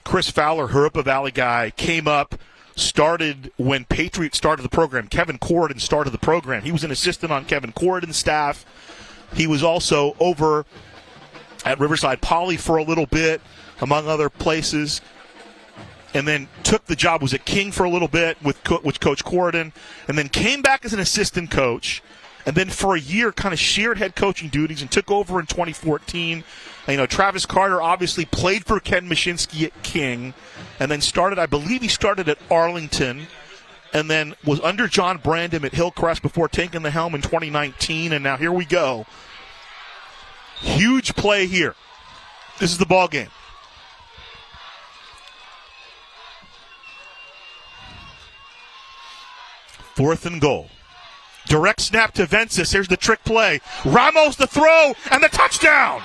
Chris Fowler, Harupa Valley guy, came up, started when Patriot started the program. Kevin Corridon started the program. He was an assistant on Kevin Corridon's staff. He was also over at Riverside Poly for a little bit, among other places. And then took the job, was at King for a little bit with Coach Corridon, and then came back as an assistant coach. And then for a year kind of shared head coaching duties and took over in 2014. And, Travis Carter obviously played for Ken Mashinsky at King and then I believe he started at Arlington and then was under John Brandon at Hillcrest before taking the helm in 2019. And now here we go. Huge play here. This is the ball game. Fourth and goal. Direct snap to Vences. Here's the trick play. Ramos the throw and the touchdown.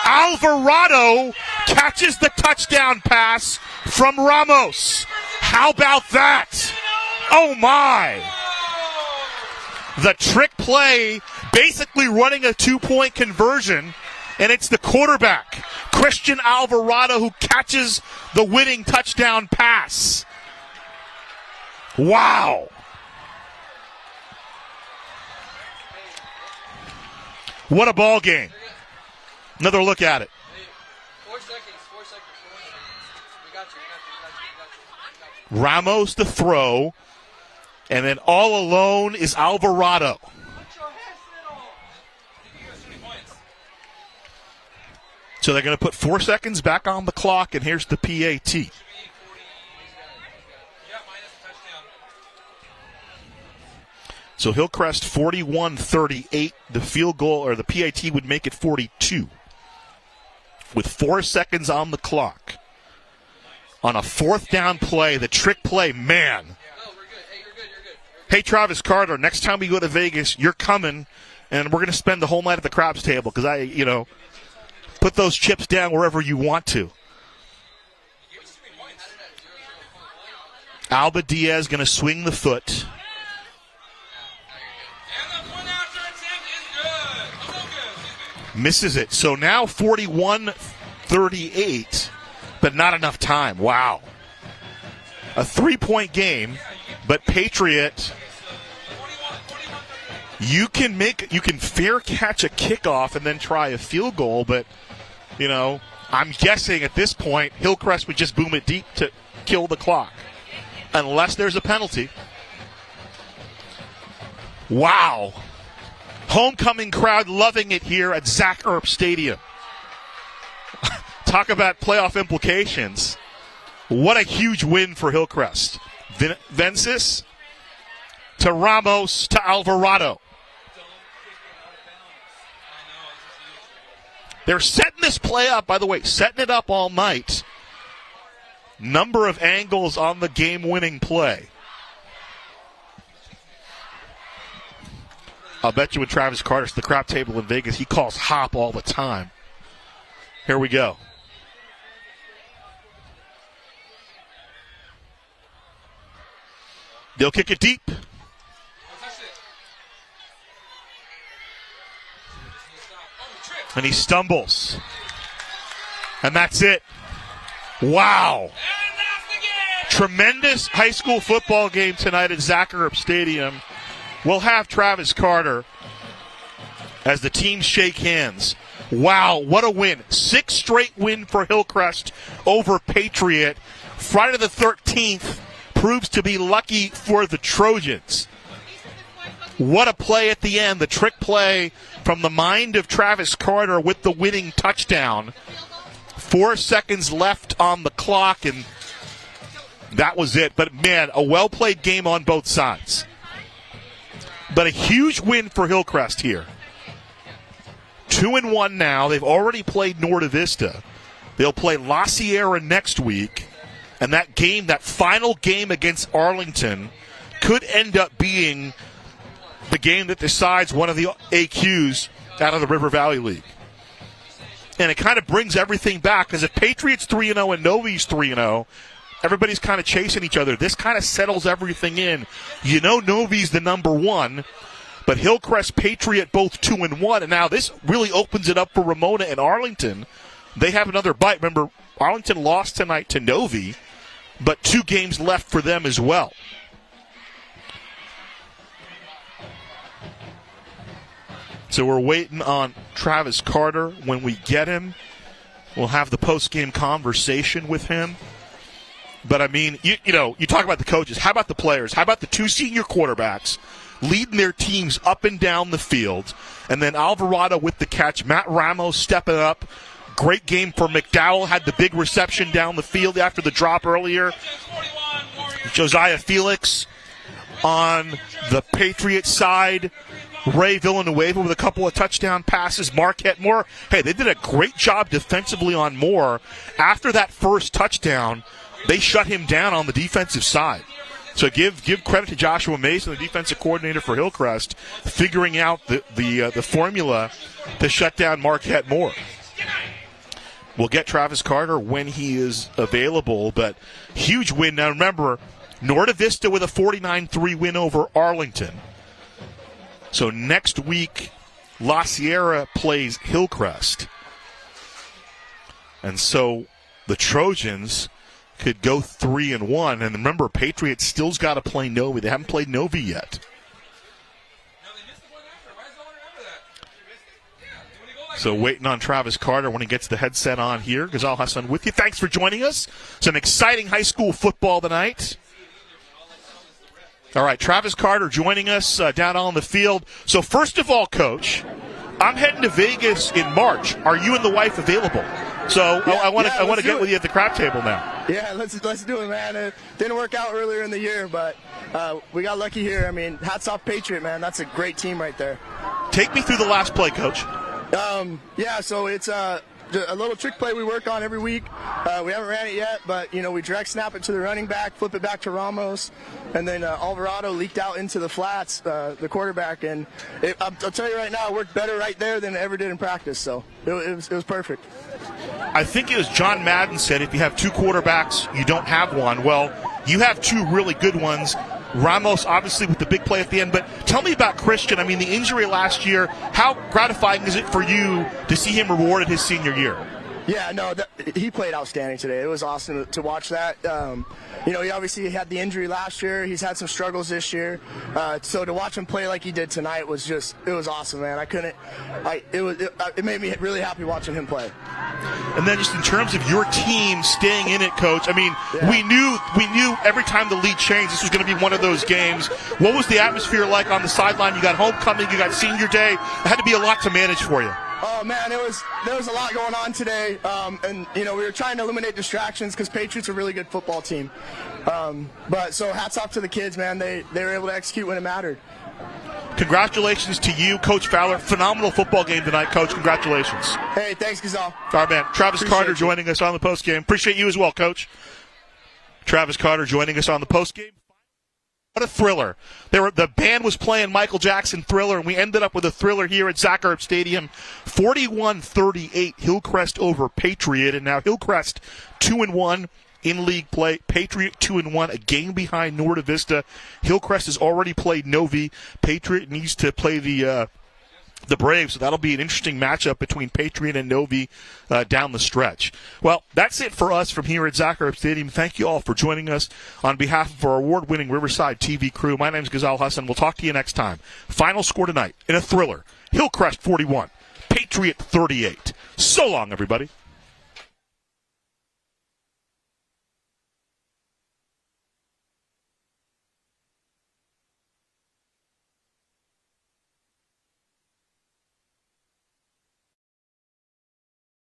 Alvarado catches the touchdown pass from Ramos. How about that? Oh my. The trick play, basically running a 2-point conversion, and it's the quarterback, Christian Alvarado, who catches the winning touchdown pass. Wow. What a ball game. Another look at it. 4 seconds. We got you. Ramos the throw, and then all alone is Alvarado. So they're going to put 4 seconds back on the clock, and here's the PAT. So Hillcrest 41-38. The field goal or the PAT would make it 42. with 4 seconds on the clock. On a 4th down play, the trick play, man. Hey, Travis Carter, next time we go to Vegas, you're coming, and we're going to spend the whole night at the craps table because put those chips down wherever you want to. Alba Diaz going to swing the foot. Misses it. So now 41-38, but not enough time. Wow. A 3-point game, but Patriot, you can fair catch a kickoff and then try a field goal, but, I'm guessing at this point Hillcrest would just boom it deep to kill the clock, unless there's a penalty. Wow. Homecoming crowd loving it here at Zach Erb Stadium. Talk about playoff implications. What a huge win for Hillcrest. Vences to Ramos to Alvarado. They're setting this play up, by the way, setting it up all night. Number of angles on the game-winning play. I'll bet you with Travis Carter, the crap table in Vegas, he calls hop all the time. Here we go. They'll kick it deep. And he stumbles. And that's it. Wow. Tremendous high school football game tonight at Zach Erb Stadium. We'll have Travis Carter as the teams shake hands. Wow, what a win. 6th straight win for Hillcrest over Patriot. Friday the 13th proves to be lucky for the Trojans. What a play at the end. The trick play from the mind of Travis Carter with the winning touchdown. 4 seconds left on the clock, and that was it. But, man, a well-played game on both sides. But a huge win for Hillcrest here. 2-1 now. They've already played Norte Vista. They'll play La Sierra next week. And that game, that final game against Arlington, could end up being the game that decides one of the AQs out of the River Valley League. And it kind of brings everything back, because if Patriots 3-0 and Novi's 3-0, everybody's kind of chasing each other. This kind of settles everything in. Novi's the number 1, but Hillcrest, Patriot, both 2-1. And now this really opens it up for Ramona and Arlington. They have another bite. Remember, Arlington lost tonight to Novi, but 2 games left for them as well. So we're waiting on Travis Carter. When we get him, we'll have the post-game conversation with him. But, I mean, you talk about the coaches. How about the players? How about the 2 senior quarterbacks leading their teams up and down the field? And then Alvarado with the catch. Matt Ramos stepping up. Great game for McDowell. Had the big reception down the field after the drop earlier. Josiah Felix on the Patriots side. Ray Villanueva with a couple of touchdown passes. Marquette Moore. Hey, they did a great job defensively on Moore. After that first touchdown, they shut him down on the defensive side. So give credit to Joshua Mason, the defensive coordinator for Hillcrest, figuring out the formula to shut down Marquette Moore. We'll get Travis Carter when he is available, but huge win. Now remember, Norte Vista with a 49-3 win over Arlington. So next week, La Sierra plays Hillcrest. And so the Trojans could go 3-1. And remember, Patriots still's got to play Novi. They haven't played Novi yet. So waiting on Travis Carter when he gets the headset on here. Ghazal Hassan with you. Thanks for joining us. Some exciting high school football tonight. All right, Travis Carter joining us down on the field. So first of all, Coach, I'm heading to Vegas in March. Are you and the wife available? So yeah, I want to get with you at the crap table now. Yeah, let's do it, man. It didn't work out earlier in the year, but we got lucky here. I mean, hats off Patriot, man. That's a great team right there. Take me through the last play, Coach. Yeah, so it's a little trick play we work on every week. We haven't ran it yet, but we direct snap it to the running back, flip it back to Ramos, and then Alvarado leaked out into the flats, the quarterback, and I'll tell you right now, it worked better right there than it ever did in practice. So it was perfect. I think it was John Madden said, if you have two quarterbacks, you don't have one. Well, you have two really good ones. Ramos, obviously, with the big play at the end. But tell me about Christian. I mean, the injury last year, how gratifying is it for you to see him rewarded his senior year? Yeah, no, he played outstanding today. It was awesome to watch that. He obviously had the injury last year. He's had some struggles this year. So to watch him play like he did tonight it was awesome, man. It made me really happy watching him play. And then just in terms of your team staying in it, Coach, I mean, we knew every time the lead changed, this was going to be one of those games. What was the atmosphere like on the sideline? You got homecoming, you got senior day. It had to be a lot to manage for you. Oh man, there was a lot going on today, and we were trying to eliminate distractions because Patriots are a really good football team. But so hats off to the kids, man. They were able to execute when it mattered. Congratulations to you, Coach Fowler. Phenomenal football game tonight, Coach. Congratulations. Hey, thanks, Gazal. All right, man. Travis Carter joining us on the postgame. Appreciate you as well, Coach. Travis Carter joining us on the postgame. What a thriller. The band was playing Michael Jackson Thriller, and we ended up with a thriller here at Zach Erb Stadium. 41-38, Hillcrest over Patriot, and now Hillcrest 2-1 in league play. Patriot 2-1, a game behind Norte Vista. Hillcrest has already played Novi. Patriot needs to play the Braves, so that'll be an interesting matchup between Patriot and Novi down the stretch. Well, that's it for us from here at Zach Erb Stadium. Thank you all for joining us on behalf of our award-winning Riverside TV crew. My name is Ghazal Hassan. We'll talk to you next time. Final score tonight in a thriller, Hillcrest 41, Patriot 38. So long, everybody.